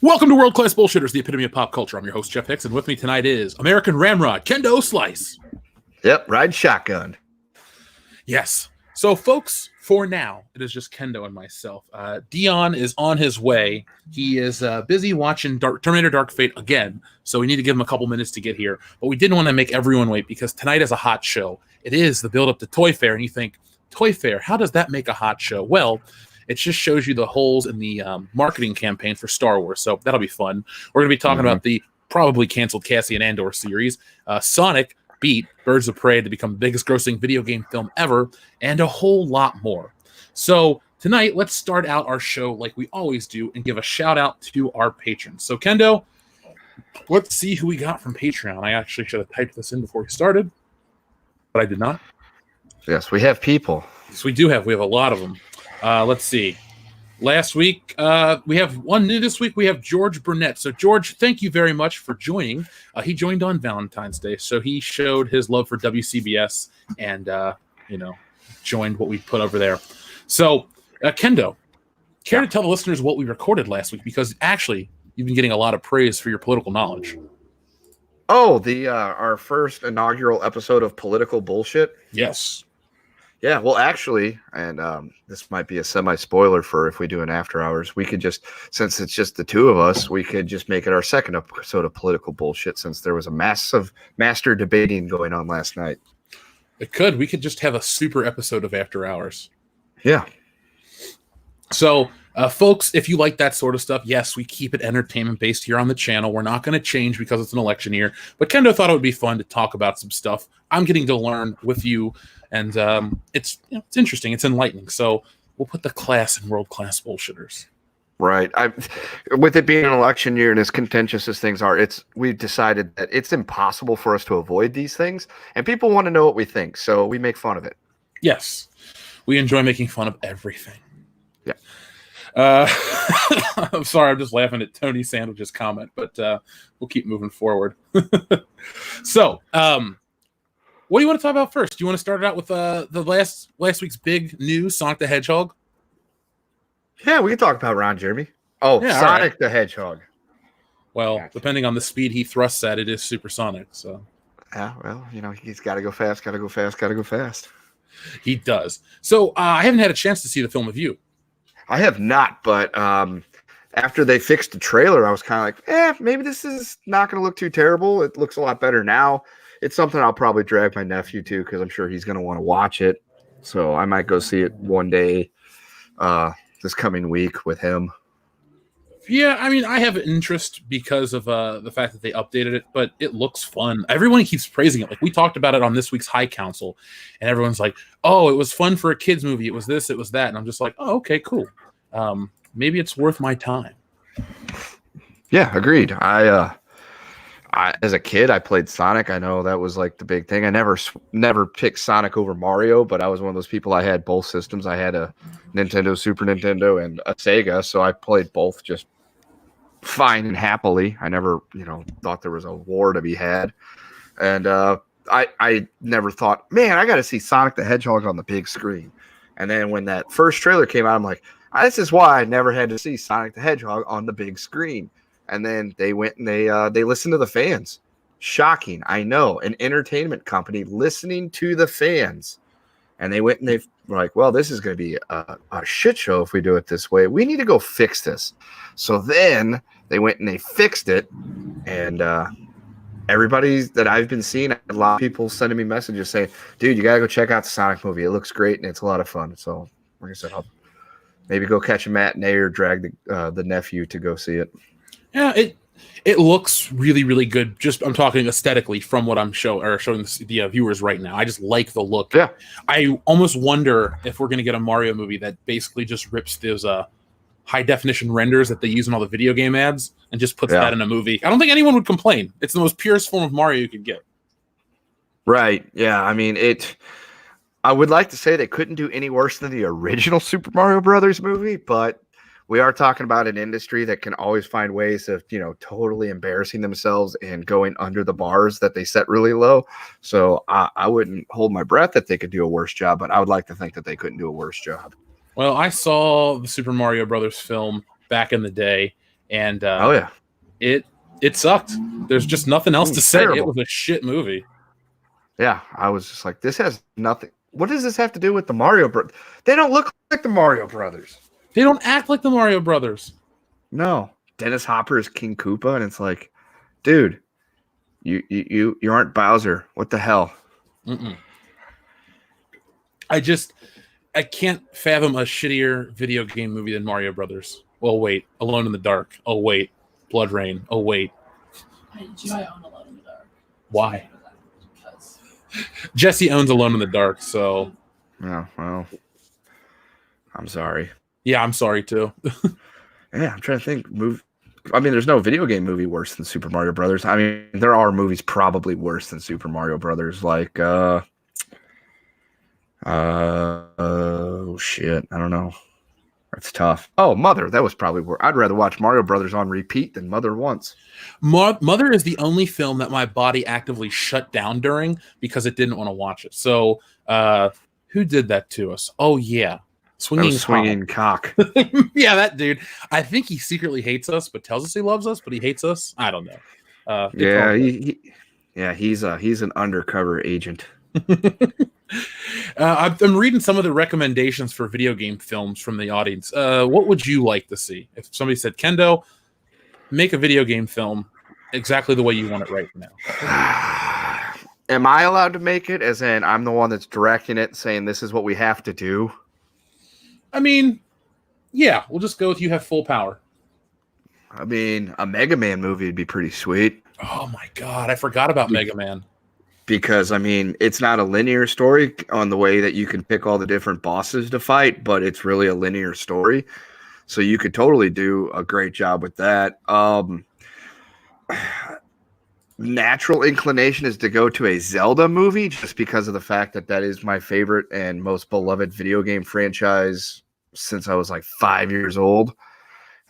Welcome to World Class Bullshitters, the epitome of pop culture. I'm your host, Jeff Hicks, and with me tonight is American Ramrod, Kendo Slice. Yep, ride shotgun. Yes. So, folks, for now, it is just Kendo and myself. Dion is on his way. He is busy watching Terminator Dark Fate again, so we need to give him a couple minutes to get here. But we didn't want to make everyone wait because tonight is a hot show. It is the build-up to Toy Fair, and you think, Toy Fair, how does that make a hot show? Well, it just shows you the holes in the marketing campaign for Star Wars, so that'll be fun. We're going to be talking about the probably canceled Cassian Andor series, Sonic beat Birds of Prey to become the biggest grossing video game film ever, and a whole lot more. So tonight, let's start out our show like we always do and give a shout out to our patrons. So Kendo, let's see who we got from Patreon. I actually should have typed this in before we started, but I did not. Yes, we have people. Yes, we do have. We have a lot of them. Let's see. Last week, we have one new this week. We have George Burnett. So, George, thank you very much for joining. He joined on Valentine's Day, so he showed his love for WCBs and, joined what we put over there. So, Kendo, care to tell the listeners what we recorded last week? Because, actually, you've been getting a lot of praise for your political knowledge. Oh, our first inaugural episode of Political Bullshit? Yes. Yeah, well, actually, and this might be a semi-spoiler for if we do an after hours, we could just, since it's just the two of us, we could just make it our second episode of Political Bullshit since there was a massive master debating going on last night. It could. We could just have a super episode of After Hours. Yeah. So, folks, if you like that sort of stuff, yes, we keep it entertainment-based here on the channel. We're not going to change because it's an election year. But Kendo thought it would be fun to talk about some stuff. I'm getting to learn with you, and it's interesting. It's enlightening. So we'll put the class in world-class bullshitters. Right. With it being an election year and as contentious as things are, we've decided that it's impossible for us to avoid these things, and people want to know what we think, so we make fun of it. Yes. We enjoy making fun of everything. Yeah. I'm sorry, I'm just laughing at Tony Sandwich's comment, but we'll keep moving forward. So, what do you want to talk about first? Do you want to start it out with the last week's big news, Sonic the Hedgehog? Yeah, we can talk about Ron Jeremy. Oh, yeah, Sonic the Hedgehog. Well, gotcha. Depending on the speed he thrusts at, it is supersonic. So, yeah, well, he's got to go fast, got to go fast, got to go fast. He does. So, I haven't had a chance to see the film with you. I have not, but after they fixed the trailer, I was kind of like, maybe this is not going to look too terrible. It looks a lot better now. It's something I'll probably drag my nephew to because I'm sure he's going to want to watch it. So I might go see it one day this coming week with him. Yeah, I mean, I have an interest because of the fact that they updated it, but it looks fun. Everyone keeps praising it. Like, we talked about it on this week's High Council, and everyone's like, oh, it was fun for a kid's movie. It was this, it was that. And I'm just like, oh, okay, cool. Maybe it's worth my time. Yeah, agreed. I as a kid, I played Sonic. I know that was like the big thing. I never picked Sonic over Mario, but I was one of those people. I had both systems. I had a Nintendo, Super Nintendo, and a Sega, so I played both just fine and happily. I never, thought there was a war to be had. And I never thought, man, I got to see Sonic the Hedgehog on the big screen. And then when that first trailer came out, I'm like, this is why I never had to see Sonic the Hedgehog on the big screen. And then they went and they listened to the fans. Shocking, I know. An entertainment company listening to the fans. And they went and they were like, well, this is going to be a shit show if we do it this way. We need to go fix this. So then they went and they fixed it. And everybody that I've been seeing, a lot of people sending me messages saying, dude, you got to go check out the Sonic movie. It looks great and it's a lot of fun. So like I said, I'll maybe go catch a matinee or drag the nephew to go see it. Yeah, it looks really, really good. Just I'm talking aesthetically from what I'm showing the viewers right now. I just like the look. Yeah. I almost wonder if we're going to get a Mario movie that basically just rips those high definition renders that they use in all the video game ads and just puts that in a movie. I don't think anyone would complain. It's the most purest form of Mario you could get. Right. Yeah. I mean, I would like to say they couldn't do any worse than the original Super Mario Brothers movie, but we are talking about an industry that can always find ways of, totally embarrassing themselves and going under the bars that they set really low. So I wouldn't hold my breath that they could do a worse job, but I would like to think that they couldn't do a worse job. Well, I saw the Super Mario Brothers film back in the day, and Oh yeah, it sucked. There's just nothing else to say. terrible. It was a shit movie. Yeah, I was just like, this has nothing. What does this have to do with the Mario Brothers? They don't look like the Mario Brothers. They don't act like the Mario Brothers. No, Dennis Hopper is King Koopa, and it's like, dude, you aren't Bowser. What the hell? Mm-mm. I can't fathom a shittier video game movie than Mario Brothers. Well, wait, Alone in the Dark. Oh wait, Blood Rain. Oh wait. I own Alone in the Dark. Why? Because Jesse owns Alone in the Dark, so Oh, well, I'm sorry. yeah, I'm sorry too. Yeah, I'm trying to think. I mean, there's no video game movie worse than Super Mario Brothers. I mean, there are movies probably worse than Super Mario Brothers, like oh shit, I don't know. That's tough. Oh, Mother, that was probably worse. I'd rather watch Mario Brothers on repeat than Mother once. Mother is the only film that my body actively shut down during because it didn't want to watch it. So, who did that to us? Oh yeah, Swinging cock. Yeah, that dude. I think he secretly hates us, but tells us he loves us, but he hates us. I don't know. He's an undercover agent. I'm reading some of the recommendations for video game films from the audience. What would you like to see? If somebody said, Kendo, make a video game film exactly the way you want it right now. Am I allowed to make it? As in, I'm the one that's directing it, saying this is what we have to do? I mean, yeah, we'll just go with you have full power. I mean, a Mega Man movie would be pretty sweet. Oh my god, I forgot about Mega Man. Because, I mean, it's not a linear story on the way that you can pick all the different bosses to fight, but it's really a linear story. So you could totally do a great job with that. Natural inclination is to go to a Zelda movie just because of the fact that that is my favorite and most beloved video game franchise since I was like 5 years old.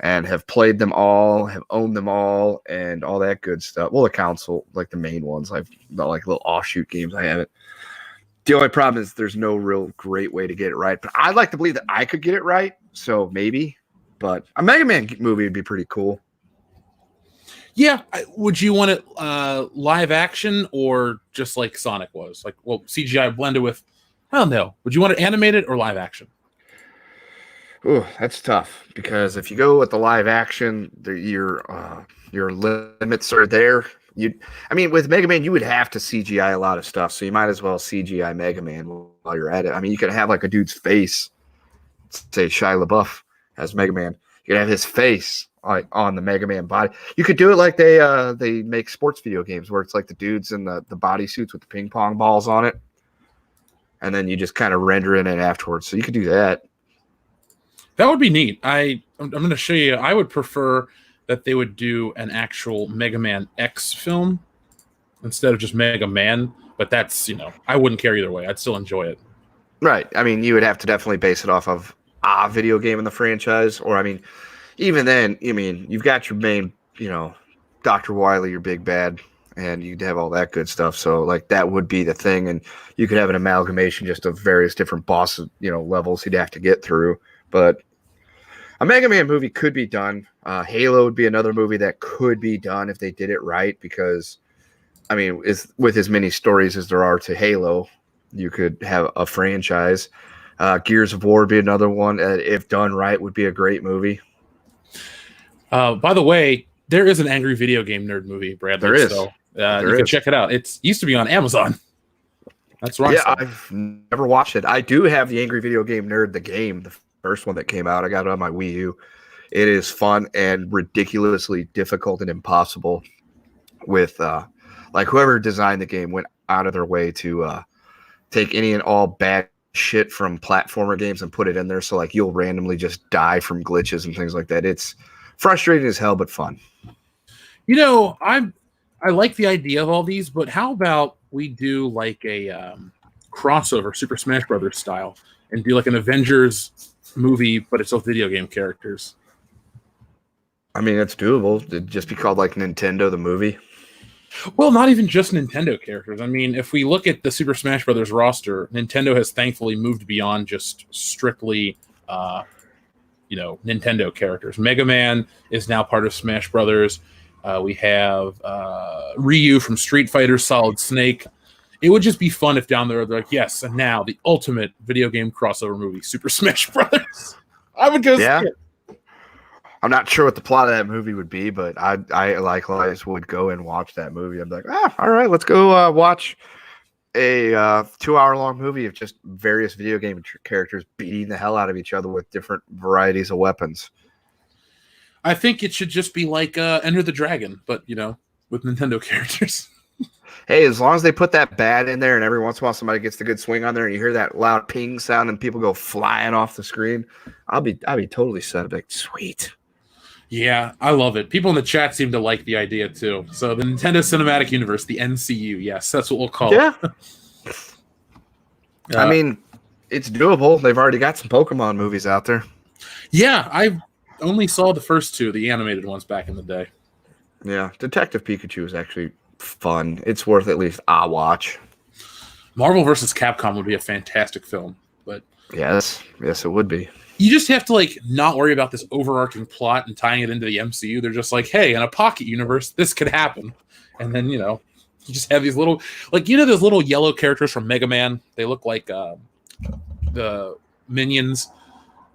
And have played them all, have owned them all, and all that good stuff. Well, the console, like the main ones, I've not like little offshoot games. I haven't. The only problem is there's no real great way to get it right. But I'd like to believe that I could get it right, so maybe. But a Mega Man movie would be pretty cool. Yeah, would you want it live action or just like Sonic was? Like, well, CGI blended with, I don't know. Would you want it animated or live action? Ooh, that's tough because if you go with the live action, your limits are there. With Mega Man, you would have to CGI a lot of stuff, so you might as well CGI Mega Man while you're at it. I mean, you could have like a dude's face, say Shia LaBeouf as Mega Man. You could have his face like on the Mega Man body. You could do it like they make sports video games where it's like the dudes in the body suits with the ping pong balls on it, and then you just kind of render in it afterwards. So you could do that. That would be neat. I'm going to show you. I would prefer that they would do an actual Mega Man X film instead of just Mega Man. But that's, I wouldn't care either way. I'd still enjoy it. Right. I mean, you would have to definitely base it off of a video game in the franchise. Or, I mean, even then, you've got your main, Dr. Wily, your big bad, and you'd have all that good stuff. So, like, that would be the thing. And you could have an amalgamation just of various different boss, levels he'd have to get through. But a Mega Man movie could be done. Halo would be another movie that could be done if they did it right because, with as many stories as there are to Halo, you could have a franchise. Gears of War would be another one. If done right, would be a great movie. By the way, there is an Angry Video Game Nerd movie, Bradley. There is. So, you can check it out. It used to be on Amazon. That's right. Yeah, I've never watched it. I do have the Angry Video Game Nerd, the game, the first one that came out. I got it on my Wii U. It is fun and ridiculously difficult and impossible with whoever designed the game went out of their way to take any and all bad shit from platformer games and put it in there. So like you'll randomly just die from glitches and things like that. It's frustrating as hell, but fun. I like the idea of all these, but how about we do like a crossover Super Smash Brothers style and do like an Avengers movie, but it's all video game characters. I mean, it's doable. It'd just be called like Nintendo the movie. Well, not even just Nintendo characters. I mean, if we look at the Super Smash Brothers roster, Nintendo has thankfully moved beyond just strictly Nintendo characters. Mega Man is now part of Smash Brothers. We have Ryu from Street Fighter, Solid Snake. It would just be fun if down there they're like, yes, and now the ultimate video game crossover movie, Super Smash Brothers. I would go see it. I'm not sure what the plot of that movie would be, but I likewise would go and watch that movie. I'd be like, all right, let's go watch a 2-hour-long movie of just various video game characters beating the hell out of each other with different varieties of weapons. I think it should just be like Enter the Dragon, but, with Nintendo characters. Hey, as long as they put that bat in there and every once in a while somebody gets the good swing on there and you hear that loud ping sound and people go flying off the screen, I'll be totally set. Like, sweet. Yeah, I love it. People in the chat seem to like the idea too. So the Nintendo Cinematic Universe, the NCU, yes, that's what we'll call it. I mean, it's doable. They've already got some Pokemon movies out there. Yeah, I only saw the first 2, the animated ones back in the day. Yeah, Detective Pikachu is actually fun. It's worth at least a watch. Marvel vs. Capcom would be a fantastic film, but yes, it would be. You just have to not worry about this overarching plot and tying it into the MCU. They're just like, hey, in a pocket universe, this could happen. And then, you just have these little, those little yellow characters from Mega Man. They look like the minions,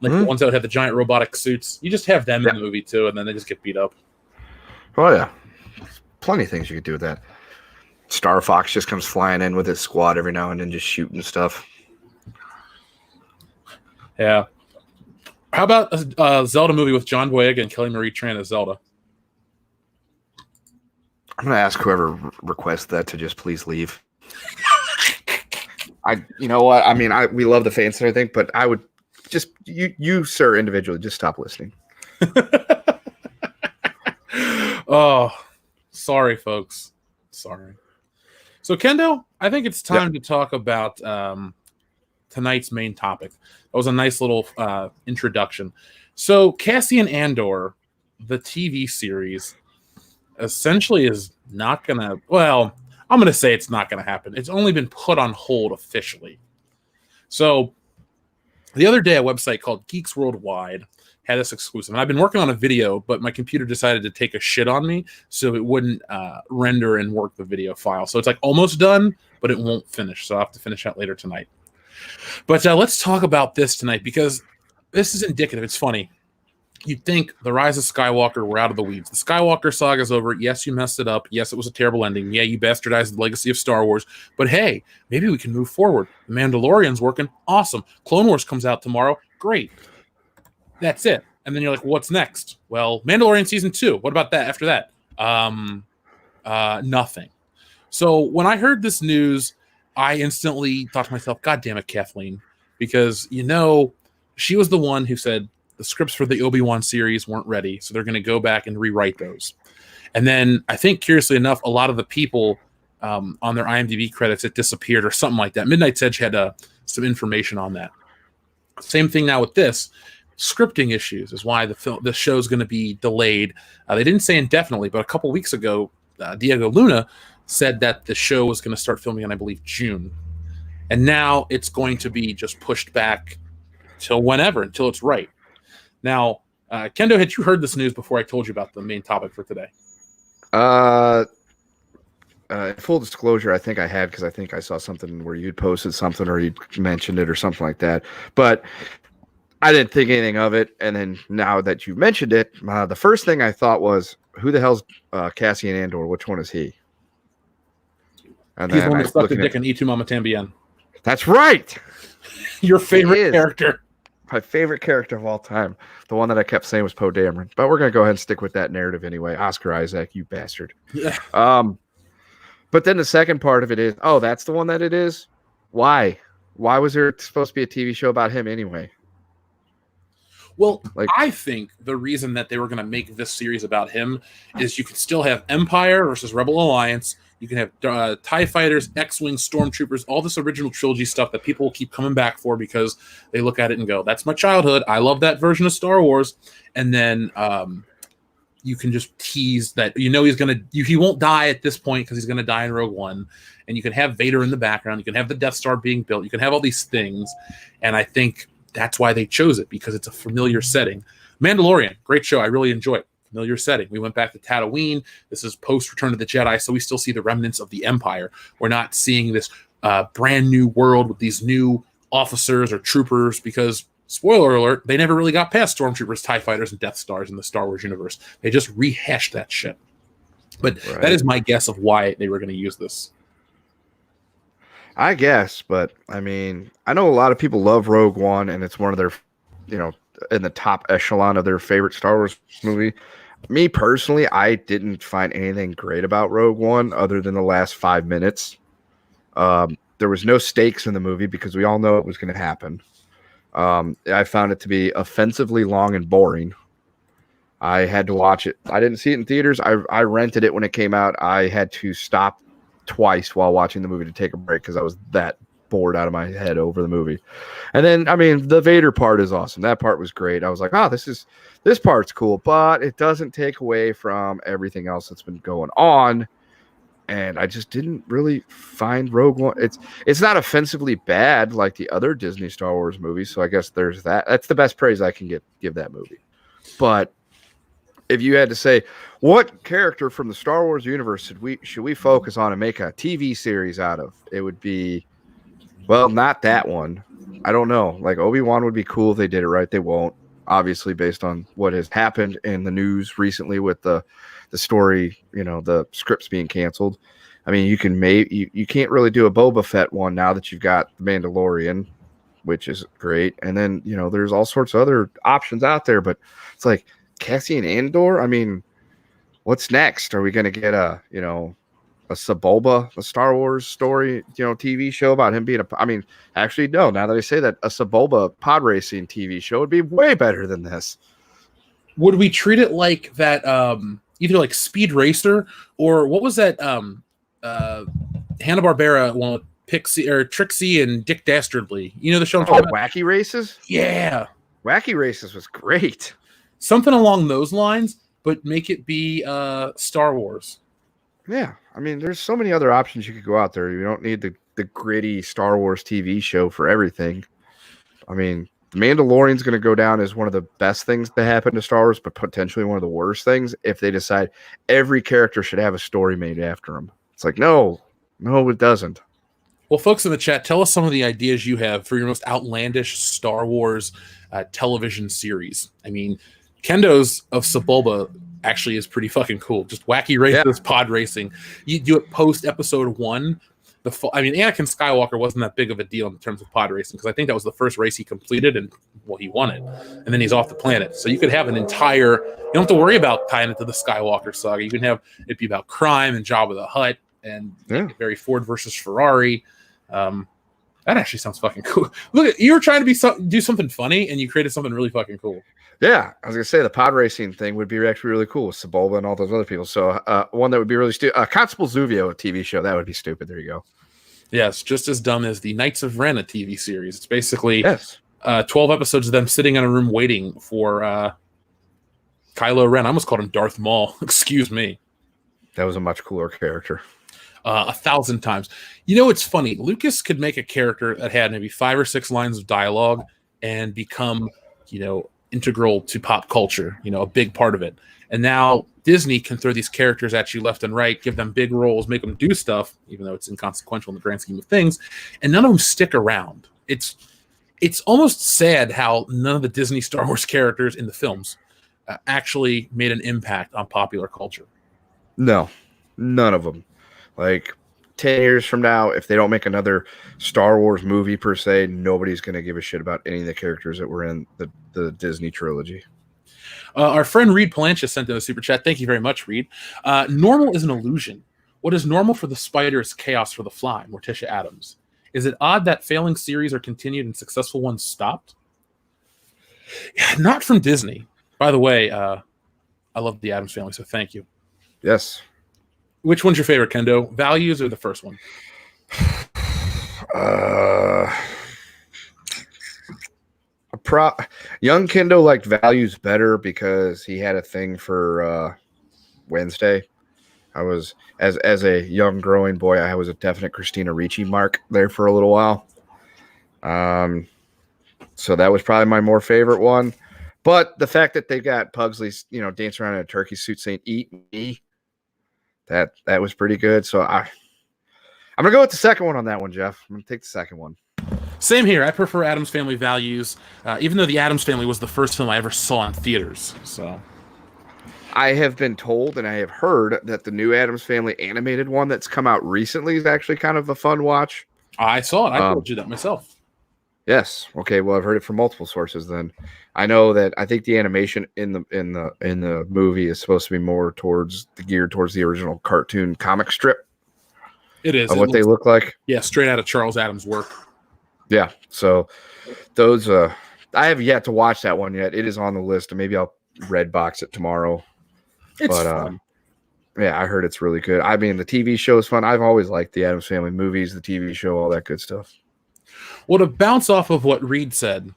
the ones that have the giant robotic suits. You just have them in the movie too, and then they just get beat up. Oh yeah, plenty of things you could do with that. Star Fox just comes flying in with his squad every now and then, just shooting stuff. Yeah. How about a Zelda movie with John Boyega and Kelly Marie Tran as Zelda? I'm going to ask whoever requests that to just please leave. You know what? I mean, we love the fans and everything, but I would just, you, sir, individually, just stop listening. Oh, sorry, folks. Sorry. So, Kendo, I think it's time to talk about tonight's main topic. That was a nice little introduction. So Cassian Andor, the TV series, essentially is not going to, I'm going to say it's not going to happen. It's only been put on hold officially. So the other day, a website called Geeks Worldwide had this exclusive. And I've been working on a video, but my computer decided to take a shit on me, so it wouldn't render and work the video file. So it's almost done, but it won't finish. So I'll have to finish that later tonight. But let's talk about this tonight, because this is indicative. It's funny. You'd think the Rise of Skywalker, we're out of the weeds. The Skywalker saga is over. Yes, you messed it up. Yes, it was a terrible ending. Yeah, you bastardized the legacy of Star Wars. But hey, maybe we can move forward. The Mandalorian's working. Awesome. Clone Wars comes out tomorrow. Great. That's it. And then you're like, what's next? Well, Mandalorian Season 2. What about that after that? Nothing. So when I heard this news, I instantly thought to myself, God damn it, Kathleen. Because, she was the one who said the scripts for the Obi-Wan series weren't ready, so they're going to go back and rewrite those. And then I think, curiously enough, a lot of the people on their IMDb credits, it disappeared or something like that. Midnight's Edge had some information on that. Same thing now with this. Scripting issues is why the show's going to be delayed. They didn't say indefinitely, but a couple weeks ago, Diego Luna said that the show was going to start filming in, I believe, June. And now it's going to be just pushed back till whenever, until it's right. Now, Kendo, had you heard this news before I told you about the main topic for today? Full disclosure, I think I had, because I think I saw something where you'd posted something or you'd mentioned it or something like that. But I didn't think anything of it. And then now that you mentioned it, the first thing I thought was, who the hell's Cassian Andor? Which one is he? And he's the one that sucked a dick in Y Tu Mama Tambien. That's right. Your favorite character. My favorite character of all time. The one that I kept saying was Poe Dameron. But we're going to go ahead and stick with that narrative anyway. Oscar Isaac, you bastard. Yeah. But then the second part of it is, that's the one that it is? Why? Why was there supposed to be a TV show about him anyway? Well, I think the reason that they were going to make this series about him is you could still have Empire versus Rebel Alliance. You can have TIE Fighters, X-Wing, Stormtroopers, all this original trilogy stuff that people will keep coming back for because they look at it and go, that's my childhood. I love that version of Star Wars. And then you can just tease that, he won't die at this point because he's going to die in Rogue One. And you can have Vader in the background. You can have the Death Star being built. You can have all these things. And I think that's why they chose it, because it's a familiar setting. Mandalorian, great show. I really enjoy it. Familiar setting. We went back to Tatooine. This is post Return of the Jedi, so we still see the remnants of the Empire. We're not seeing this brand new world with these new officers or troopers, because, spoiler alert, they never really got past stormtroopers, TIE fighters, and Death Stars in the Star Wars universe. They just rehashed that shit. But that is my guess of why they were going to use this. I guess, but I mean, I know a lot of people love Rogue One, and it's one of their, in the top echelon of their favorite Star Wars movie. Me personally, I didn't find anything great about Rogue One other than the last 5 minutes. There was no stakes in the movie because we all know it was going to happen. I found it to be offensively long and boring. I had to watch it. I didn't see it in theaters. I rented it when it came out. I had to stop twice while watching the movie to take a break because I was that bored out of my head over the movie. And then, I mean, the Vader part is awesome. That part was great. I was like, this part's cool, but it doesn't take away from everything else that's been going on. And I just didn't really find Rogue One. It's not offensively bad like the other Disney Star Wars movies. So I guess there's that. That's the best praise I can give that movie. But if you had to say what character from the Star Wars universe should we focus on and make a TV series out of, it would be, well, not that one. I don't know. Like Obi-Wan would be cool if they did it right. They won't, obviously, based on what has happened in the news recently with the story, the scripts being canceled. I mean, you can't really do a Boba Fett one now that you've got the Mandalorian, which is great. And then, there's all sorts of other options out there, but it's like Cassian Andor. I mean, what's next? Are we going to get a Sebulba, a Star Wars story, TV show about him being actually, no, now that I say that, a Sebulba pod racing TV show would be way better than this. Would we treat it like that, either like Speed Racer, or what was that Hanna-Barbera one with Pixie or Trixie and Dick Dastardly? You know the show I'm talking about? Wacky Races? Yeah. Wacky Races was great. Something along those lines, but make it be Star Wars. Yeah. I mean, there's so many other options you could go out there. You don't need the gritty Star Wars TV show for everything. I mean, The Mandalorian's going to go down as one of the best things that happened to Star Wars, but potentially one of the worst things if they decide every character should have a story made after them. It's like, no, it doesn't. Well, folks in the chat, tell us some of the ideas you have for your most outlandish Star Wars television series. I mean, Kendo's of Sebulba actually is pretty fucking cool. Just wacky races, pod racing. You do it post episode 1. Anakin Skywalker wasn't that big of a deal in terms of pod racing because I think that was the first race he completed and, well, he won it. And then he's off the planet. So you could have an entire, you don't have to worry about tying it to the Skywalker saga. You can have it be about crime and Jabba the Hutt and very Ford versus Ferrari. That actually sounds fucking cool. Look, you were trying to do something funny and you created something really fucking cool. Yeah, I was going to say the pod racing thing would be actually really cool with Sebulba and all those other people. So one that would be really stupid. Constable Zuvio, a TV show, that would be stupid. There you go. Yes, just as dumb as the Knights of Ren, a TV series. It's basically 12 episodes of them sitting in a room waiting for Kylo Ren. I almost called him Darth Maul. Excuse me. That was a much cooler character. 1,000 times. You know, it's funny. Lucas could make a character that had maybe 5 or 6 lines of dialogue and become, integral to pop culture, a big part of it. And now Disney can throw these characters at you left and right, give them big roles, make them do stuff, even though it's inconsequential in the grand scheme of things, and none of them stick around. It's almost sad how none of the Disney Star Wars characters in the films actually made an impact on popular culture. No, none of them. Like 10 years from now, if they don't make another Star Wars movie per se, nobody's going to give a shit about any of the characters that were in the Disney trilogy. Our friend Reed Palancha sent in a super chat. Thank you very much, Reed. Normal is an illusion. What is normal for the spider is chaos for the fly. Morticia Adams. Is it odd that failing series are continued and successful ones stopped? Yeah, not from Disney. By the way, I love the Addams Family, so thank you. Yes. Which one's your favorite, Kendo? Values or the first one? Young Kendo liked Values better because he had a thing for Wednesday. I was as a young growing boy, I was a definite Christina Ricci mark there for a little while. So that was probably my more favorite one. But the fact that they got Pugsley, dancing around in a turkey suit saying "Eat me," that was pretty good. So I'm gonna go with the second one on that one, Jeff. I'm gonna take the second one. Same here. I prefer Addams Family Values, even though the Addams Family was the first film I ever saw in theaters. So I have been told and I have heard that the new Addams Family animated one that's come out recently is actually kind of a fun watch. I saw it. I told you that myself. Yes. Okay. Well, I've heard it from multiple sources. Then I know that I think the animation in the movie is supposed to be more geared towards the original cartoon comic strip. It is. Of what they look like. Yeah, straight out of Charles Addams' work. Yeah. So those I have yet to watch that one yet. It is on the list, and maybe I'll red box it tomorrow. It's fun. Yeah, I heard it's really good. I mean, the TV show is fun. I've always liked the Addams Family movies, the TV show, all that good stuff. Well, to bounce off of what Reed said,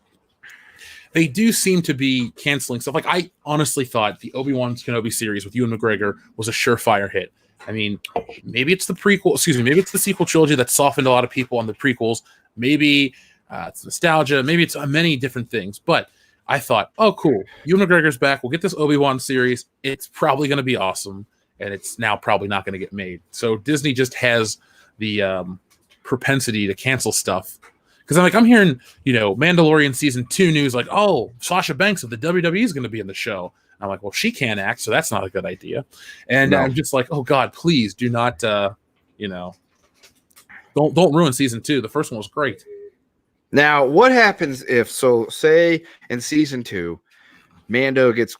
they do seem to be canceling stuff. Like, I honestly thought the Obi-Wan Kenobi series with Ewan McGregor was a surefire hit. I mean, maybe it's the maybe it's the sequel trilogy that softened a lot of people on the prequels. Maybe it's nostalgia. Maybe it's many different things. But I thought, oh, cool. Ewan McGregor's back. We'll get this Obi-Wan series. It's probably going to be awesome. And it's now probably not going to get made. So Disney just has the propensity to cancel stuff. Because I'm hearing, Mandalorian season 2 news, like, oh, Sasha Banks of the WWE is going to be in the show. I'm like, well, she can't act, so that's not a good idea. And No. I'm just like, oh God, please do not, don't ruin season 2. The first one was great. Now, what happens if, say in season 2, Mando gets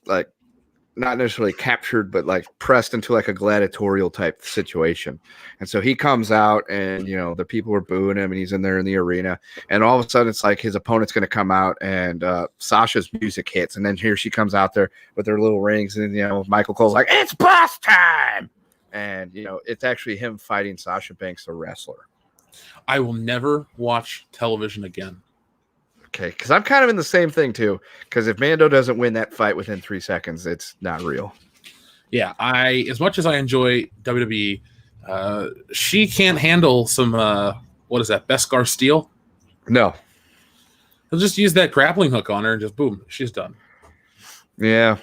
not necessarily captured, but pressed into a gladiatorial type situation. And so he comes out and, the people are booing him and he's in there in the arena. And all of a sudden it's like his opponent's going to come out and Sasha's music hits. And then here she comes out there with her little rings. And, Michael Cole's like, it's boss time. And, it's actually him fighting Sasha Banks, the wrestler. I will never watch television again. Okay, because I'm kind of in the same thing too. Because if Mando doesn't win that fight within 3 seconds, it's not real. Yeah, as much as I enjoy WWE, she can't handle some what is that, Beskar steel? No. He'll just use that grappling hook on her and just boom, she's done. Yeah.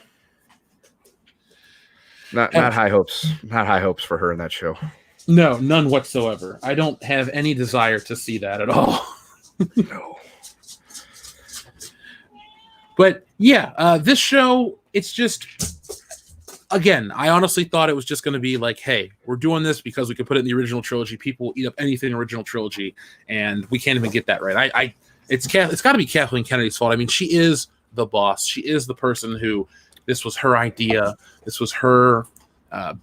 Not high hopes. Not high hopes for her in that show. No, none whatsoever. I don't have any desire to see that at all. No. But yeah, this show, it's just, again, I honestly thought it was just going to be like, hey, we're doing this because we could put it in the original trilogy. People will eat up anything original trilogy, and we can't even get that right. It's got to be Kathleen Kennedy's fault. I mean, she is the boss. She is the person who, this was her idea. This was her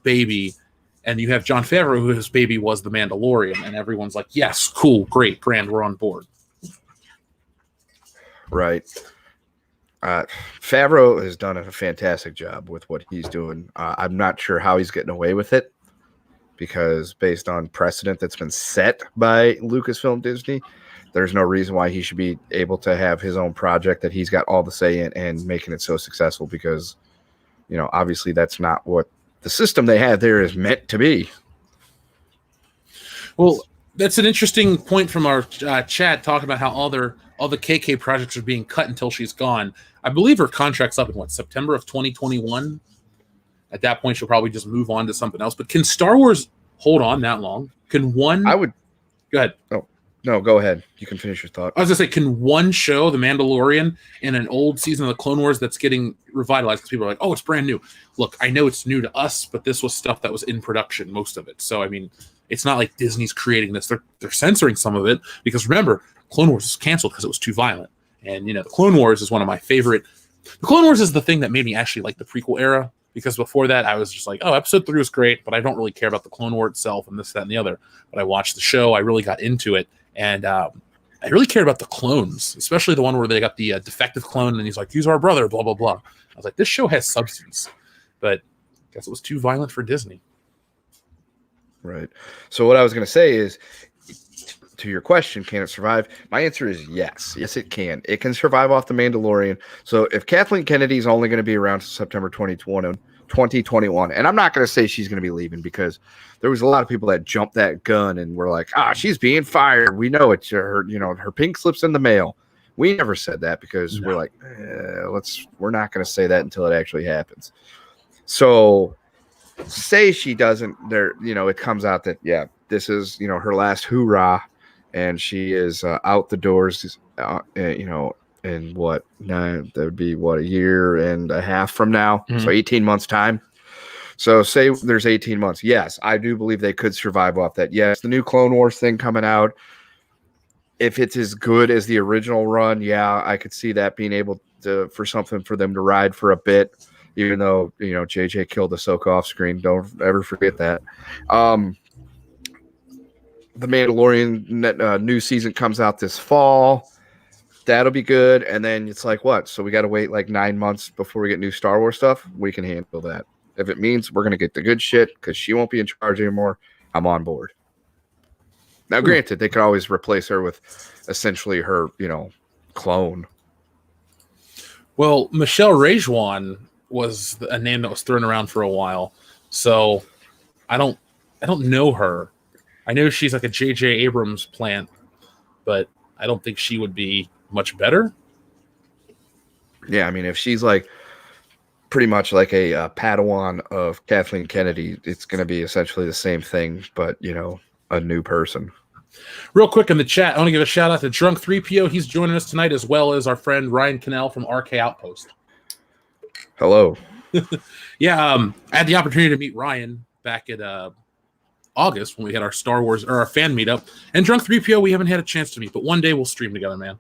baby. And you have Jon Favreau, whose baby was The Mandalorian, and everyone's like, yes, cool, great, grand, we're on board. Right. Favreau has done a fantastic job with what he's doing. I'm not sure how he's getting away with it because based on precedent that's been set by Lucasfilm Disney, there's no reason why he should be able to have his own project that he's got all the say in and making it so successful because, obviously that's not what the system they have there is meant to be. Well, that's an interesting point from our chat talking about how all the KK projects are being cut until she's gone. I believe her contract's up in September of 2021. At that point, she'll probably just move on to something else. But can Star Wars hold on that long? Can one? I would. Go ahead. Oh, no, go ahead. You can finish your thought. I was gonna say, can one show, The Mandalorian, in an old season of the Clone Wars that's getting revitalized because people are like, oh, it's brand new. Look, I know it's new to us, but this was stuff that was in production, most of it. So I mean, it's not like Disney's creating this. They're censoring some of it because remember, Clone Wars was canceled because it was too violent. And, the Clone Wars is one of my favorite. The Clone Wars is the thing that made me actually like the prequel era because before that, I was just like, oh, episode 3 was great, but I don't really care about the Clone War itself and this, that, and the other. But I watched the show. I really got into it. And I really cared about the clones, especially the one where they got the defective clone and he's like, he's our brother, blah, blah, blah. I was like, this show has substance. But I guess it was too violent for Disney. Right. So what I was going to say is, to your question, can it survive? My answer is yes. Yes, it can. It can survive off The Mandalorian. So if Kathleen Kennedy is only going to be around to September 2021, and I'm not going to say she's going to be leaving because there was a lot of people that jumped that gun and were like, she's being fired. We know it's her, her pink slips in the mail. We never said that because No. we're like, we're not going to say that until it actually happens. So say she doesn't, it comes out that, this is, her last hoorah, and she is out the doors, in that would be a year and a half from now. Mhm. So 18 months time. So say there's 18 months. Yes, I do believe they could survive off that. Yes, the new Clone Wars thing coming out. If it's as good as the original run, I could see that being able to, for something for them to ride for a bit, even though, JJ killed Ahsoka off screen. Don't ever forget that. The Mandalorian new season comes out this fall. That'll be good. And then it's like, what? So we got to wait like 9 months before we get new Star Wars stuff? We can handle that. If it means we're going to get the good shit because she won't be in charge anymore, I'm on board. Now, granted, they could always replace her with essentially her, clone. Well, Michelle Rejuan was a name that was thrown around for a while. So I don't know her. I know she's like a J.J. Abrams plant, but I don't think she would be much better. Yeah, I mean, if she's like pretty much like a Padawan of Kathleen Kennedy, it's going to be essentially the same thing, but, a new person. Real quick in the chat, I want to give a shout out to Drunk 3PO. He's joining us tonight, as well as our friend Ryan Cannell from RK Outpost. Hello. I had the opportunity to meet Ryan back at August when we had our Star Wars or our fan meetup. And Drunk 3PO, we haven't had a chance to meet, but one day we'll stream together, man.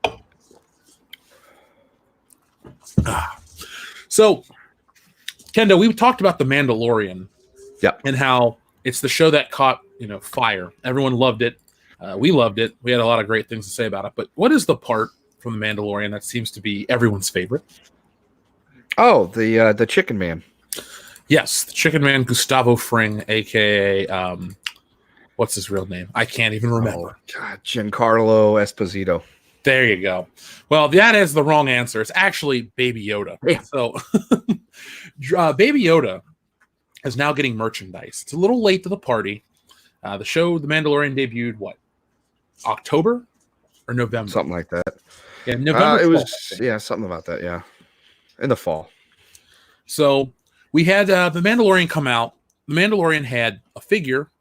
So, Kendo, we talked about The Mandalorian. Yep. And how it's the show that caught, fire. Everyone loved it. We loved it. We had a lot of great things to say about it. But what is the part from The Mandalorian that seems to be everyone's favorite? Oh, the Chicken Man. Yes, the Chicken Man, Gustavo Fring, a.k.a. What's his real name? I can't even remember. Oh, God, Giancarlo Esposito. There you go. Well, that is the wrong answer. It's actually Baby Yoda. Yeah. So, Baby Yoda is now getting merchandise. It's a little late to the party. The show, The Mandalorian, debuted, October or November? Something like that. Yeah, November. It was, something about that, yeah. In the fall. So, we had The Mandalorian come out. The Mandalorian had a figure.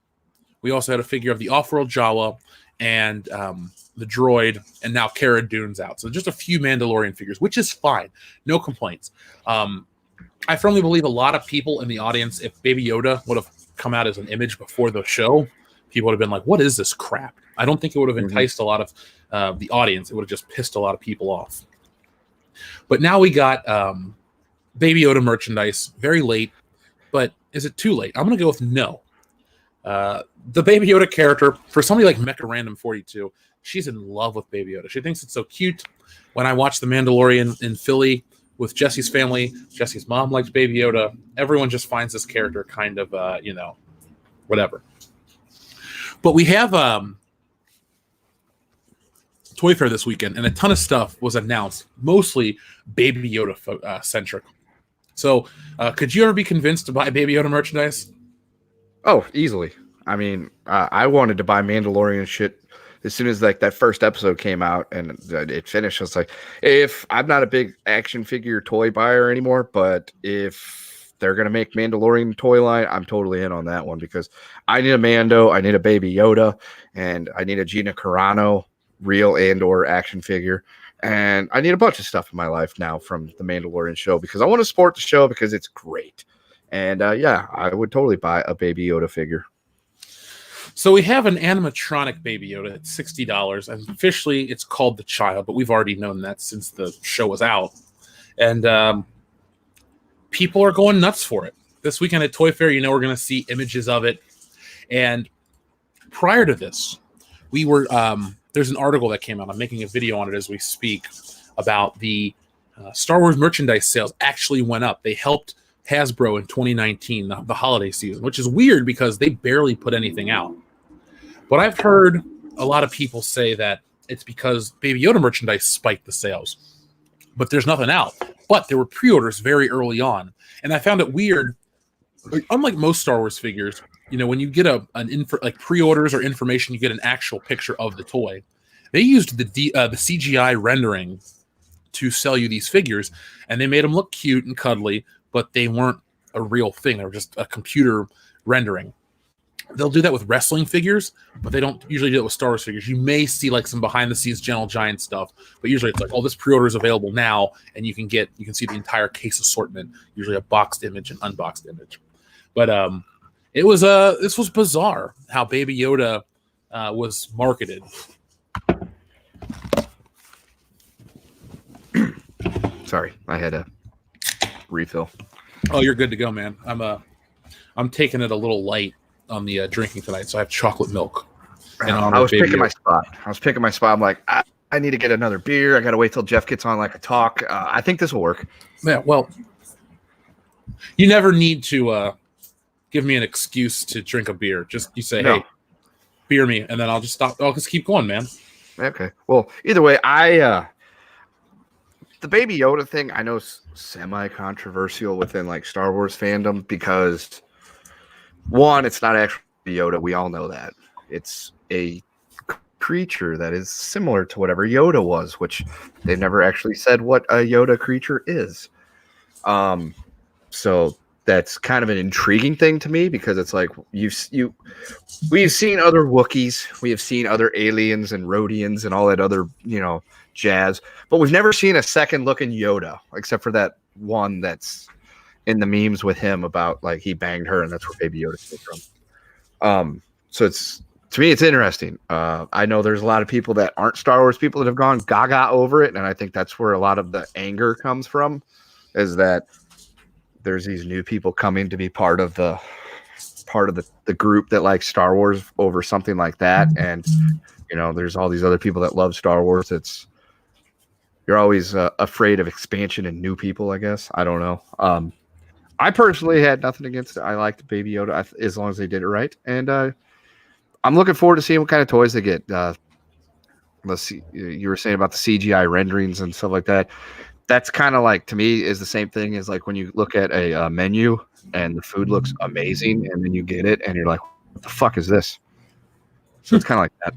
We also had a figure of the off-world Jawa and the droid, and now Cara Dune's out. So just a few Mandalorian figures, which is fine. No complaints. I firmly believe a lot of people in the audience, if Baby Yoda would have come out as an image before the show, people would have been like, what is this crap? I don't think it would have enticed a lot of the audience. It would have just pissed a lot of people off. But now we got Baby Yoda merchandise, very late. But is it too late? I'm going to go with no. The Baby Yoda character, for somebody like Mecha Random 42, she's in love with Baby Yoda. She thinks it's so cute. When I watched The Mandalorian in Philly with Jesse's family, Jesse's mom likes Baby Yoda. Everyone just finds this character kind of, whatever. But we have Toy Fair this weekend, and a ton of stuff was announced, mostly Baby Yoda centric. So, could you ever be convinced to buy Baby Yoda merchandise? Oh, easily. I mean, I wanted to buy Mandalorian shit as soon as that first episode came out and it finished. I was like, if I'm not a big action figure toy buyer anymore, but if they're gonna make Mandalorian toy line, I'm totally in on that one because I need a Mando, I need a Baby Yoda, and I need a Gina Carano real and/or action figure. And I need a bunch of stuff in my life now from the Mandalorian show because I want to support the show because it's great. And I would totally buy a Baby Yoda figure. So we have an animatronic Baby Yoda at $60, and officially it's called The Child, but we've already known that since the show was out. And people are going nuts for it. This weekend at Toy Fair, we're going to see images of it. And prior to this, we were there's an article that came out. I'm making a video on it as we speak about the Star Wars merchandise sales actually went up. They helped Hasbro in 2019, the holiday season, which is weird because they barely put anything out. But I've heard a lot of people say that it's because Baby Yoda merchandise spiked the sales. But there's nothing out. But there were pre-orders very early on. And I found it weird. Unlike most Star Wars figures, when you get like pre-orders or information, you get an actual picture of the toy. They used the CGI rendering to sell you these figures, and they made them look cute and cuddly, but they weren't a real thing. They were just a computer rendering. They'll do that with wrestling figures, but they don't usually do it with Star Wars figures. You may see like some behind the scenes Gentle Giant stuff, but usually it's like, oh, this pre-order is available now, and you can see the entire case assortment, usually a boxed image and unboxed image. But this was bizarre how Baby Yoda was marketed. Sorry, I had a refill. Oh, you're good to go, man. I'm taking it a little light on the drinking tonight, so I have chocolate milk. I was picking my spot. I'm like, I need to get another beer. I got to wait till Jeff gets on like a talk. I think this will work. Yeah, well, you never need to give me an excuse to drink a beer. Just you say, hey, beer me, and then I'll just stop. I'll just keep going, man. Okay. Well, either way, the Baby Yoda thing, I know is semi-controversial within like Star Wars fandom because one, it's not actually Yoda. We all know that. It's a creature that is similar to whatever Yoda was, which they've never actually said what a Yoda creature is. So that's kind of an intriguing thing to me because it's like we've seen other Wookiees, we have seen other aliens and Rhodians and all that other, jazz, but we've never seen a second looking Yoda except for that one that's in the memes with him about like he banged her and that's where Baby Yoda came from. So to me it's interesting. I know there's a lot of people that aren't Star Wars people that have gone gaga over it, and I think that's where a lot of the anger comes from, is that there's these new people coming to be part of the group that likes Star Wars over something like that. And there's all these other people that love Star Wars. You're always afraid of expansion and new people, I guess. I don't know. I personally had nothing against it. I liked Baby Yoda as long as they did it right. And I'm looking forward to seeing what kind of toys they get. Let's see. You were saying about the CGI renderings and stuff like that. That's kind of like, to me, is the same thing as like when you look at a menu and the food looks amazing and then you get it and you're like, what the fuck is this? So it's kind of like that.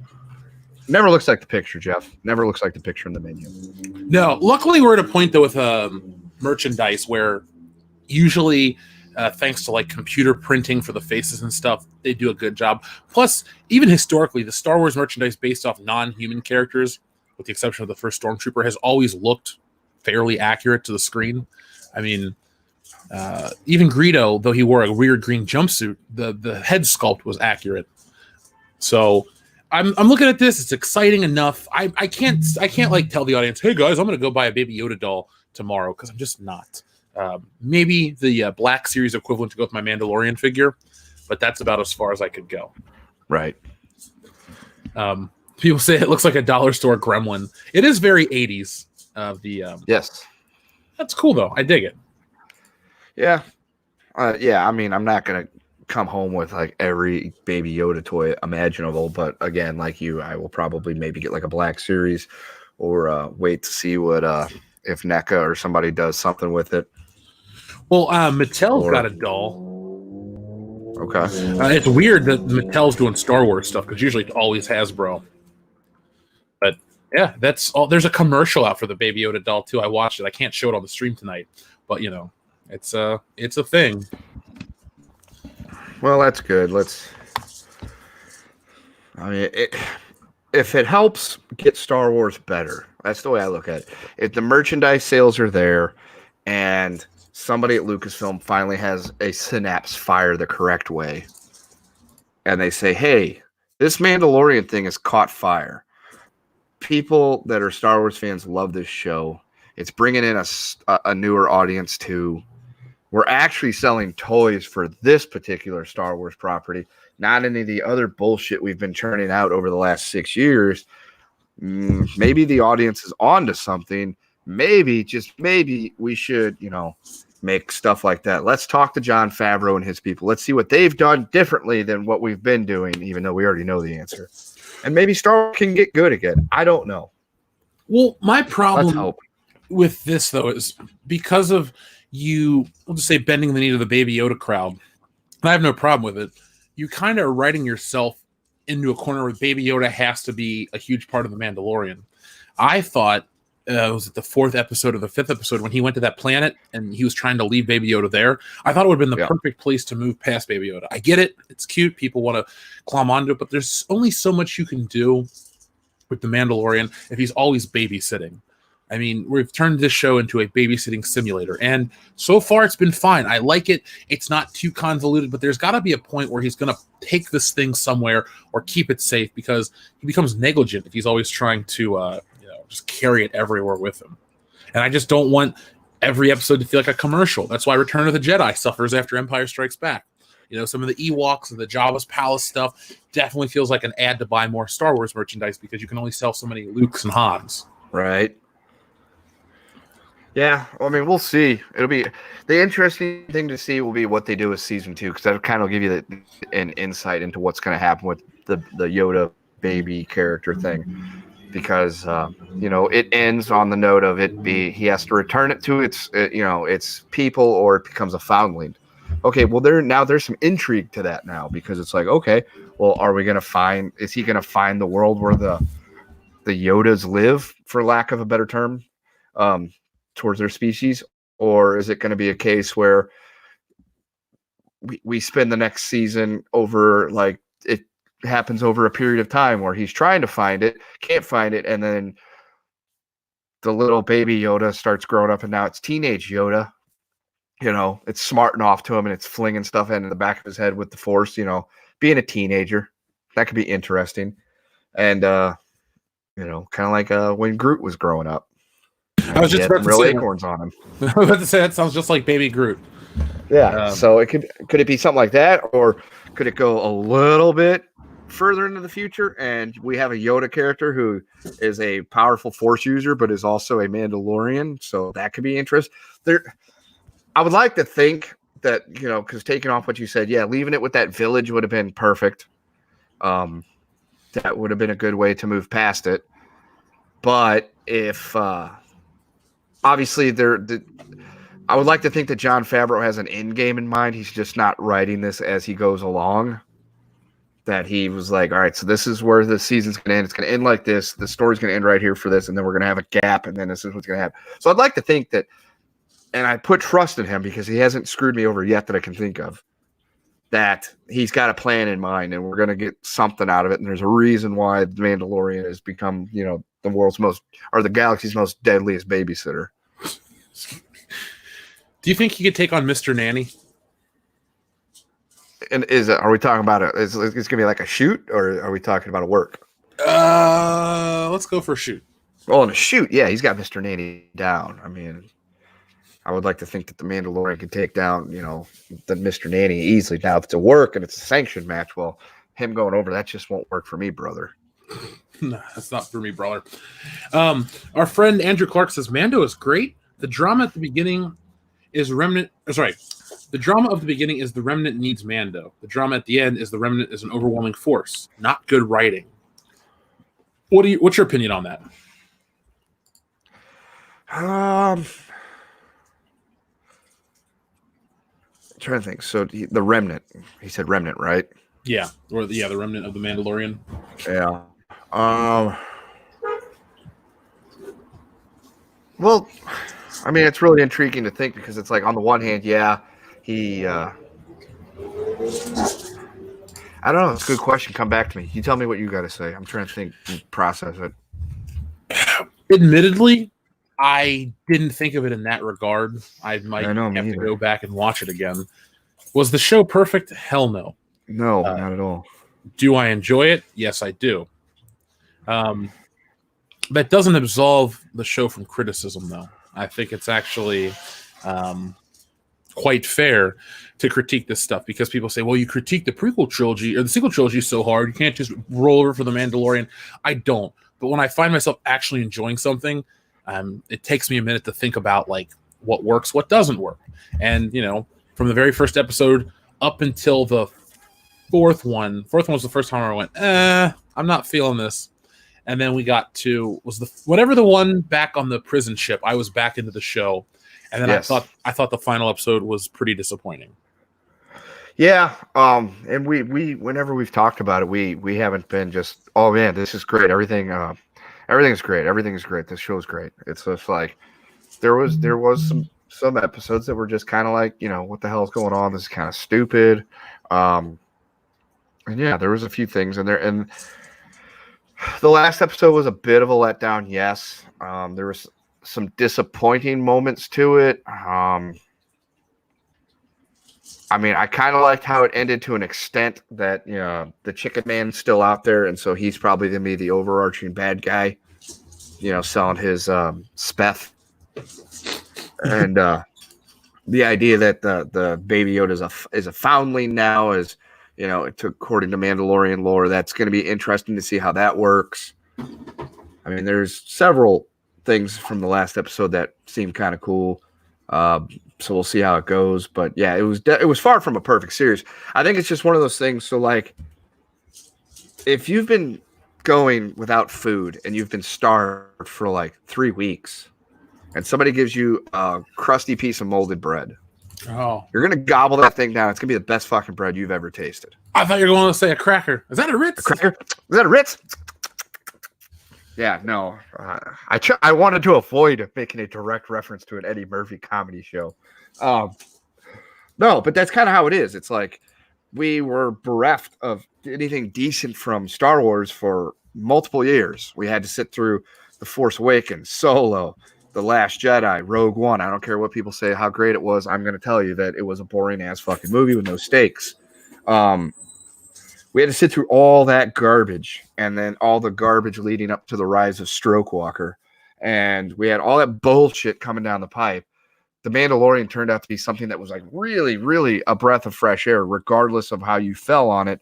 Never looks like the picture, Jeff. Never looks like the picture in the menu. No, luckily we're at a point though with merchandise where usually thanks to like computer printing for the faces and stuff, they do a good job. Plus, even historically, the Star Wars merchandise based off non-human characters, with the exception of the first Stormtrooper, has always looked fairly accurate to the screen. I mean, even Greedo, though he wore a weird green jumpsuit, the head sculpt was accurate. So I'm looking at this. It's exciting enough. I can't like tell the audience, hey guys, I'm going to go buy a Baby Yoda doll tomorrow, because I'm just not. Maybe the Black Series equivalent to go with my Mandalorian figure, but that's about as far as I could go. Right. People say it looks like a dollar store gremlin. It is very 80s. Yes. That's cool though. I dig it. Yeah. I mean, I'm not going to come home with like every Baby Yoda toy imaginable, but again, like you, I will probably maybe get like a Black Series or wait to see what if NECA or somebody does something with it. Well, Mattel's got a doll. Okay. It's weird that Mattel's doing Star Wars stuff, because usually it's always Hasbro. But yeah, that's all. There's a commercial out for the Baby Yoda doll too. I watched it. I can't show it on the stream tonight, but it's a thing. Well, that's good. If it helps get Star Wars better, that's the way I look at it. If the merchandise sales are there and somebody at Lucasfilm finally has a synapse fire the correct way, and they say, hey, this Mandalorian thing has caught fire. People that are Star Wars fans love this show. It's bringing in a newer audience too. We're actually selling toys for this particular Star Wars property, not any of the other bullshit we've been churning out over the last 6 years. Maybe the audience is onto something. Maybe, just maybe, we should, make stuff like that. Let's talk to Jon Favreau and his people. Let's see what they've done differently than what we've been doing, even though we already know the answer. And maybe Star Wars can get good again. I don't know. Well, my problem with this, though, is because of we'll just say bending the knee to the Baby Yoda crowd, and I have no problem with it, you kind of are writing yourself into a corner where Baby Yoda has to be a huge part of the Mandalorian. I thought was it the 4th episode or the 5th episode when he went to that planet and he was trying to leave Baby Yoda there. I thought it would have been the perfect place to move past Baby Yoda. I get it. It's cute. People want to climb onto it, but there's only so much you can do with the Mandalorian if he's always babysitting. I mean, we've turned this show into a babysitting simulator, and so far it's been fine. I like it. It's not too convoluted, but there's got to be a point where he's going to take this thing somewhere or keep it safe, because he becomes negligent if he's always trying to just carry it everywhere with him. And I just don't want every episode to feel like a commercial. That's why Return of the Jedi suffers after Empire Strikes Back. Some of the Ewoks and the Jabba's Palace stuff definitely feels like an ad to buy more Star Wars merchandise, because you can only sell so many Lukes and Hans. Right. Yeah, I mean, we'll see. It'll be the interesting thing to see will be what they do with season 2, because that'll kind of give you an insight into what's going to happen with the Yoda baby character thing. Because it ends on the note of he has to return it to its people, or it becomes a foundling. Okay, well there's some intrigue to that now, because it's like, okay, well, is he gonna find the world where the Yodas live, for lack of a better term, towards their species, or is it going to be a case where we spend the next season over, like, it happens over a period of time where he's trying to find it, can't find it, and then the little baby Yoda starts growing up, and now it's teenage Yoda. It's smarting off to him, and it's flinging stuff into the back of his head with the Force. Being a teenager, that could be interesting, and kind of like when Groot was growing up. I was just about to say acorns on him. I was about to say that sounds just like Baby Groot. Yeah. So could it be something like that, or could it go a little bit further into the future, and we have a Yoda character who is a powerful Force user, but is also a Mandalorian? So that could be interesting. I would like to think that, because taking off what you said, leaving it with that village would have been perfect. That would have been a good way to move past it. But if obviously I would like to think that Jon Favreau has an end game in mind. He's just not writing this as he goes along. That he was like, all right, so this is where the season's going to end. It's going to end like this. The story's going to end right here for this, and then we're going to have a gap, and then this is what's going to happen. So I'd like to think that, and I put trust in him because he hasn't screwed me over yet that I can think of, that he's got a plan in mind, and we're going to get something out of it. And there's a reason why the Mandalorian has become, the world's most, or the galaxy's most deadliest babysitter. Do you think he could take on Mr. Nanny? And are we talking about it's going to be like a shoot, or are we talking about a work? Let's go for a shoot. Well, in a shoot, yeah, he's got Mr. Nanny down. I mean, I would like to think that the Mandalorian could take down, the Mr. Nanny easily. Now, if it's a work and it's a sanctioned match, well, him going over, that just won't work for me, brother. No, that's not for me, brother. Our friend Andrew Clark says, Mando is great. The drama at the beginning is remnant. The drama of the beginning is the remnant needs Mando. The drama at the end is the remnant is an overwhelming force. Not good writing. What's your opinion on that? I'm trying to think. So the remnant, he said remnant, right? Yeah, the remnant of the Mandalorian. Yeah. Well, I mean, it's really intriguing to think, because it's like, on the one hand, he I don't know. It's a good question. Come back to me. You tell me what you got to say. I'm trying to think and process it. Admittedly, I didn't think of it in that regard. I might have to go back and watch it again. Was the show perfect? Hell no. No, not at all. Do I enjoy it? Yes, I do. That doesn't absolve the show from criticism, though. I think it's actually quite fair to critique this stuff, because people say, well, you critique the prequel trilogy or the sequel trilogy so hard, you can't just roll over for the Mandalorian. I don't. But when I find myself actually enjoying something, it takes me a minute to think about, like, what works, what doesn't work. And, from the very first episode up until the fourth one was the first time I went, I'm not feeling this. And then we got to whatever the one back on the prison ship, I was back into the show. And then yes. I thought the final episode was pretty disappointing. Yeah, and we whenever we've talked about it, we haven't been just, oh man, this is great. Everything is great. Everything is great. This show's great. It's just like there was some episodes that were just kind of like, what the hell is going on? This is kind of stupid. Um, and yeah, there was a few things in there, and the last episode was a bit of a letdown. Yes, there was some disappointing moments to it. I mean, I kind of liked how it ended to an extent that, the Chicken Man's still out there, and so he's probably going to be the overarching bad guy, selling his speth. And the idea that the Baby Yoda is a foundling now is, according to Mandalorian lore, that's going to be interesting to see how that works. I mean, there's several things from the last episode that seem kind of cool. So we'll see how it goes. But yeah, it was far from a perfect series. I think it's just one of those things. So like, if you've been going without food and you've been starved for like 3 weeks, and somebody gives you a crusty piece of molded bread, you're gonna gobble that thing down. It's gonna be the best fucking bread you've ever tasted. I thought you were going to say a cracker. Is that a Ritz? A cracker? Is that a Ritz? Yeah, no. I wanted to avoid making a direct reference to an Eddie Murphy comedy show. No, but that's kind of how it is. It's like we were bereft of anything decent from Star Wars for multiple years. We had to sit through The Force Awakens, Solo, The Last Jedi, Rogue One. I don't care what people say, how great it was. I'm going to tell you that it was a boring ass fucking movie with no stakes. We had to sit through all that garbage, and then all the garbage leading up to the rise of Stroke Walker. And we had all that bullshit coming down the pipe. The Mandalorian turned out to be something that was like really, really a breath of fresh air, regardless of how you fell on it.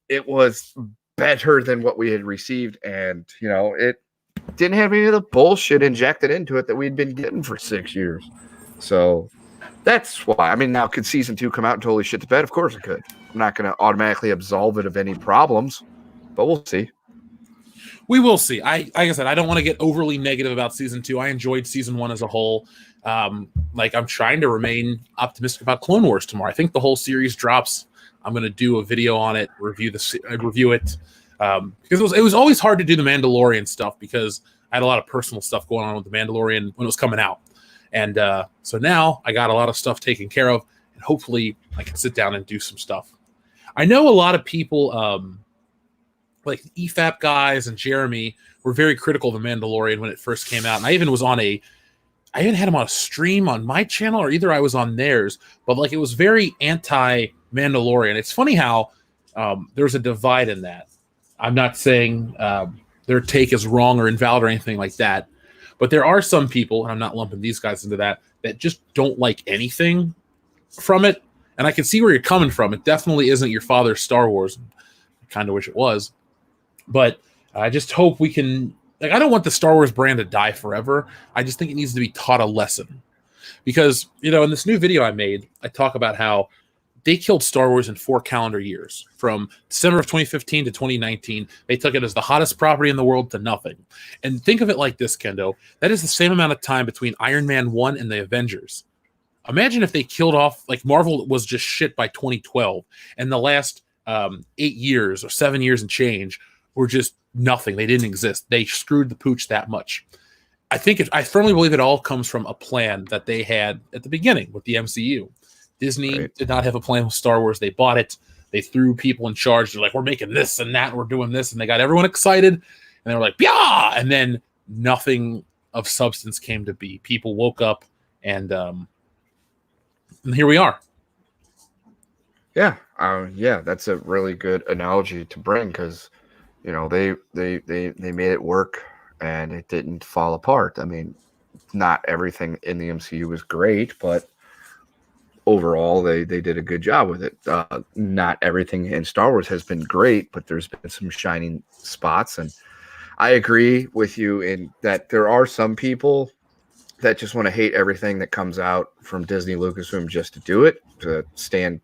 It was better than what we had received, and, it didn't have any of the bullshit injected into it that we'd been getting for 6 years. So that's why. I mean, now could season 2 come out and totally shit the bed? Of course it could. I'm not going to automatically absolve it of any problems, but we'll see. We will see. Like I said, I don't want to get overly negative about season 2. I enjoyed season 1 as a whole. I'm trying to remain optimistic about Clone Wars tomorrow. I think the whole series drops. I'm going to do a video on it, review it, because it was always hard to do the Mandalorian stuff because I had a lot of personal stuff going on with the Mandalorian when it was coming out. And so now I got a lot of stuff taken care of, and hopefully I can sit down and do some stuff. I know a lot of people, like the EFAP guys and Jeremy, were very critical of the Mandalorian when it first came out. And I even had him on a stream on my channel, or either I was on theirs, but like it was very anti-Mandalorian. It's funny how there's a divide in that. I'm not saying their take is wrong or invalid or anything like that, but there are some people, and I'm not lumping these guys into that just don't like anything from it. And I can see where you're coming from. It definitely isn't your father's Star Wars. I kind of wish it was. But I just hope we can... Like, I don't want the Star Wars brand to die forever. I just think it needs to be taught a lesson. Because, in this new video I made, I talk about how they killed Star Wars in 4 calendar years. From December of 2015 to 2019, they took it as the hottest property in the world to nothing. And think of it like this, Kendo. That is the same amount of time between Iron Man 1 and the Avengers. Imagine if they killed off, like Marvel was just shit by 2012, and the last 8 years or 7 years and change were just nothing. They didn't exist. They screwed the pooch that much. I firmly believe it all comes from a plan that they had at the beginning with the MCU. Disney did not have a plan with Star Wars. They bought it. They threw people in charge. They're like, we're making this and that, and we're doing this, and they got everyone excited, and they were like, yeah, and then nothing of substance came to be. People woke up, and here we are. Yeah, that's a really good analogy to bring because, they made it work and it didn't fall apart. I mean, not everything in the MCU was great, but overall they did a good job with it. Not everything in Star Wars has been great, but there's been some shining spots, and I agree with you in that there are some people that just want to hate everything that comes out from Disney Lucasfilm just to do it, to stand,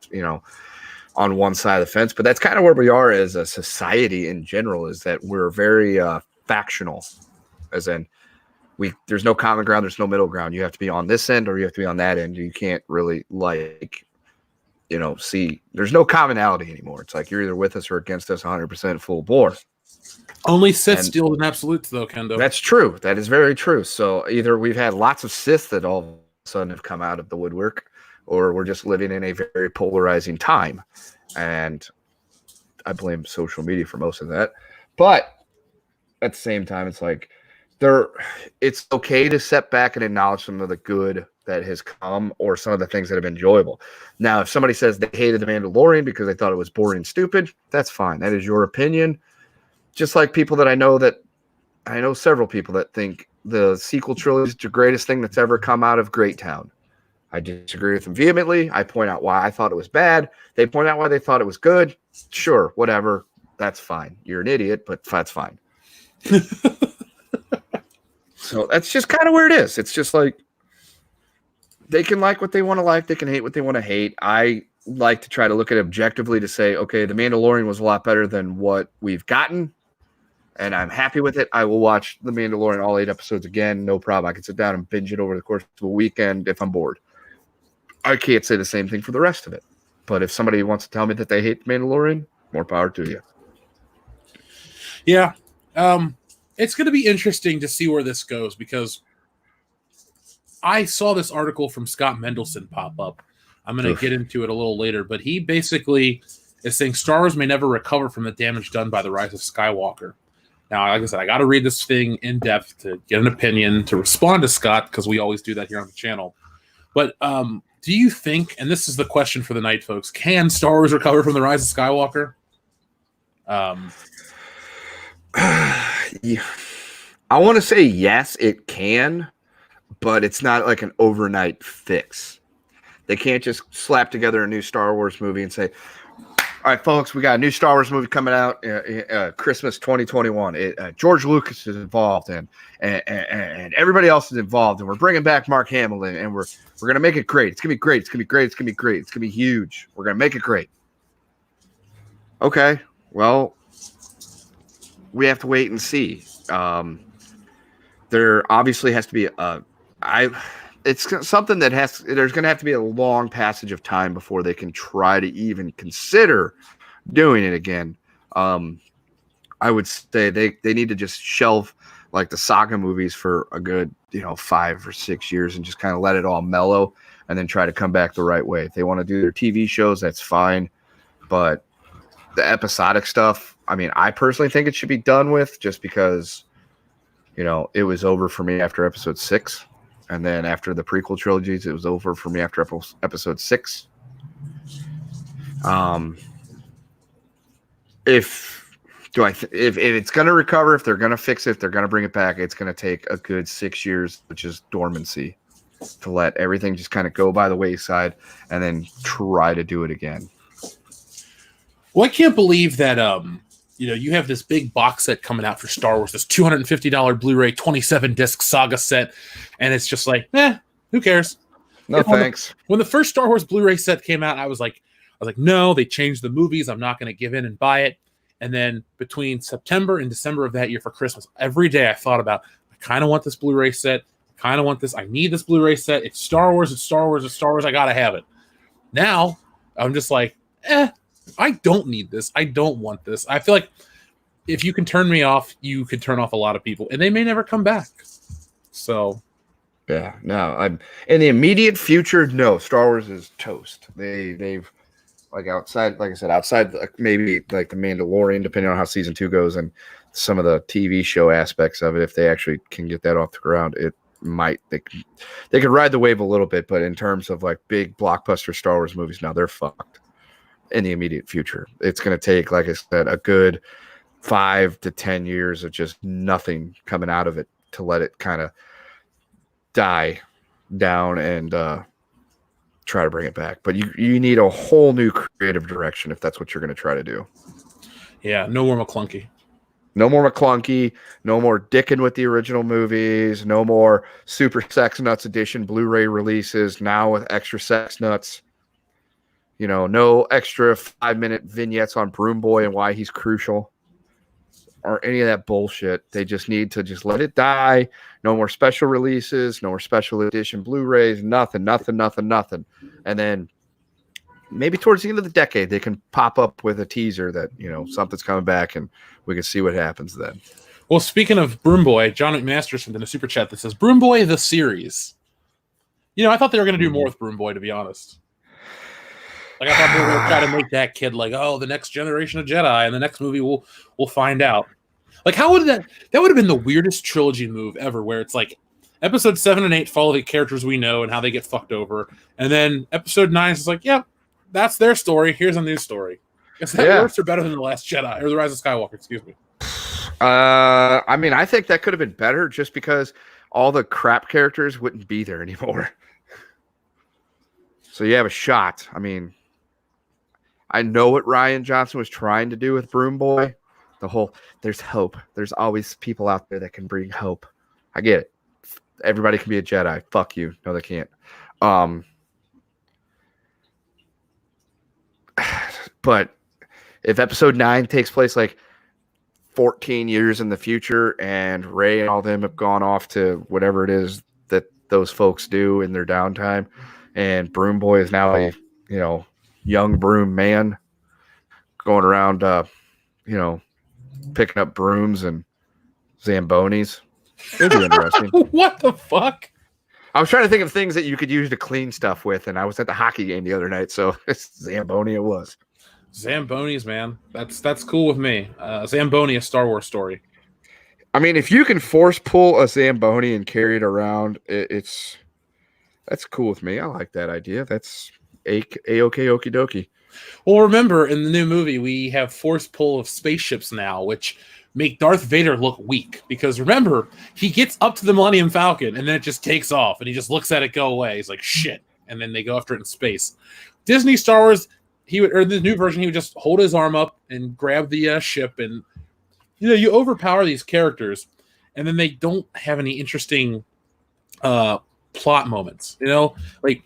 on one side of the fence. But that's kind of where we are as a society in general, is that we're very factional, as in there's no common ground, there's no middle ground. You have to be on this end or you have to be on that end. You can't really see there's no commonality anymore. It's like you're either with us or against us 100% full bore. Only Sith steal in absolutes, though, Kendo. That's true. That is very true. So either we've had lots of Sith that all of a sudden have come out of the woodwork, or we're just living in a very polarizing time. And I blame social media for most of that. But at the same time, it's like it's okay to step back and acknowledge some of the good that has come or some of the things that have been enjoyable. Now, if somebody says they hated The Mandalorian because they thought it was boring and stupid, that's fine. That is your opinion. Just like people that I know several people that think the sequel trilogy is the greatest thing that's ever come out of Greytown. I disagree with them vehemently. I point out why I thought it was bad. They point out why they thought it was good. Sure, whatever. That's fine. You're an idiot, but that's fine. So that's just kind of where it is. It's just like they can like what they want to like. They can hate what they want to hate. I like to try to look at it objectively to say, okay, The Mandalorian was a lot better than what we've gotten, and I'm happy with it. I will watch The Mandalorian all 8 episodes again. No problem. I can sit down and binge it over the course of a weekend if I'm bored. I can't say the same thing for the rest of it. But if somebody wants to tell me that they hate The Mandalorian, more power to you. Yeah. It's going to be interesting to see where this goes, because I saw this article from Scott Mendelson pop up. I'm going to get into it a little later, but he basically is saying Star Wars may never recover from the damage done by the rise of Skywalker. Now, like I said, I got to read this thing in depth to get an opinion, to respond to Scott, because we always do that here on the channel. But do you think, and this is the question for the night, folks, can Star Wars recover from the rise of Skywalker? Yeah. I want to say yes, it can, but it's not like an overnight fix. They can't just slap together a new Star Wars movie and say, all right, folks, we got a new Star Wars movie coming out Christmas 2021. George Lucas is involved, and everybody else is involved, and we're bringing back Mark Hamill, and we're going to make it great. It's going to be great. It's going to be great. It's going to be great. It's going to be huge. We're going to make it great. Okay, well, we have to wait and see. There obviously has to be it's something that there's going to have to be a long passage of time before they can try to even consider doing it again. I would say they need to just shelve like the saga movies for a good 5 or 6 years and just kind of let it all mellow and then try to come back the right way. If they want to do their TV shows, that's fine, but the episodic stuff, I mean, I personally think it should be done with, just because it was over for me after episode 6. And then after the prequel trilogies, it was over for me after episode 6. If it's going to recover, if they're going to fix it, if they're going to bring it back, it's going to take a good 6 years, which is dormancy, to let everything just kind of go by the wayside and then try to do it again. Well, I can't believe that you have this big box set coming out for Star Wars, this $250 Blu-ray 27-disc saga set, and it's just like, who cares? No, thanks. When the first Star Wars Blu-ray set came out, I was like, no, they changed the movies. I'm not going to give in and buy it. And then between September and December of that year for Christmas, every day I thought about, I kind of want this Blu-ray set. I kind of want this. I need this Blu-ray set. It's Star Wars. It's Star Wars. It's Star Wars. I got to have it. Now, I'm just like, I don't need this. I don't want this. I feel like if you can turn me off, you can turn off a lot of people, and they may never come back. So, yeah, no, I'm in the immediate future. No, Star Wars is toast. They've outside, like I said, outside maybe like the Mandalorian, depending on how season 2 goes, and some of the TV show aspects of it. If they actually can get that off the ground, it might they could ride the wave a little bit. But in terms of like big blockbuster Star Wars movies, now they're fucked. In the immediate future, it's going to take, like I said, a good 5 to 10 years of just nothing coming out of it to let it kind of die down and try to bring it back. But you need a whole new creative direction if that's what you're going to try to do. Yeah, no more McClunky. No more McClunky. No more dicking with the original movies. No more Super Sex Nuts Edition Blu-ray releases now with extra sex nuts. No extra 5-minute vignettes on Broom Boy and why he's crucial or any of that bullshit. They just need to just let it die. No more special releases, no more special edition Blu-rays, nothing. And then maybe towards the end of the decade, they can pop up with a teaser that, something's coming back and we can see what happens then. Well, speaking of Broom Boy, John McMaster sent in a super chat that says, Broom Boy, the series. I thought they were going to do more with Broom Boy, to be honest. Like, I thought they were going to try to make that kid like, oh, the next generation of Jedi, and the next movie we'll find out. Like, how would that would have been the weirdest trilogy move ever, where it's like, episode 7 and 8 follow the characters we know and how they get fucked over. And then episode 9 is like, yeah, that's their story. Here's a new story. Is that worse or better than The Last Jedi or The Rise of Skywalker? Excuse me. I mean, I think that could have been better just because all the crap characters wouldn't be there anymore. So you have a shot. I mean, I know what Rian Johnson was trying to do with Broom Boy. The whole, there's hope. There's always people out there that can bring hope. I get it. Everybody can be a Jedi. Fuck you. No, they can't. But if episode 9 takes place like 14 years in the future and Rey and all them have gone off to whatever it is that those folks do in their downtime, and Broom Boy is now a, young broom man going around, picking up brooms and Zambonis. It'd be interesting. What the fuck? I was trying to think of things that you could use to clean stuff with, and I was at the hockey game the other night, so Zamboni it was. Zambonis, man. That's cool with me. Zamboni, a Star Wars story. I mean, if you can force pull a Zamboni and carry it around, that's cool with me. I like that idea. That's A-okay, okie dokie. Well, remember, in the new movie, we have force pull of spaceships now, which make Darth Vader look weak. Because remember, he gets up to the Millennium Falcon, and then it just takes off, and he just looks at it go away. He's like, shit. And then they go after it in space. Disney Star Wars, the new version, he would just hold his arm up and grab the ship, and you overpower these characters, and then they don't have any interesting plot moments. Like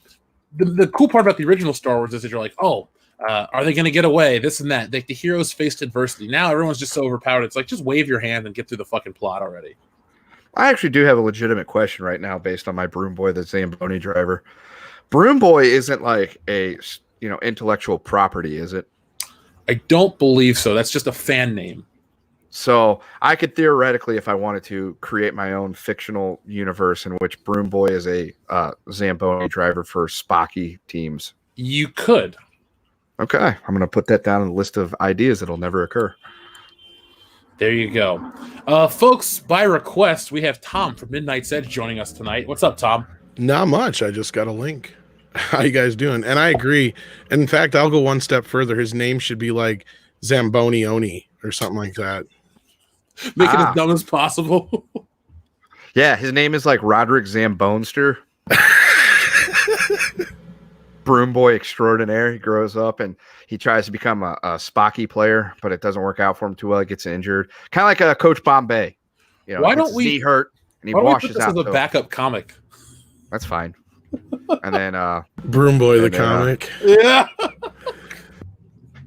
the cool part about the original Star Wars is that you're like, oh, are they going to get away? This and that. Like the heroes faced adversity. Now everyone's just so overpowered. It's like, just wave your hand and get through the fucking plot already. I actually do have a legitimate question right now based on my Broom Boy, the Zamboni driver. Broom Boy isn't like a intellectual property, is it? I don't believe so. That's just a fan name. So I could theoretically, if I wanted to, create my own fictional universe in which Broom Boy is a Zamboni driver for Spocky teams. You could. Okay. I'm going to put that down on the list of ideas that'll never occur. There you go. Folks, by request, we have Tom from Midnight's Edge joining us tonight. What's up, Tom? Not much. I just got a link. How you guys doing? And I agree. In fact, I'll go one step further. His name should be like Zamboni Oni or something like that. Make it as dumb as possible. Yeah, his name is like Roderick Zambonester. Broom Boy extraordinaire. He grows up and he tries to become a Spocky player, but it doesn't work out for him too well. He gets injured. Kind of like a Coach Bombay. Why don't we knee hurt and he why washes don't we put this out. as a backup comic? That's fine. And then Broom Boy the comic. Yeah.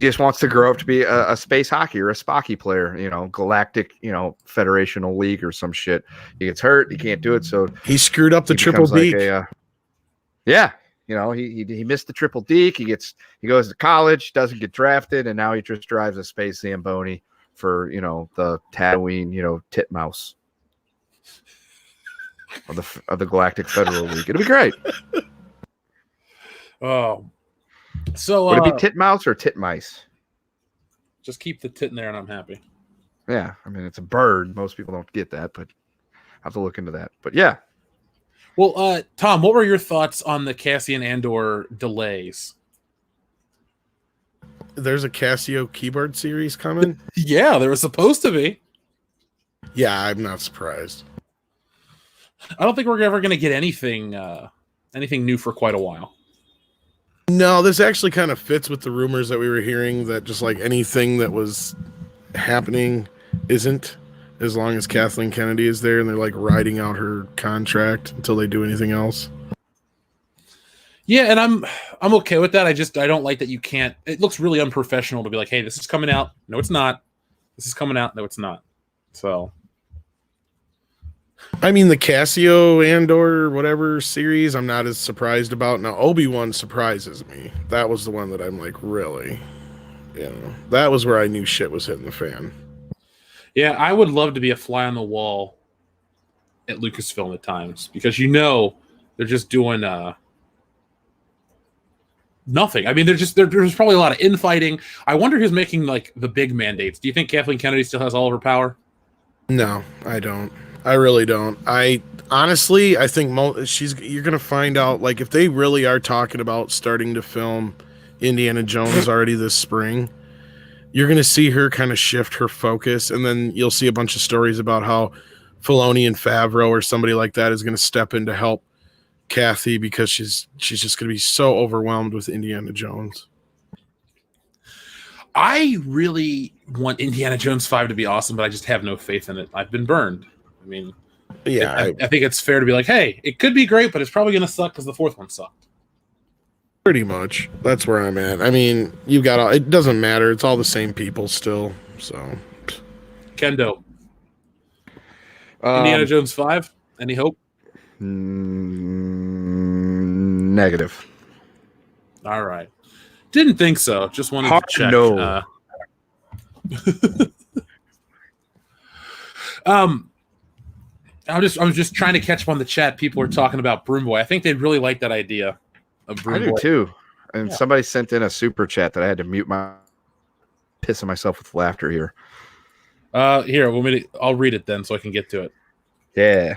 He just wants to grow up to be a space hockey or a Spocky player, galactic, federational league or some shit. He gets hurt, he can't do it, so he screwed up the triple deke. He missed the triple deke. He goes to college, doesn't get drafted, and now he just drives a space Zamboni for the Tatooine, titmouse of the Galactic Federal League. It'll be great. Oh. So would it be titmouse or titmice? Just keep the tit in there and I'm happy. Yeah, I mean it's a bird. Most people don't get that, but I have to look into that. But yeah. Well, Tom, what were your thoughts on the Cassian Andor delays? There's a Casio keyboard series coming. Yeah, there was supposed to be. Yeah, I'm not surprised. I don't think we're ever going to get anything new for quite a while. No, this actually kind of fits with the rumors that we were hearing that just like anything that was happening isn't, as long as Kathleen Kennedy is there and they're like riding out her contract until they do anything else. Yeah, and I'm okay with that. I don't like that you can't. It looks really unprofessional to be like, hey, this is coming out. No, it's not. This is coming out. No, it's not. So I mean, the Cassio Andor whatever series, I'm not as surprised about. Now, Obi-Wan surprises me. That was the one that I'm like, really? That was where I knew shit was hitting the fan. Yeah, I would love to be a fly on the wall at Lucasfilm at times because they're just doing nothing. I mean, there's probably a lot of infighting. I wonder who's making like the big mandates. Do you think Kathleen Kennedy still has all of her power? No, I don't. I really don't. I honestly, I think you're gonna find out, like, if they really are talking about starting to film Indiana Jones already this spring, you're gonna see her kind of shift her focus, and then you'll see a bunch of stories about how Filoni and Favreau or somebody like that is gonna step in to help Kathy because she's just gonna be so overwhelmed with Indiana Jones. I really want Indiana Jones 5 to be awesome, but I just have no faith in it. I've been burned. I mean, yeah, I think it's fair to be like, hey, it could be great, but it's probably going to suck because the fourth one sucked. Pretty much. That's where I'm at. I mean, it doesn't matter. It's all the same people still. So, Kendo. Indiana Jones 5? Any hope? Negative. All right. Didn't think so. Just wanted Hard to check. no. I was just trying to catch up on the chat. People are talking about Broom Boy. I think they'd really like that idea of Broom I do Boy. too. And somebody sent in a super chat that I had to mute pissing myself with laughter here. Here, I'll read it then so I can get to it. Yeah.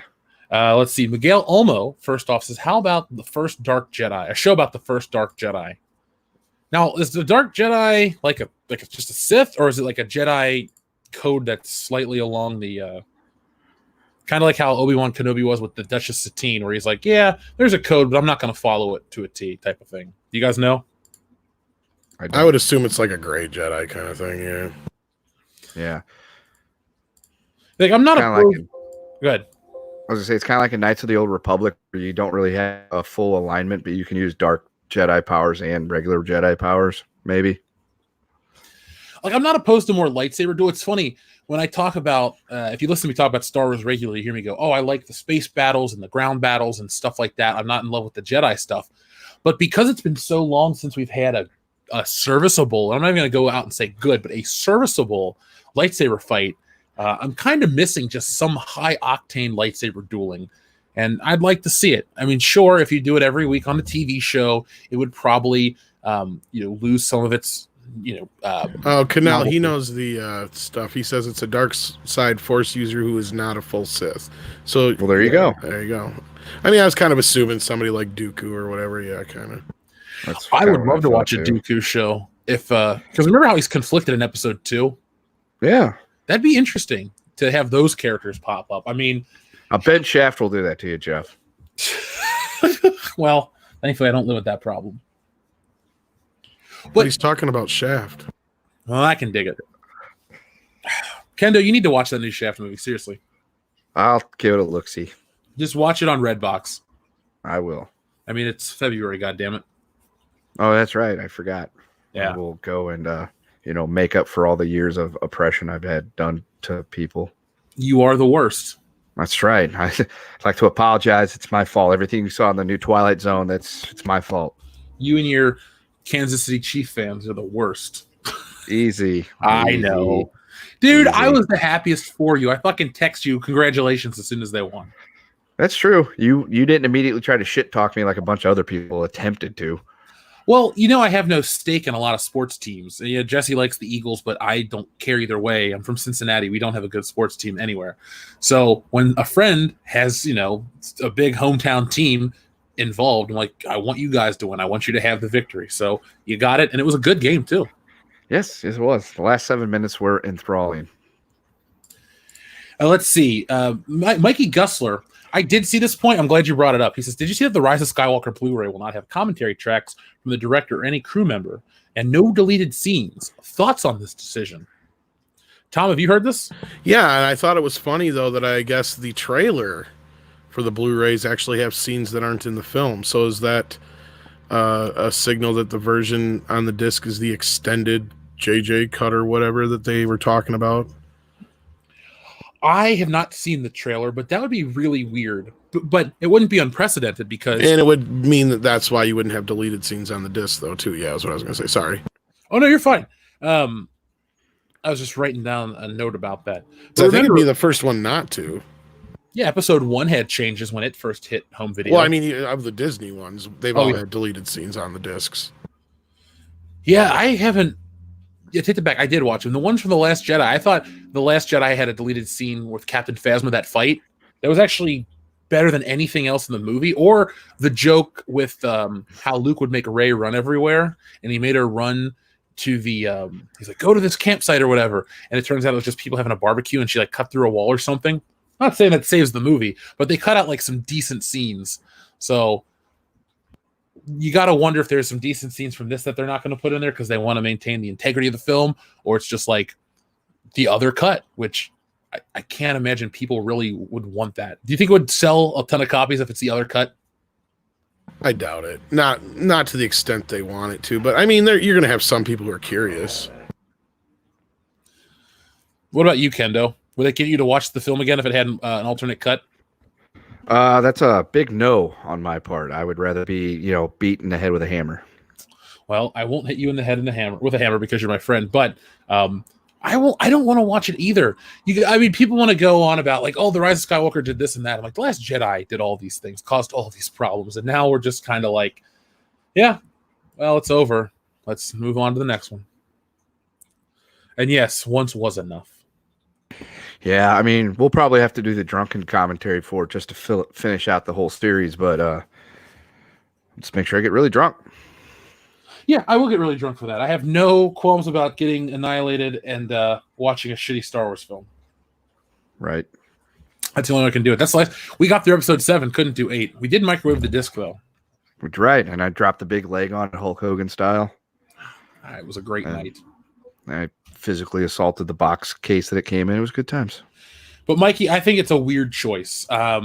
Let's see. Miguel Olmo, first off, says, how about the first Dark Jedi? A show about the first Dark Jedi. Now, is the Dark Jedi like just a Sith, or is it like a Jedi code that's slightly along the kind of like how Obi-Wan Kenobi was with the Duchess Satine, where he's like, yeah, there's a code, but I'm not going to follow it to a T type of thing. Do you guys know? I would assume it's like a gray Jedi kind of thing, yeah. Yeah. Like, I'm not Kinda opposed. like Go ahead. I was going to say, it's kind of like a Knights of the Old Republic where you don't really have a full alignment, but you can use Dark Jedi powers and regular Jedi powers, maybe. Like, I'm not opposed to more lightsaber duel. It's funny when I talk about, if you listen to me talk about Star Wars regularly, you hear me go, oh, I like the space battles and the ground battles and stuff like that. I'm not in love with the Jedi stuff. But because it's been so long since we've had a serviceable, I'm not even going to go out and say good, but a serviceable lightsaber fight, I'm kind of missing just some high-octane lightsaber dueling. And I'd like to see it. I mean, sure, if you do it every week on a TV show, it would probably, lose some of its, Canal, he knows the stuff. He says it's a dark side force user who is not a full Sith. So, well, there you go. There you go. I mean, I was kind of assuming somebody like Dooku or whatever. Yeah, kind of. I would love to watch a Dooku show because remember how he's conflicted in episode 2? Yeah. That'd be interesting to have those characters pop up. I mean, I bet Shaft will do that to you, Jeff. Well, thankfully, I don't live with that problem. But he's talking about Shaft. Well, I can dig it. Kendo, you need to watch that new Shaft movie. Seriously. I'll give it a look-see. Just watch it on Redbox. I will. I mean, it's February, goddammit. Oh, that's right. I forgot. Yeah. I will go and, make up for all the years of oppression I've had done to people. You are the worst. That's right. I'd like to apologize. It's my fault. Everything you saw in the new Twilight Zone, it's my fault. You and your Kansas City Chief fans are the worst. Easy. I know. Dude, I was the happiest for you. I fucking text you congratulations as soon as they won. That's true. You didn't immediately try to shit talk me like a bunch of other people attempted to. Well, I have no stake in a lot of sports teams. Yeah, Jesse likes the Eagles, but I don't care either way. I'm from Cincinnati. We don't have a good sports team anywhere. So when a friend has, a big hometown team involved, I'm like, I want you guys to win. I want you to have the victory. So you got it. And it was a good game too. Yes, it was. The last 7 minutes were enthralling. Let's see. Mikey Gussler, I did see this point. I'm glad you brought it up. He says, did you see that the Rise of Skywalker Blu-ray will not have commentary tracks from the director or any crew member and no deleted scenes? Thoughts on this decision? Tom, have you heard this? Yeah, and I thought it was funny, though, that I guess the trailer for the Blu-rays actually have scenes that aren't in the film. So is that a signal that the version on the disc is the extended JJ cut or whatever that they were talking about? I have not seen the trailer, but that would be really weird. But it wouldn't be unprecedented because... And it would mean that that's why you wouldn't have deleted scenes on the disc, though, too. Yeah, that's what I was going to say. Sorry. Oh, no, you're fine. I was just writing down a note about that. So I think it'd be the first one not to. Yeah, episode 1 had changes when it first hit home video. Well, I mean, of the Disney ones, they've all had deleted scenes on the discs. Yeah, I haven't... Yeah, take it back. I did watch them. The ones from The Last Jedi, I thought The Last Jedi had a deleted scene with Captain Phasma, that fight. That was actually better than anything else in the movie. Or the joke with how Luke would make Rey run everywhere, and he made her run to the... he's like, go to this campsite or whatever. And it turns out it was just people having a barbecue, and she like cut through a wall or something. I'm not saying that saves the movie, but they cut out like some decent scenes. So... you got to wonder if there's some decent scenes from this that they're not going to put in there because they want to maintain the integrity of the film, or it's just like the other cut, which I can't imagine people really would want that. Do you think it would sell a ton of copies if it's the other cut? I doubt it. Not to the extent they want it to, but I mean, you're going to have some people who are curious. What about you, Kendo? Would it get you to watch the film again if it had an alternate cut? That's a big no on my part. I would rather be, beat in the head with a hammer. Well, I won't hit you in the head with a hammer because you're my friend, but I don't want to watch it either. People want to go on about like, oh, The Rise of Skywalker did this and that. I'm like, The Last Jedi did all these things, caused all these problems, and now we're just kind of like, yeah, well, it's over. Let's move on to the next one. And yes, once was enough. Yeah, I mean, we'll probably have to do the drunken commentary for it just to finish out the whole series, but let's make sure I get really drunk. Yeah, I will get really drunk for that. I have no qualms about getting annihilated and watching a shitty Star Wars film. Right. That's the only way I can do it. That's we got through episode 7, couldn't do 8. We did microwave the disc, though. Right, and I dropped the big leg on Hulk Hogan style. It was a great night. I physically assaulted the box case that it came in. It was good times. But Mikey, I think it's a weird choice. I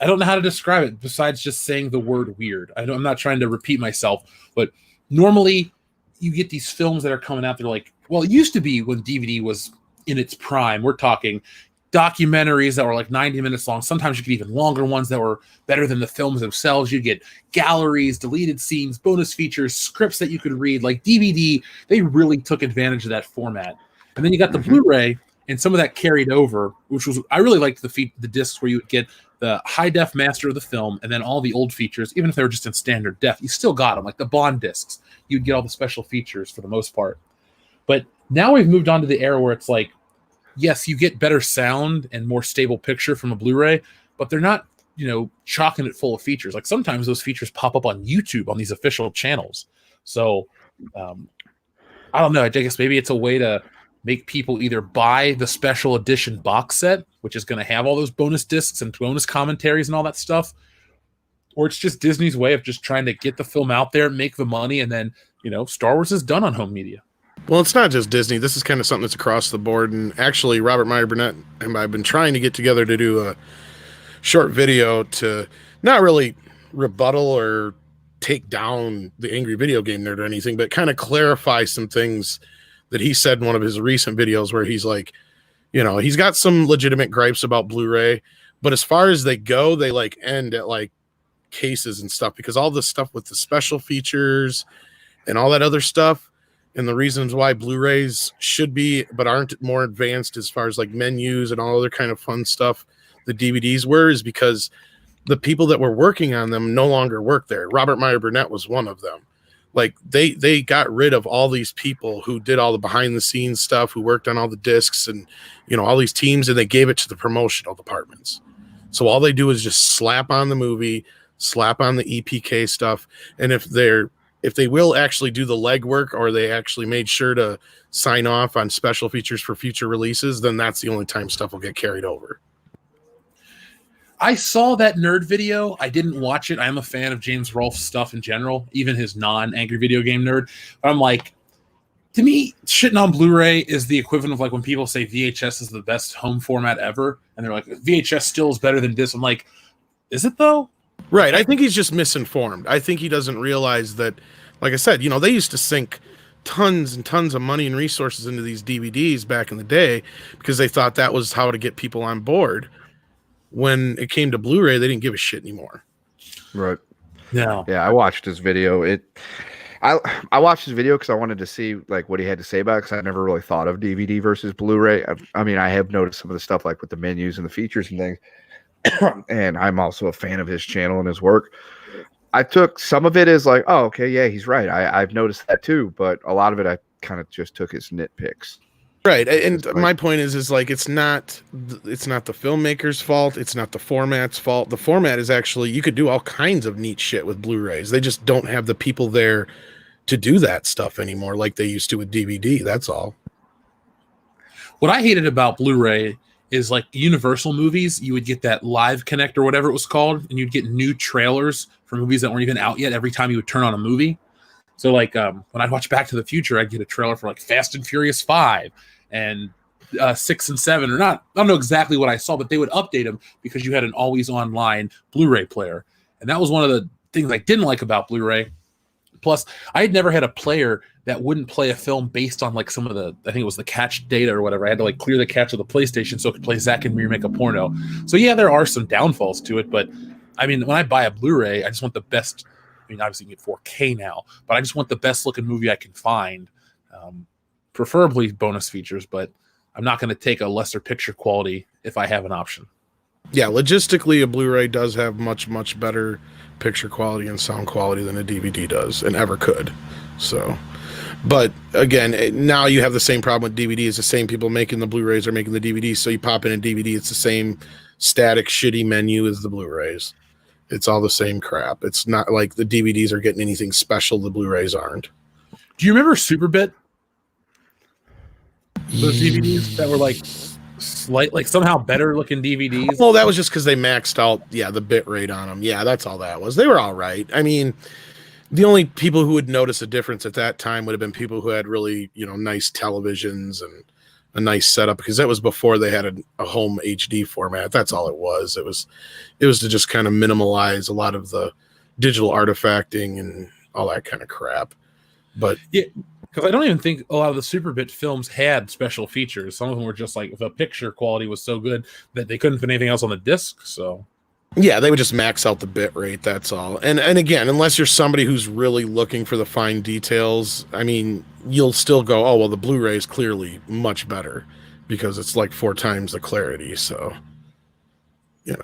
don't know how to describe it besides just saying the word weird. I'm not trying to repeat myself, but normally you get these films that are coming out. They're like, well, it used to be when DVD was in its prime. We're talking documentaries that were like 90 minutes long. Sometimes you get even longer ones that were better than the films themselves. You get galleries, deleted scenes, bonus features, scripts that you could read. Like DVD, they really took advantage of that format. And then you got the Blu-ray, and some of that carried over, which was, I really liked the discs where you would get the high def master of the film and then all the old features, even if they were just in standard def, you still got them. Like the Bond discs, you'd get all the special features for the most part. But now we've moved on to the era where it's like, yes, you get better sound and more stable picture from a Blu-ray, but they're not, chock-ing it full of features. Like sometimes those features pop up on YouTube on these official channels. So I don't know. I guess maybe it's a way to make people either buy the special edition box set, which is going to have all those bonus discs and bonus commentaries and all that stuff, or it's just Disney's way of just trying to get the film out there, make the money, and then, Star Wars is done on home media. Well, it's not just Disney. This is kind of something that's across the board. And actually, Robert Meyer Burnett and I've been trying to get together to do a short video to not really rebuttal or take down the Angry Video Game Nerd or anything, but kind of clarify some things that he said in one of his recent videos where he's like, he's got some legitimate gripes about Blu-ray, but as far as they go, they like end at like cases and stuff, because all this stuff with the special features and all that other stuff, and the reasons why Blu-rays should be but aren't more advanced as far as like menus and all other kind of fun stuff the DVDs were, is because the people that were working on them no longer work there. Robert Meyer Burnett was one of them. Like they got rid of all these people who did all the behind the scenes stuff, who worked on all the discs and all these teams, and they gave it to the promotional departments. So all they do is just slap on the movie, slap on the EPK stuff, and if they will actually do the legwork, or they actually made sure to sign off on special features for future releases, then that's the only time stuff will get carried over. I saw that nerd video. I didn't watch it. I'm a fan of James Rolfe's stuff in general, even his non-Angry Video Game Nerd. But I'm like, to me, shitting on Blu-ray is the equivalent of like when people say VHS is the best home format ever, and they're like, VHS still is better than disc. I'm like, is it though? Right. I think he's just misinformed. I think he doesn't realize that, like I said, they used to sync tons and tons of money and resources into these DVDs back in the day because they thought that was how to get people on board. When it came to Blu-ray, they didn't give a shit anymore. Right. No. Yeah, I watched his video. I watched his video because I wanted to see like what he had to say about it because I never really thought of DVD versus Blu-ray. I mean, I have noticed some of the stuff like with the menus and the features and things, and I'm also a fan of his channel and his work. I took some of it as like, oh, okay, yeah, he's right. I've noticed that too, but a lot of it I kind of just took as nitpicks. Right, and my point is like it's not the filmmaker's fault. It's not the format's fault. The format is actually you could do all kinds of neat shit with Blu-rays. They just don't have the people there to do that stuff anymore, like they used to with DVD. That's all. What I hated about Blu-ray is like Universal movies. You would get that live connect or whatever it was called, and you'd get new trailers for movies that weren't even out yet every time you would turn on a movie. So like when I'd watch Back to the Future, I'd get a trailer for like Fast and Furious 5 and 6 and 7 or not. I don't know exactly what I saw, but they would update them because you had an always online Blu-ray player. And that was one of the things I didn't like about Blu-ray. Plus, I had never had a player that wouldn't play a film based on like some of the, I think it was the cache data or whatever. I had to like clear the cache of the PlayStation so it could play Zack and Remake a Porno. So yeah, there are some downfalls to it, but I mean, when I buy a Blu-ray, I just want the best. I mean, obviously you get 4K now, but I just want the best looking movie I can find. Preferably bonus features, but I'm not going to take a lesser picture quality if I have an option. Yeah, logistically, a Blu-ray does have much, much better picture quality and sound quality than a DVD does and ever could. So, but again, now you have the same problem with DVDs. The same people making the Blu-rays are making the DVDs. So you pop in a DVD, it's the same static, shitty menu as the Blu-rays. It's all the same crap. It's not like the DVDs are getting anything special the Blu-rays aren't. Do you remember Superbit? Those DVDs that were like somehow better looking DVDs. Well, that was just because they maxed out, the bit rate on them. Yeah, that's all that was. They were all right. I mean, the only people who would notice a difference at that time would have been people who had really, nice televisions and a nice setup because that was before they had a home HD format. That's all it was. It was to just kind of minimalize a lot of the digital artifacting and all that kind of crap. But yeah. Because I don't even think a lot of the Superbit films had special features. Some of them were just like the picture quality was so good that they couldn't fit anything else on the disc. So, yeah, they would just max out the bit rate. That's all. And again, unless you're somebody who's really looking for the fine details, I mean, you'll still go, oh, well, the Blu-ray is clearly much better because it's like 4 times the clarity. So, and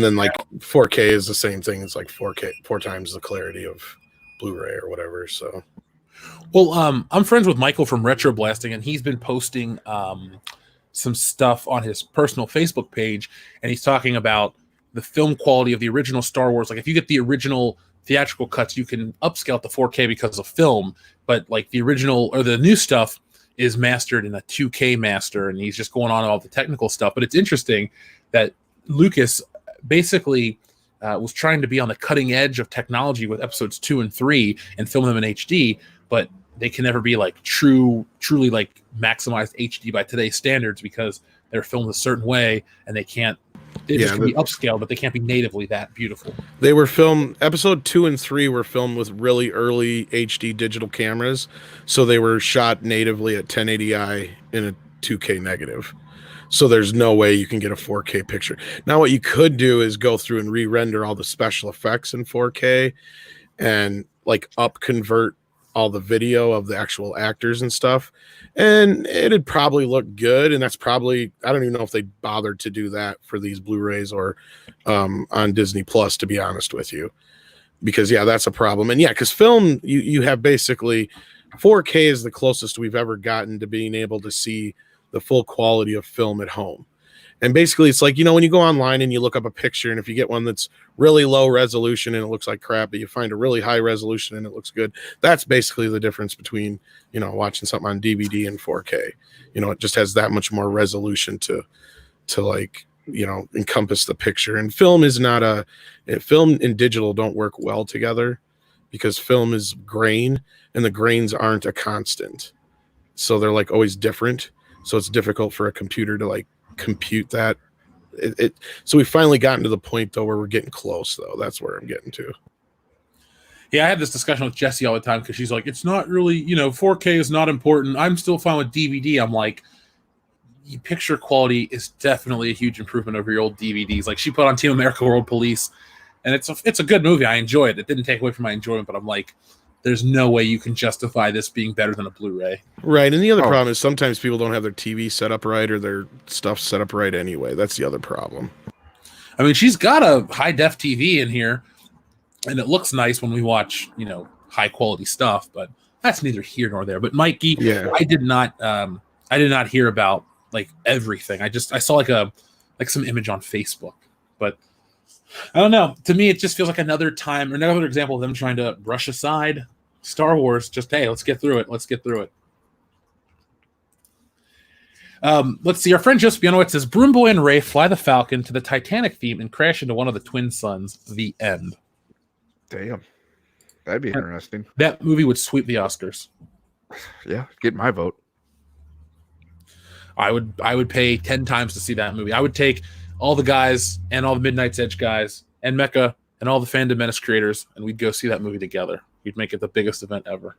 then like 4K is the same thing. It's like 4K, 4 times the clarity of Blu-ray or whatever. So. Well, I'm friends with Michael from Retro Blasting, and he's been posting some stuff on his personal Facebook page, and he's talking about the film quality of the original Star Wars. Like, if you get the original theatrical cuts, you can upscale it to 4K because of film, but like the original or the new stuff is mastered in a 2K master, and he's just going on all the technical stuff. But it's interesting that Lucas basically was trying to be on the cutting edge of technology with episodes 2 and 3 and film them in HD, but they can never be like truly like maximized HD by today's standards because they're filmed a certain way and they can't. They just can be upscaled, but they can't be natively that beautiful. They were filmed. Episode 2 and 3 were filmed with really early HD digital cameras, so they were shot natively at 1080i in a 2K negative. So there's no way you can get a 4K picture. Now, what you could do is go through and re-render all the special effects in 4K and like convert all the video of the actual actors and stuff. And it'd probably look good. And that's probably, I don't even know if they bothered to do that for these Blu-rays or on Disney Plus, to be honest with you. Because, that's a problem. And because film, you have basically 4K is the closest we've ever gotten to being able to see the full quality of film at home. And basically it's like, when you go online and you look up a picture, and if you get one that's really low resolution and it looks like crap, but you find a really high resolution and it looks good, that's basically the difference between, watching something on DVD and 4K. It just has that much more resolution to like, encompass the picture. And film is not film and digital don't work well together because film is grain and the grains aren't a constant. So they're like always different. So it's difficult for a computer to like compute that. So we finally gotten to the point though where we're getting close though. That's where I'm getting to. Yeah, I have this discussion with Jessie all the time because she's like, it's not really, 4K is not important. I'm still fine with DVD. I'm like, picture quality is definitely a huge improvement over your old DVDs. Like she put on Team America World Police, and it's a good movie. I enjoy it. It didn't take away from my enjoyment, but I'm like, there's no way you can justify this being better than a Blu-ray. Right, and the other problem is sometimes people don't have their TV set up right or their stuff set up right anyway. That's the other problem. I mean, she's got a high-def TV in here, and it looks nice when we watch, high-quality stuff, but that's neither here nor there. But Mikey, I did not hear about like everything. I saw like some image on Facebook, but I don't know. To me, it just feels like another example of them trying to brush aside Star Wars. Just, hey, let's get through it. Let's see. Our friend Joseph Bionowitz says, Broom Boy and Ray fly the Falcon to the Titanic theme and crash into one of the twin suns. The end. Damn. That'd be interesting. That movie would sweep the Oscars. Yeah, get my vote. I would pay 10 times to see that movie. I would take all the guys and all the Midnight's Edge guys and Mecca and all the Fandom Menace creators, and we'd go see that movie together. We'd make it the biggest event ever.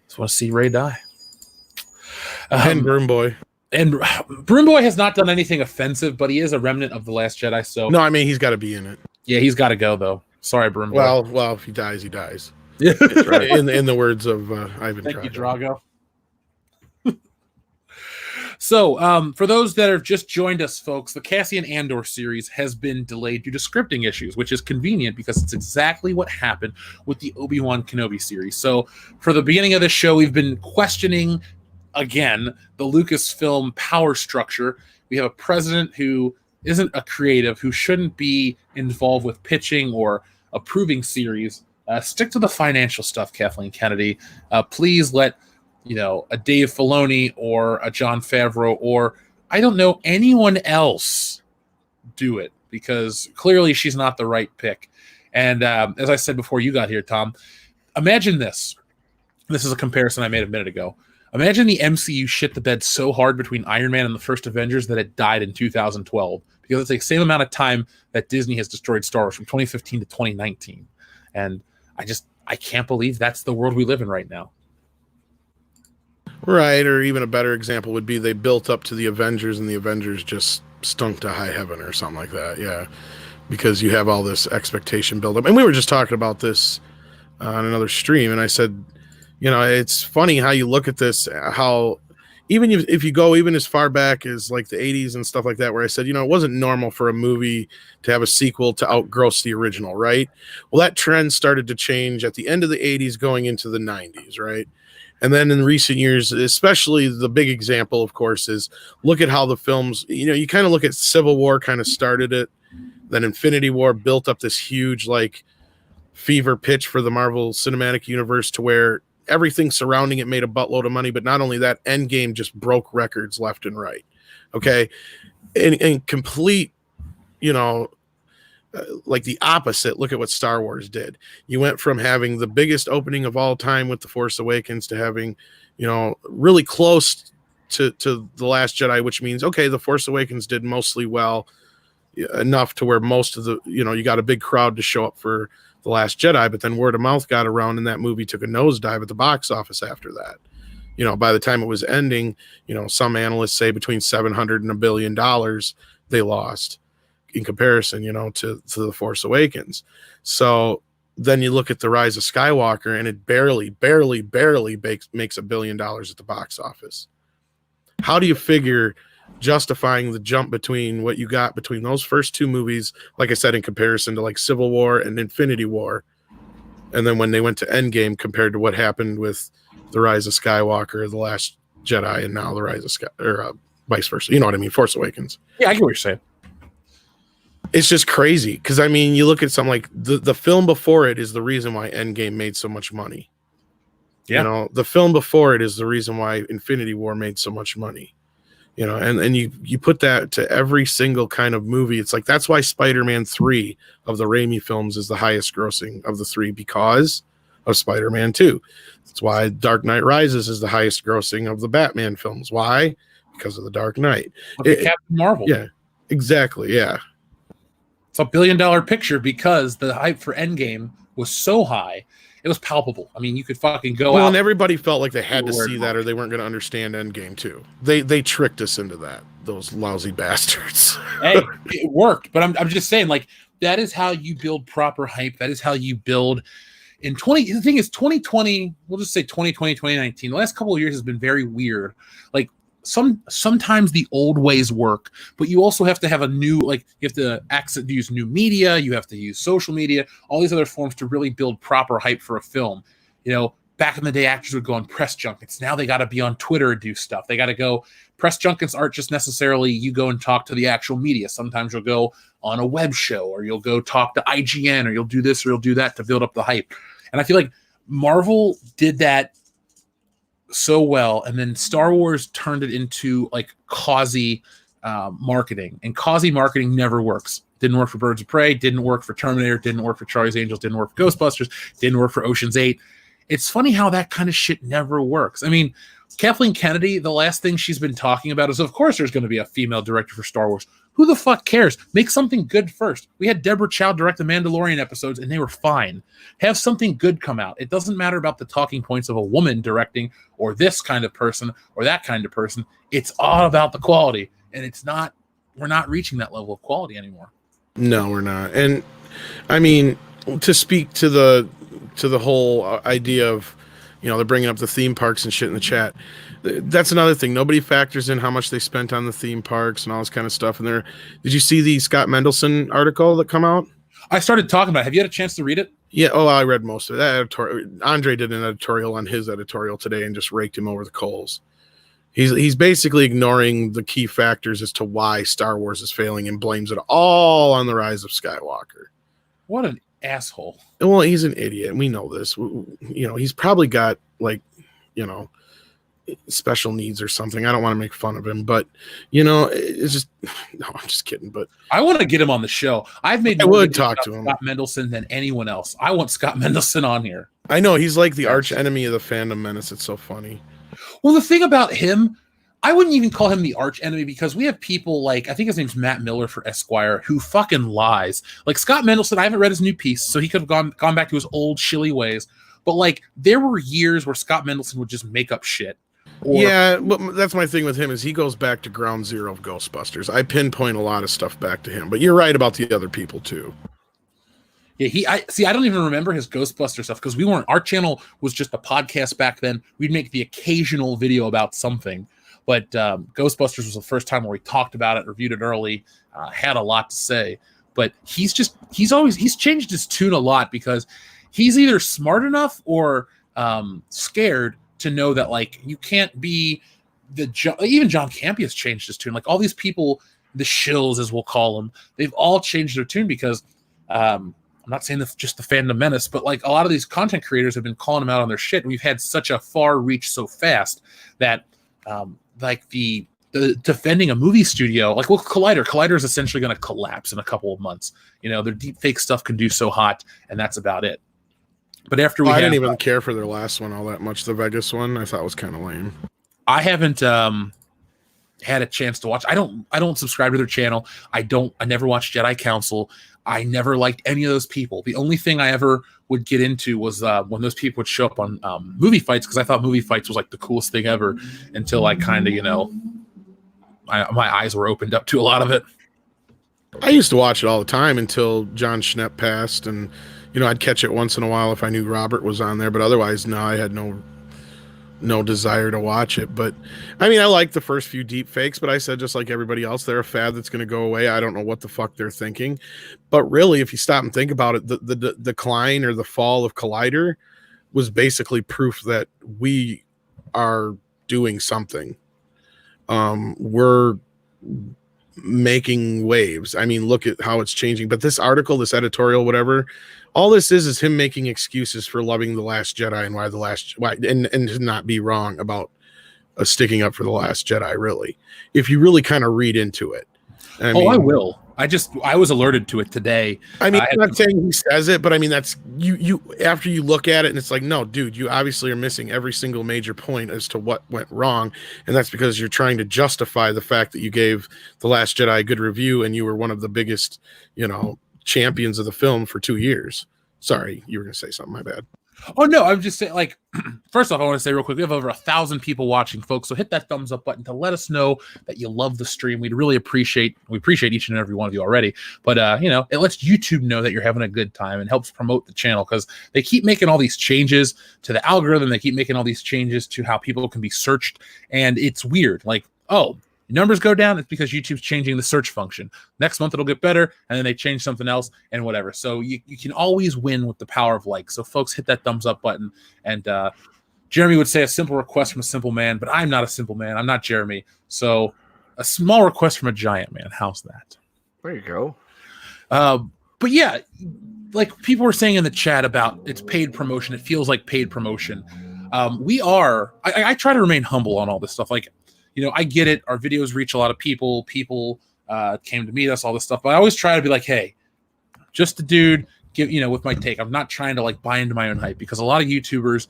Just want to see Ray die. And Broom Boy. And Broom Boy has not done anything offensive, but he is a remnant of The Last Jedi. So no, I mean, he's got to be in it. Yeah, he's got to go, though. Sorry, Broom Boy. Well, if he dies, he dies. Yeah. That's right. In the words of Ivan Thank Drago. you, Drago. So, for those that have just joined us, folks, the Cassian Andor series has been delayed due to scripting issues, which is convenient because it's exactly what happened with the Obi-Wan Kenobi series. So, for the beginning of this show, we've been questioning, again, the Lucasfilm power structure. We have a president who isn't a creative, who shouldn't be involved with pitching or approving series. Stick to the financial stuff, Kathleen Kennedy. Please let a Dave Filoni or a Jon Favreau or, I don't know, anyone else do it, because clearly she's not the right pick. And as I said before you got here, Tom, imagine this. This is a comparison I made a minute ago. Imagine the MCU shit the bed so hard between Iron Man and the first Avengers that it died in 2012, because it's the same amount of time that Disney has destroyed Star Wars from 2015 to 2019. And I can't believe that's the world we live in right now. Right, or even a better example would be they built up to the Avengers and the Avengers just stunk to high heaven or something like that. Yeah, because you have all this expectation build up. And we were just talking about this on another stream, and I said, it's funny how you look at this, how even if you go even as far back as like the 80s and stuff like that, where I said, it wasn't normal for a movie to have a sequel to outgross the original, right? Well, that trend started to change at the end of the 80s going into the 90s, right? And then in recent years, especially the big example, of course, is look at how the films, you kind of look at Civil War kind of started it. Then Infinity War built up this huge like fever pitch for the Marvel Cinematic Universe to where everything surrounding it made a buttload of money. But not only that, Endgame just broke records left and right. Okay. And complete, like the opposite. Look at what Star Wars did. You went from having the biggest opening of all time with The Force Awakens to having, really close to The Last Jedi, which means, okay, The Force Awakens did mostly well enough to where most of the, you got a big crowd to show up for The Last Jedi, but then word of mouth got around and that movie took a nosedive at the box office after that. By the time it was ending, some analysts say between $700 and $1 billion they lost in comparison, to The Force Awakens. So then you look at The Rise of Skywalker and it barely makes $1 billion at the box office. How do you figure justifying the jump between what you got between those first two movies, like I said, in comparison to like Civil War and Infinity War, and then when they went to Endgame compared to what happened with The Rise of Skywalker, The Last Jedi, and now The Rise of vice versa. You know what I mean? Force Awakens. Yeah, I get what you're saying. It's just crazy because you look at something like the film before it is the reason why Endgame made so much money. Yeah, the film before it is the reason why Infinity War made so much money. And you put that to every single kind of movie. It's like that's why Spider-Man 3 of the Raimi films is the highest grossing of the three, because of Spider-Man 2. That's why Dark Knight Rises is the highest grossing of the Batman films. Why? Because of the Dark Knight. Captain Marvel. Yeah, exactly. Yeah. It's $1 billion picture because the hype for Endgame was so high, it was palpable. I mean, you could fucking go Well, out. and everybody felt like they had to Word see that, or they weren't going to understand Endgame too. They tricked us into that. Those lousy bastards. Hey, it worked, but I'm just saying, like, that is how you build proper hype. That is how you build. The thing is 2020, we'll just say 2020, 2019, the last couple of years has been very weird. Like, sometimes the old ways work, but you also have to have a new, like, you have to use new media, you have to use social media, all these other forms to really build proper hype for a film. You know, back in the day, actors would go on press junkets. Now they got to be on Twitter and do stuff. They got to go. Press junkets aren't just necessarily you go and talk to the actual media. Sometimes you'll go on a web show, or you'll go talk to IGN, or you'll do this or you'll do that to build up the hype. And I feel like Marvel did that so well, and then Star Wars turned it into like quasi marketing, and quasi marketing never works. Didn't work for Birds of Prey, didn't work for Terminator, didn't work for Charlie's Angels, didn't work for Ghostbusters, didn't work for Ocean's 8. It's funny how that kind of shit never works. I mean, Kathleen Kennedy, the last thing she's been talking about is, of course, there's going to be a female director for Star Wars. Who the fuck cares? Make something good first. We had Deborah Chow direct the Mandalorian episodes, and they were fine. Have something good come out. It doesn't matter about the talking points of a woman directing, or this kind of person, or that kind of person. It's all about the quality, and we're not reaching that level of quality anymore. No, we're not. And I mean, to speak to the whole idea of, you know, they're bringing up the theme parks and shit in the chat. That's another thing. Nobody factors in how much they spent on the theme parks and all this kind of stuff. And did you see the Scott Mendelson article that come out? I started talking about it. Have you had a chance to read it? Yeah. Oh, I read most of it. That editorial, Andre did an editorial on his editorial today and just raked him over the coals. He's basically ignoring the key factors as to why Star Wars is failing and blames it all on the rise of Skywalker. What an asshole. Well, he's an idiot, and we know this. You know, he's probably got, like, you know, special needs or something. I don't want to make fun of him, but, you know, it's just, no, I'm just kidding. But I want to get him on the show. I would talk to him. Scott Mendelson than anyone else. I want Scott Mendelson on here. I know he's like the arch enemy of the fandom menace. It's so funny. Well, the thing about him, I wouldn't even call him the arch enemy, because we have people like, I think his name's Matt Miller for Esquire, who fucking lies. Like Scott Mendelson, I haven't read his new piece, so he could have gone back to his old shilly ways. But like, there were years where Scott Mendelson would just make up shit. Yeah, but that's my thing with him, is he goes back to ground zero of Ghostbusters. I pinpoint a lot of stuff back to him, but you're right about the other people too. Yeah, I don't even remember his Ghostbuster stuff, because our channel was just a podcast back then. We'd make the occasional video about something, but Ghostbusters was the first time where we talked about it, reviewed it early, had a lot to say. But he's changed his tune a lot, because he's either smart enough or scared to know that, like, you can't be even John Campea has changed his tune. Like, all these people, the shills as we'll call them, they've all changed their tune, because I'm not saying just the fandom menace, but like a lot of these content creators have been calling them out on their shit. And we've had such a far reach so fast that like the defending a movie studio, like, well, Collider is essentially going to collapse in a couple of months. You know, their deep fake stuff can do so hot, and that's about it. But after I didn't even care for their last one all that much. The Vegas one, I thought was kind of lame. I haven't had a chance to watch. I don't subscribe to their channel. I never watched Jedi Council. I never liked any of those people. The only thing I ever would get into was when those people would show up on movie fights, because I thought movie fights was like the coolest thing ever, until I kind of, you know, my eyes were opened up to a lot of it. I used to watch it all the time until John Schnepp passed, and, you know, I'd catch it once in a while if I knew Robert was on there, but otherwise, no, I had no desire to watch it. But I mean, I like the first few deep fakes, but I said, just like everybody else, they're a fad that's going to go away. I don't know what the fuck they're thinking, but really, if you stop and think about it, the decline or the fall of Collider was basically proof that we are doing something. We're making waves. I mean, look at how it's changing. But this article, this editorial, whatever, all this is him making excuses for loving The Last Jedi and and to not be wrong about sticking up for The Last Jedi, really. If you really kind of read into it. I will. I was alerted to it today. I mean, I'm not saying he says it, but I mean, that's you after you look at it and it's like, no, dude, you obviously are missing every single major point as to what went wrong. And that's because you're trying to justify the fact that you gave The Last Jedi a good review and you were one of the biggest, you know, champions of the film for 2 years. Sorry, you were gonna say something. My bad. Oh no, I'm just saying, like, first off, I want to say real quick, we have over 1,000 people watching, folks. So hit that thumbs up button to let us know that you love the stream. We appreciate each and every one of you already. But it lets YouTube know that you're having a good time and helps promote the channel, because they keep making all these changes to the algorithm. They keep making all these changes to how people can be searched, and it's weird. Like, oh, numbers go down, it's because YouTube's changing the search function. Next month it'll get better, and then they change something else and whatever. So you can always win with the power of like. So folks, hit that thumbs up button. And Jeremy would say a simple request from a simple man, but I'm not a simple man. I'm not Jeremy. So a small request from a giant man. How's that? There you go. But yeah, like people were saying in the chat about it's paid promotion. It feels like paid promotion. I try to remain humble on all this stuff. Like, I get it. Our videos reach a lot of people. People came to meet us, all this stuff. But I always try to be like, hey, just a dude, with my take. I'm not trying to like buy into my own hype, because a lot of YouTubers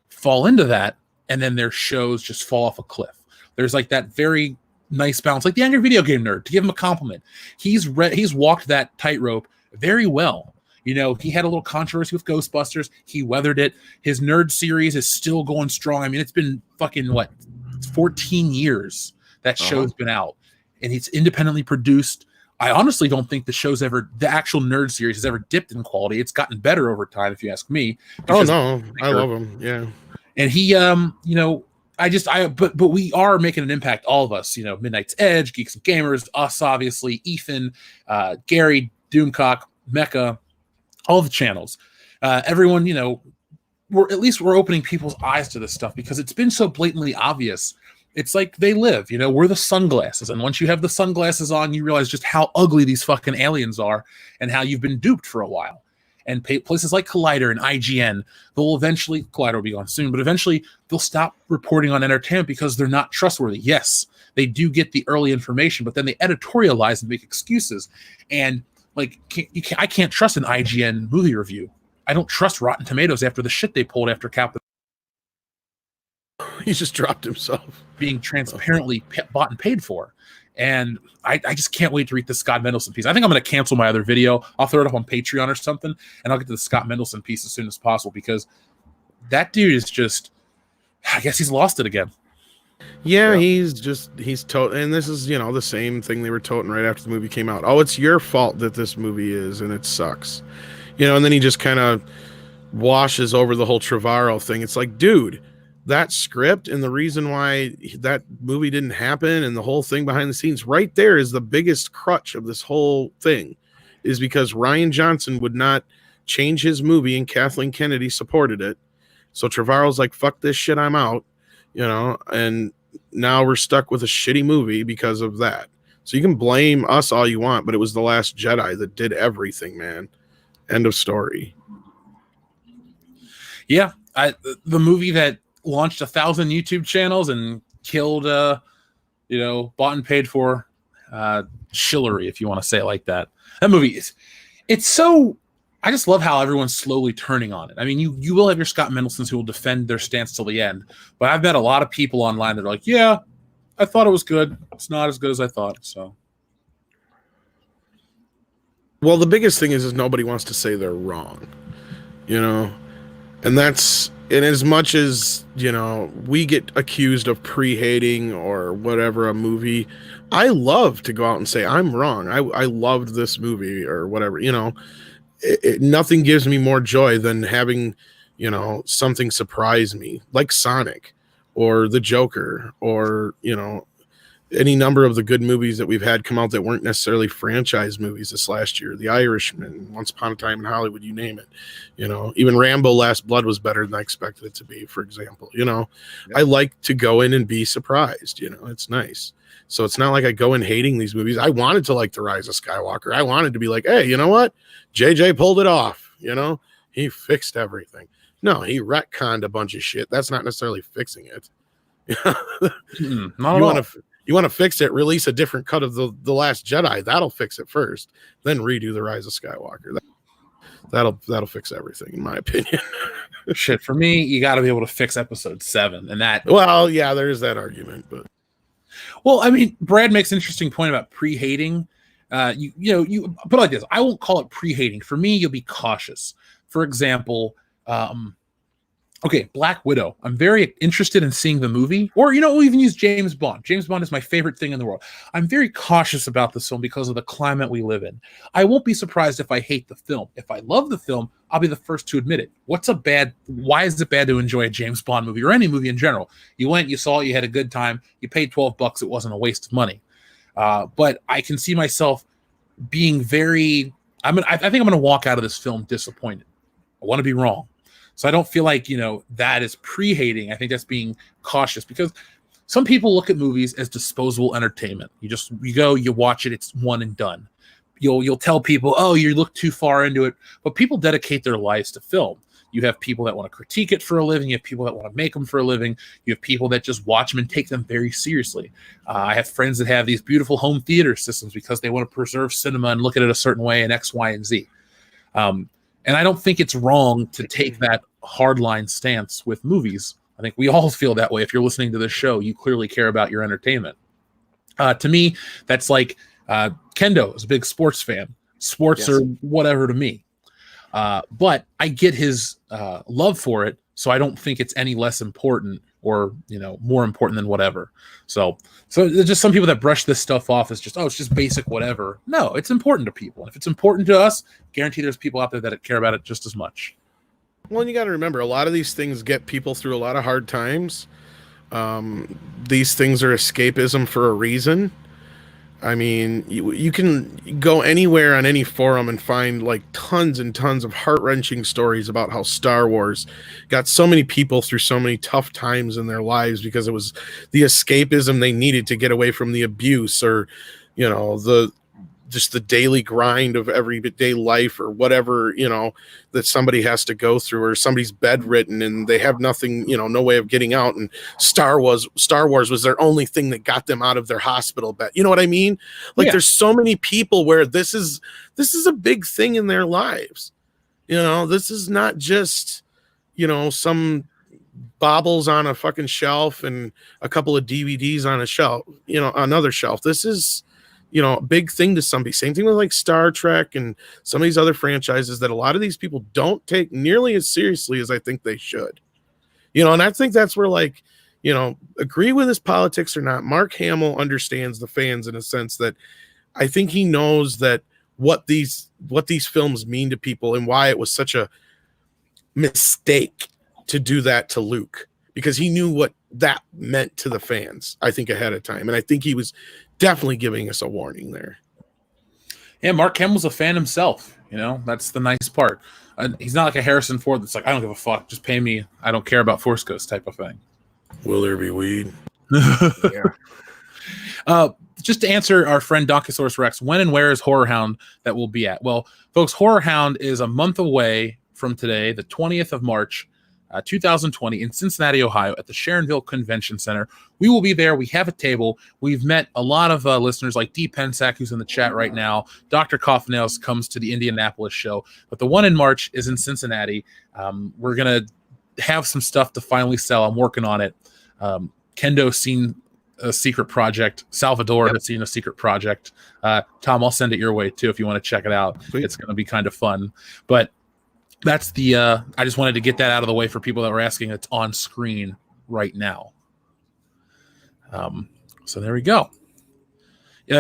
fall into that, and then their shows just fall off a cliff. There's like that very nice balance, like the Angry Video Game Nerd, to give him a compliment. He's walked that tightrope very well. He had a little controversy with Ghostbusters. He weathered it. His nerd series is still going strong. I mean, it's been fucking 14 years that show's been out, and it's independently produced. I honestly don't think the actual nerd series has ever dipped in quality. It's gotten better over time, if you ask me. Oh no, I love him. Yeah. And he, but we are making an impact, all of us, Midnight's Edge, Geeks and Gamers, us, obviously, Ethan, Gary, Doomcock, Mecca, all the channels, everyone, we're opening people's eyes to this stuff, because it's been so blatantly obvious. It's like they live, we're the sunglasses. And once you have the sunglasses on, you realize just how ugly these fucking aliens are and how you've been duped for a while. And places like Collider and IGN, Collider will be gone soon, but eventually they'll stop reporting on entertainment because they're not trustworthy. Yes, they do get the early information, but then they editorialize and make excuses. And like, I can't trust an IGN movie review. I don't trust Rotten Tomatoes after the shit they pulled after Captain. He just dropped himself. Being transparently bought and paid for. And I just can't wait to read the Scott Mendelson piece. I think I'm going to cancel my other video. I'll throw it up on Patreon or something, and I'll get to the Scott Mendelson piece as soon as possible, because that dude is just, I guess he's lost it again. Yeah, he's toting, and this is, the same thing they were toting right after the movie came out. Oh, it's your fault that this movie is, and it sucks. And then he just kind of washes over the whole Trevorrow thing. It's like, dude, that script and the reason why that movie didn't happen and the whole thing behind the scenes right there is the biggest crutch of this whole thing, is because Rian Johnson would not change his movie and Kathleen Kennedy supported it. So Trevorrow's like, fuck this shit, I'm out, and now we're stuck with a shitty movie because of that. So you can blame us all you want, but it was The Last Jedi that did everything, man. End of story. Yeah, the movie that launched 1,000 YouTube channels and killed, bought and paid for Shillery, if you want to say it like that. That movie it's so. I just love how everyone's slowly turning on it. I mean, you will have your Scott Mendelsons who will defend their stance till the end, but I've met a lot of people online that are like, yeah, I thought it was good. It's not as good as I thought. So. Well, the biggest thing is nobody wants to say they're wrong, and that's, and as much as, we get accused of pre-hating or whatever a movie, I love to go out and say, I'm wrong. I loved this movie or whatever, nothing gives me more joy than having, something surprise me, like Sonic or The Joker or, any number of the good movies that we've had come out that weren't necessarily franchise movies this last year. The Irishman, Once Upon a Time in Hollywood, you name it. Even Rambo Last Blood was better than I expected it to be, for example. Yeah. I like to go in and be surprised. It's nice. So it's not like I go in hating these movies. I wanted to like The Rise of Skywalker. I wanted to be like, hey, you know what? JJ pulled it off. He fixed everything. No, he retconned a bunch of shit. That's not necessarily fixing it. You want to fix it, release a different cut of the Last Jedi. That'll fix it first. Then redo The Rise of Skywalker. That'll fix everything, in my opinion. Shit, for me, you got to be able to fix Episode 7, and that. Well, yeah, there's that argument, but. Well, I mean, Brad makes an interesting point about pre-hating. You put it like this: I won't call it pre-hating. For me, you'll be cautious. for example, okay, Black Widow. I'm very interested in seeing the movie, or we'll even use James Bond. James Bond is my favorite thing in the world. I'm very cautious about this film because of the climate we live in. I won't be surprised if I hate the film. If I love the film, I'll be the first to admit it. Why is it bad to enjoy a James Bond movie or any movie in general? You went, you saw it, you had a good time, you paid $12, it wasn't a waste of money. But I can see myself being I think I'm going to walk out of this film disappointed. I want to be wrong. So I don't feel like, that is pre-hating. I think that's being cautious, because some people look at movies as disposable entertainment. You go, you watch it, it's one and done. You'll tell people, oh, you look too far into it, but people dedicate their lives to film. You have people that want to critique it for a living. You have people that want to make them for a living. You have people that just watch them and take them very seriously. I have friends that have these beautiful home theater systems because they want to preserve cinema and look at it a certain way in X, Y, and Z. And I don't think it's wrong to take that hardline stance with movies. I think we all feel that way. If you're listening to this show, you clearly care about your entertainment. To me, that's like Kendo is a big sports fan. Sports are whatever to me. But I get his love for it, so I don't think it's any less important or more important than whatever. So there's just some people that brush this stuff off as just, it's just basic whatever. No, it's important to people. And if it's important to us, guarantee there's people out there that care about it just as much. Well, and you got to remember, a lot of these things get people through a lot of hard times. These things are escapism for a reason. I mean, you can go anywhere on any forum and find like tons and tons of heart-wrenching stories about how Star Wars got so many people through so many tough times in their lives because it was the escapism they needed to get away from the abuse or, just the daily grind of everyday life or whatever, that somebody has to go through, or somebody's bedridden and they have nothing, no way of getting out. And Star Wars was their only thing that got them out of their hospital bed. You know what I mean? Like there's so many people where this is a big thing in their lives. This is not just, some baubles on a fucking shelf and a couple of DVDs on a shelf, another shelf. This is, a big thing to somebody. Same thing with like Star Trek and some of these other franchises that a lot of these people don't take nearly as seriously as I think they should. And I think that's where agree with his politics or not, Mark Hamill understands the fans in a sense that I think he knows that what these films mean to people and why it was such a mistake to do that to Luke, because he knew what that meant to the fans, I think, ahead of time. And I think he was definitely giving us a warning there. Yeah, Mark Hamill's a fan himself. That's the nice part. He's not like a Harrison Ford that's like, I don't give a fuck, just pay me, I don't care about Force Ghost type of thing. Will there be weed? Just to answer our friend Donkosaurus Rex, when and where is Horror Hound that we'll be at? Well, folks, Horror Hound is a month away from today, the 20th of March, 2020 in Cincinnati, Ohio, at the Sharonville Convention Center. We will be there. We have a table. We've met a lot of listeners like Dee Pensack, who's in the chat right now. Dr. Coffinails comes to the Indianapolis show. But the one in March is in Cincinnati. We're going to have some stuff to finally sell. I'm working on it. Kendo's seen a secret project. Salvador has seen a secret project. Tom, I'll send it your way, too, if you want to check it out. Sweet. It's going to be kind of fun. But that's I just wanted to get that out of the way for people that were asking. It's on screen right now. So there we go.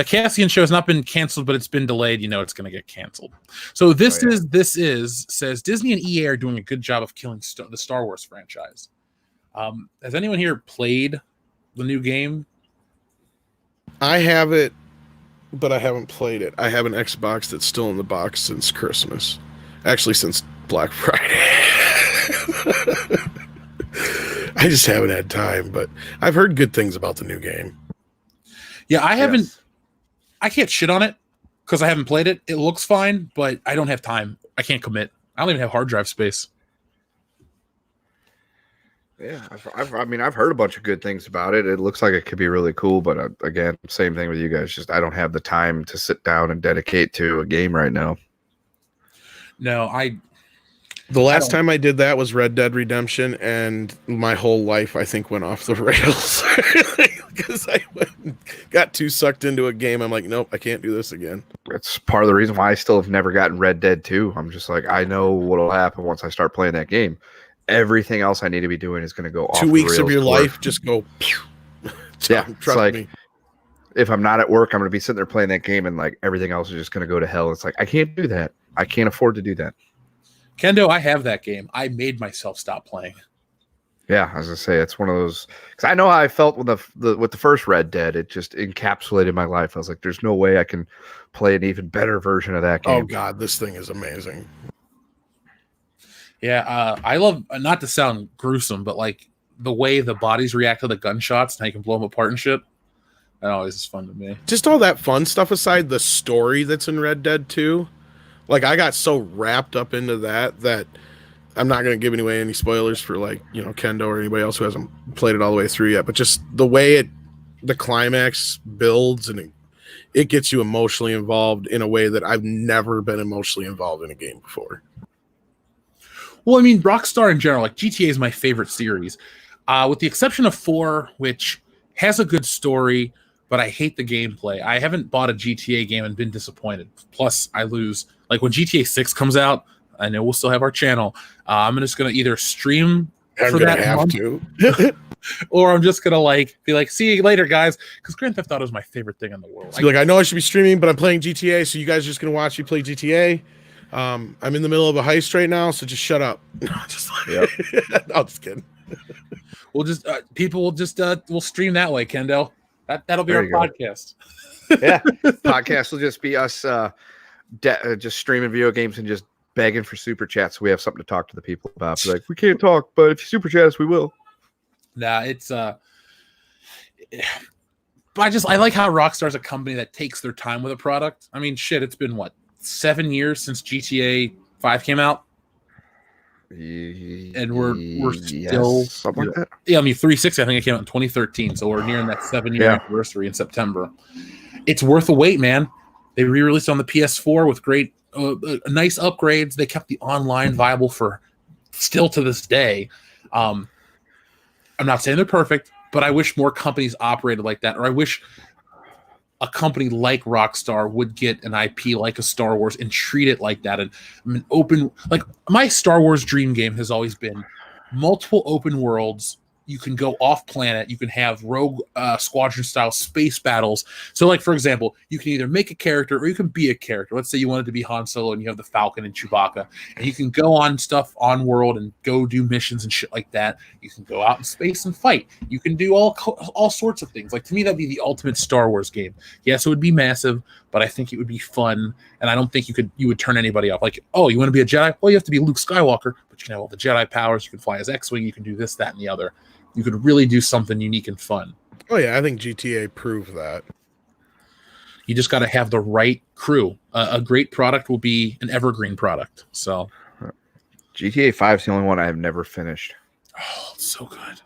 Cassian show has not been canceled, but it's been delayed. It's going to get canceled. So this says Disney and EA are doing a good job of killing the Star Wars franchise. Has anyone here played the new game? I have it, but I haven't played it. I have an Xbox that's still in the box since Christmas. Actually, since Black Friday. I just haven't had time, but I've heard good things about the new game. Yeah, I haven't. Yes. I can't shit on it because I haven't played it. It looks fine, but I don't have time. I can't commit. I don't even have hard drive space. Yeah, I've heard a bunch of good things about it. It looks like it could be really cool, but again, same thing with you guys. Just I don't have the time to sit down and dedicate to a game right now. No, The last time I did that was Red Dead Redemption, and my whole life, I think, went off the rails because I got too sucked into a game. I'm like, nope, I can't do this again. It's part of the reason why I still have never gotten Red Dead 2. I'm just like, I know what'll happen once I start playing that game. Everything else I need to be doing is going to go off 2 the weeks of rails your quick. life just go. Yeah, it's Trust like me. if I'm not at work, I'm going to be sitting there playing that game, and like everything else is just going to go to hell. It's like I can't do that. I can't afford to do that. Kendo, I have that game. I made myself stop playing. Yeah, as I say, it's one of those because I know how I felt with the first Red Dead. It just encapsulated my life. I was like, "There's no way I can play an even better version of that game." Oh God, this thing is amazing. Yeah, I love, not to sound gruesome, but like the way the bodies react to the gunshots and how you can blow them apart and shit. That always is fun to me. Just all that fun stuff aside, the story that's in Red Dead 2. Like, I got so wrapped up into that I'm not going to give away any spoilers for, like, Kendo or anybody else who hasn't played it all the way through yet. But just the way the climax builds, and it gets you emotionally involved in a way that I've never been emotionally involved in a game before. Well, I mean, Rockstar in general, like GTA is my favorite series, with the exception of 4, which has a good story, but I hate the gameplay. I haven't bought a GTA game and been disappointed. Plus, I lose. Like when GTA 6 comes out, I know we'll still have our channel. I'm just gonna either stream for that month, or I'm just gonna be like, see you later, guys. Because Grand Theft Auto is my favorite thing in the world. So I know I should be streaming, but I'm playing GTA, so you guys are just gonna watch me play GTA. I'm in the middle of a heist right now, so just shut up. Yep. I'm just kidding. We'll just people will just we'll stream that way, Kendo. That'll be There our you go. podcast. Yeah, podcast will just be us just streaming video games and just begging for super chats. So we have something to talk to the people about. Be like, we can't talk, but if you super chat us, we will. Nah, it's but I like how Rockstar's a company that takes their time with a product. I mean, shit, it's been what, 7 years since GTA 5 came out, and we're still something like that. Yeah, I mean 360. I think it came out in 2013, so we're nearing that 7-year anniversary in September. It's worth the wait, man. They re-released on the PS4 with great, nice upgrades. They kept the online viable for still to this day. I'm not saying they're perfect, but I wish more companies operated like that, or I wish a company like Rockstar would get an IP like a Star Wars and treat it like that. And an open, like my Star Wars dream game has always been multiple open worlds. You can go off planet. You can have rogue squadron style space battles. So like, for example, you can either make a character or you can be a character. Let's say you wanted to be Han Solo and you have the Falcon and Chewbacca, and you can go on stuff on world and go do missions and shit like that. You can go out in space and fight. You can do all sorts of things. Like, to me, that'd be the ultimate Star Wars game. Yes, it would be massive, but I think it would be fun. And I don't think you would turn anybody off. Like, oh, you want to be a Jedi? Well, you have to be Luke Skywalker, but you can have all the Jedi powers. You can fly as X-Wing. You can do this, that, and the other. You could really do something unique and fun. Oh yeah, I think GTA proved that. You just got to have the right crew. A great product will be an evergreen product. So, GTA 5 is the only one I have never finished. oh, it's so good.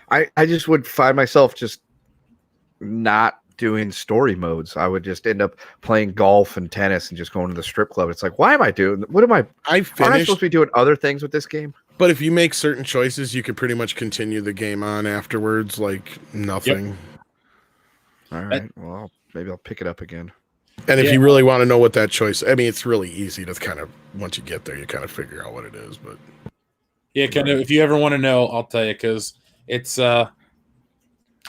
I just would find myself just not doing story modes. I would just end up playing golf and tennis and just going to the strip club. It's like, why am I doing? What am I? I Aren't I finished, supposed to be doing other things with this game? but if you make certain choices, you can pretty much continue the game on afterwards, like nothing. All right. Well, maybe I'll pick it up again. And if you really want to know what that choice, I mean, it's really easy to kind of, once you get there, you kind of figure out what it is. But Yeah, kind of. If you ever want to know, I'll tell you, because it's I'm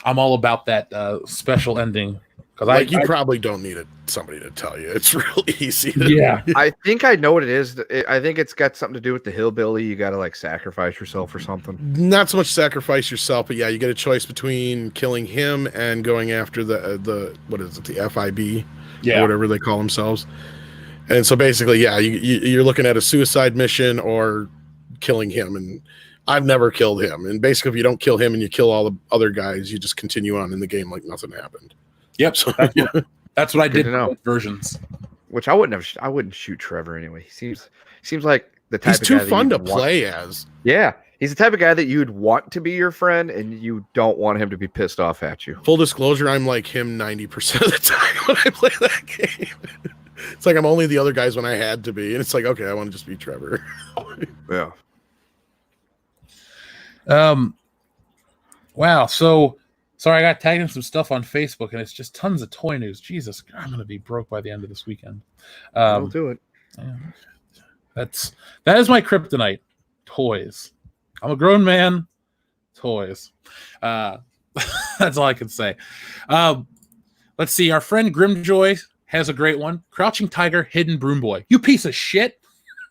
all about that special ending. Because like, you probably don't need somebody to tell you. It's really easy. Yeah. I think I know what it is. I think it's got something to do with the hillbilly. You got to like sacrifice yourself or something. Not so much sacrifice yourself, but yeah, you get a choice between killing him and going after the what is it, the FIB, or whatever they call themselves. And so basically, yeah, you're looking at a suicide mission or killing him. And I've never killed him. And basically, if you don't kill him and you kill all the other guys, you just continue on in the game like nothing happened. Yep. So that's what I did in know. both versions. Which I wouldn't shoot Trevor anyway. He seems like the type He's of too guy that fun to you'd want- play as. Yeah, he's the type of guy that you'd want to be your friend, and you don't want him to be pissed off at you. Full disclosure, I'm like him 90% of the time when I play that game. It's like I'm only the other guys when I had to be, and it's like, okay, I want to just be Trevor. Yeah. Wow. So sorry, I got tagged in some stuff on Facebook, and it's just tons of toy news. Jesus, I'm gonna be broke by the end of this weekend. I'll do it. Yeah, that is my kryptonite. Toys. I'm a grown man. Toys. That's all I can say. Let's see. Our friend Grimjoy has a great one. Crouching Tiger, Hidden Broom Boy. You piece of shit.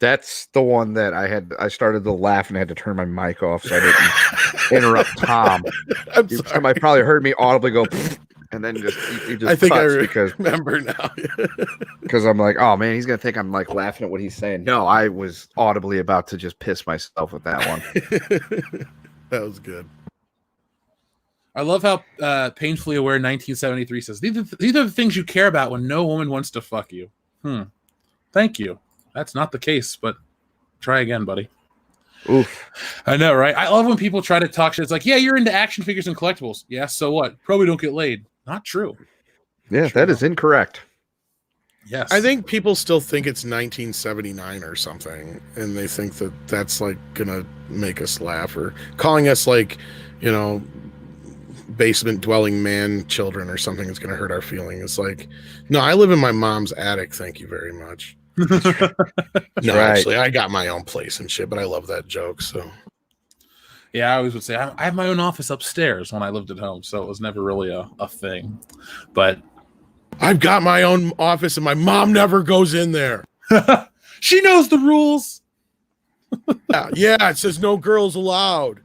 That's the one that I started to laugh and had to turn my mic off so I didn't interrupt Tom. You might probably heard me audibly go, and then he just I think I remember now. Because I'm like, oh man, he's gonna think I'm like laughing at what he's saying. No, I was audibly about to just piss myself with that one. That was good. I love how painfully aware 1973 says these are the things you care about when no woman wants to fuck you. Thank you. That's not the case, but try again, buddy. Oof. I know, right? I love when people try to talk shit. It's like, yeah, you're into action figures and collectibles. Yeah, so what? Probably don't get laid. Not true. Yeah, that is incorrect. Yes. I think people still think it's 1979 or something, and they think that that's like gonna make us laugh, or calling us like, basement dwelling man children or something is gonna hurt our feelings. Like, no, I live in my mom's attic. Thank you very much. No, right. Actually, I got my own place and shit, but I love that joke. So, yeah, I always would say I have my own office upstairs when I lived at home, so it was never really a thing. But I've got my own office, and my mom never goes in there. She knows the rules. Yeah, it says no girls allowed.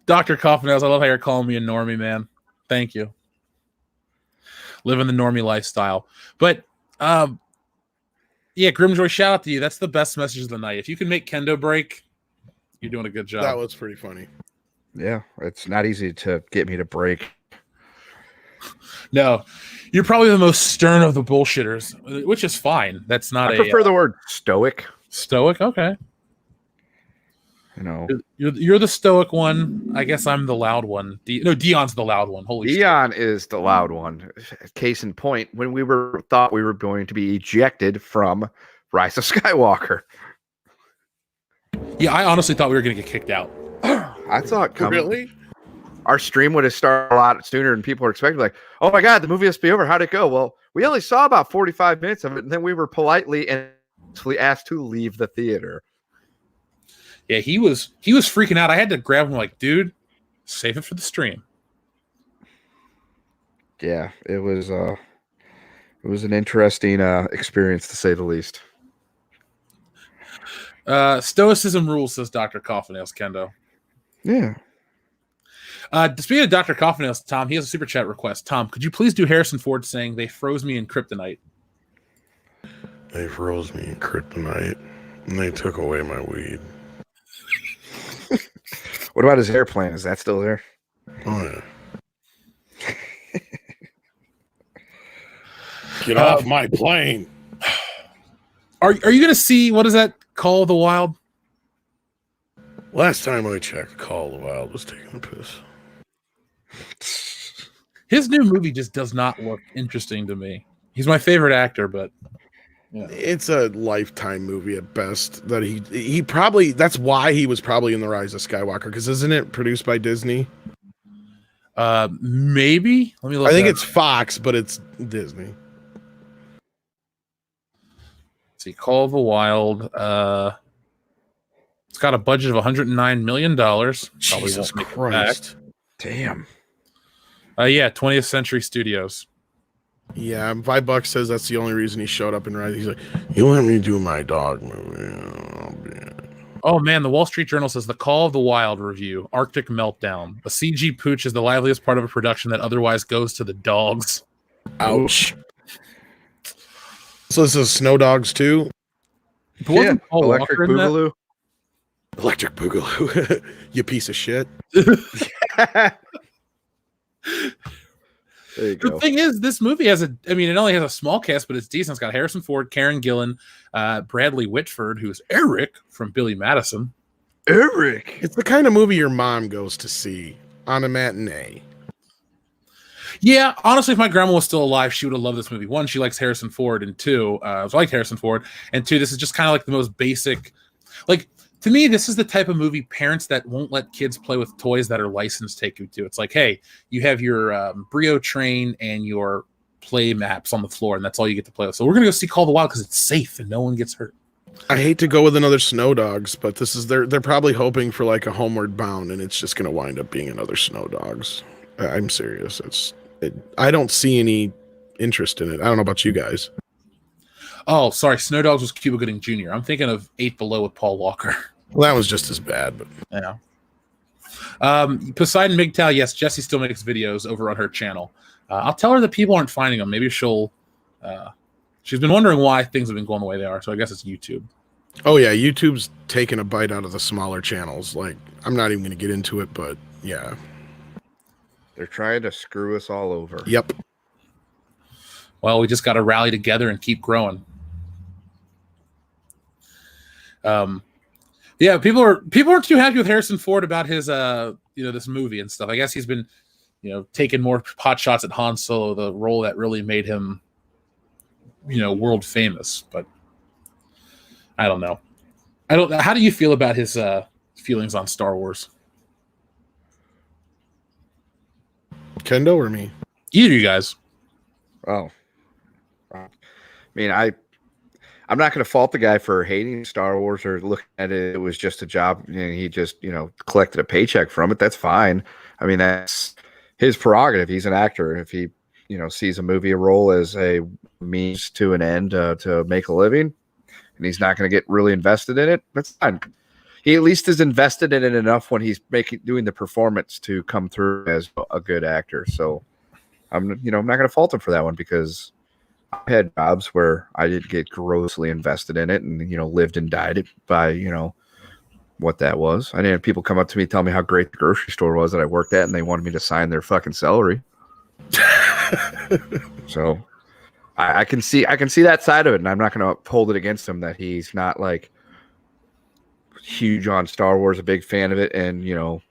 Dr. Coffinails, I love how you're calling me a normie, man. Thank you. Living the normie lifestyle. But yeah, Grimjoy, shout out to you. That's the best message of the night. If you can make Kendo break, you're doing a good job. That was pretty funny. Yeah, it's not easy to get me to break. No, you're probably the most stern of the bullshitters, which is fine. That's not I prefer the word stoic. Stoic, okay. You're the stoic one. I guess I'm the loud one. Dion's the loud one. Holy shit. Dion is the loud one. Case in point, when we thought we were going to be ejected from Rise of Skywalker. Yeah, I honestly thought we were going to get kicked out. I thought Really? Our stream would have started a lot sooner than people were expecting. Like, oh my God, the movie has to be over. How'd it go? Well, we only saw about 45 minutes of it, and then we were politely and asked to leave the theater. Yeah, he was freaking out. I had to grab him like, dude, save it for the stream. Yeah, it was an interesting experience to say the least. Stoicism rules, says Dr. Coffinails, Kendo. Yeah. Speaking of Dr. Coffinails, Tom, he has a super chat request. Tom, could you please do Harrison Ford saying they froze me in kryptonite? They froze me in kryptonite, and they took away my weed. What about his airplane? Is that still there? Oh yeah. Get off my plane. Are you going to see, what is that, Call of the Wild? Last time I checked, Call of the Wild was taking a piss. His new movie just does not look interesting to me. He's my favorite actor, but yeah. It's a Lifetime movie at best. That he probably, that's why he was probably in The Rise of Skywalker, because isn't it produced by Disney? Maybe. Let me look. I think it's Fox, but it's Disney. Let's see, Call of the Wild. It's got a budget of $109 million. Jesus Christ. Damn. Yeah, 20th Century Studios. Yeah, $5 says that's the only reason he showed up in Rise. He's like, you let me do my dog movie. Oh man, the Wall Street Journal says the Call of the Wild review, Arctic Meltdown. A CG pooch is the liveliest part of a production that otherwise goes to the dogs. Ouch. So this is Snow Dogs 2? Yeah, Electric Boogaloo. Electric Boogaloo. You piece of shit. There you go. The thing is, this movie has it only has a small cast, but it's decent. It's got Harrison Ford, Karen Gillan, Bradley Whitford, who's Eric from Billy Madison. Eric. It's the kind of movie your mom goes to see on a matinee. Yeah, honestly, if my grandma was still alive, she would have loved this movie. One, she likes Harrison Ford, and two, I liked Harrison Ford, and two, this is just kind of like the most basic. Like, to me, this is the type of movie parents that won't let kids play with toys that are licensed take you to. It's like, hey, you have your Brio train and your play maps on the floor, and that's all you get to play with. So we're gonna go see Call of the Wild because it's safe and no one gets hurt. I hate to go with another Snow Dogs, but this is they're probably hoping for like a Homeward Bound, and it's just going to wind up being another Snow Dogs. I'm serious. I don't see any interest in it. I don't know about you guys. Oh, sorry, Snow Dogs was Cuba Gooding Jr. I'm thinking of 8 Below with Paul Walker. Well, that was just as bad, but Yeah. Poseidon MGTOW, yes, Jessie still makes videos over on her channel. I'll tell her that people aren't finding them. Maybe she'll. She's been wondering why things have been going the way they are. So I guess it's YouTube. oh yeah, YouTube's taking a bite out of the smaller channels. Like, I'm not even going to get into it, but yeah. They're trying to screw us all over. Yep. Well, we just got to rally together and keep growing. Yeah, people aren't too happy with Harrison Ford about his this movie and stuff. I guess he's been taking more pot shots at Han Solo, the role that really made him world famous. But I don't know. How do you feel about his feelings on Star Wars? Kendo or me? Either of you guys. Oh, I mean, I'm not going to fault the guy for hating Star Wars or looking at it. It was just a job, and he just collected a paycheck from it. That's fine. I mean, that's his prerogative. He's an actor. If he sees a movie, a role as a means to an end to make a living, and he's not going to get really invested in it, that's fine. He at least is invested in it enough when he's doing the performance to come through as a good actor. So I'm not going to fault him for that one, because I had jobs where I did get grossly invested in it and lived and died it by what that was. I didn't have people come up to me, tell me how great the grocery store was that I worked at, and they wanted me to sign their fucking celery. So I can see that side of it, and I'm not going to hold it against him that he's not like huge on Star Wars, a big fan of it, and going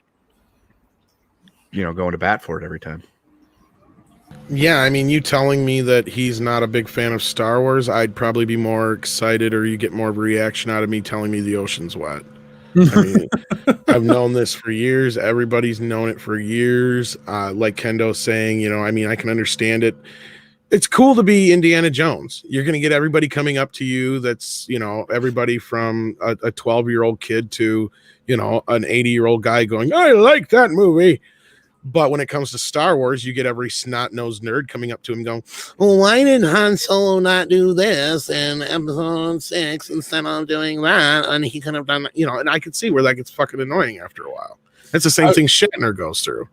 to bat for it every time. Yeah, I mean, you telling me that he's not a big fan of Star Wars, I'd probably be more excited, or you get more of a reaction out of me telling me the ocean's wet. I mean, I've known this for years. Everybody's known it for years. Like Kendo saying, I mean, I can understand it. It's cool to be Indiana Jones. You're going to get everybody coming up to you. That's, everybody from a 12-year-old kid to, an 80-year-old guy going, I like that movie. But when it comes to Star Wars, you get every snot-nosed nerd coming up to him going, well, why did Han Solo not do this in episode 6 instead of doing that? And he could have done that, and I could see where that gets fucking annoying after a while. That's the same thing Shatner goes through.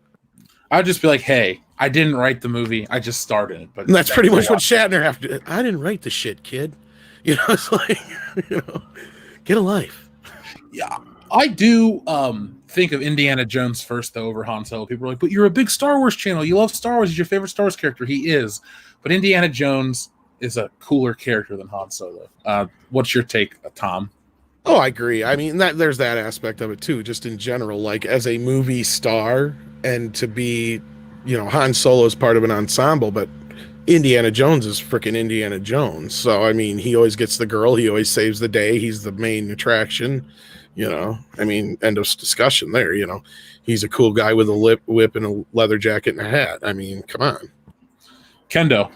I'd just be like, hey, I didn't write the movie. I just starred in it. But and that's pretty much what Shatner have to do. I didn't write the shit, kid. It's like, get a life. Yeah. I do think of Indiana Jones first, though, over Han Solo. People are like, but you're a big Star Wars channel. You love Star Wars. He's your favorite Star Wars character. He is. But Indiana Jones is a cooler character than Han Solo. What's your take, Tom? Oh, I agree. I mean, there's that aspect of it, too, just in general. Like, as a movie star, and to be, Han Solo is part of an ensemble, but Indiana Jones is freaking Indiana Jones. So, I mean, he always gets the girl. He always saves the day. He's the main attraction. I mean, end of discussion there. He's a cool guy with a whip and a leather jacket and a hat. I mean, come on. Kendo.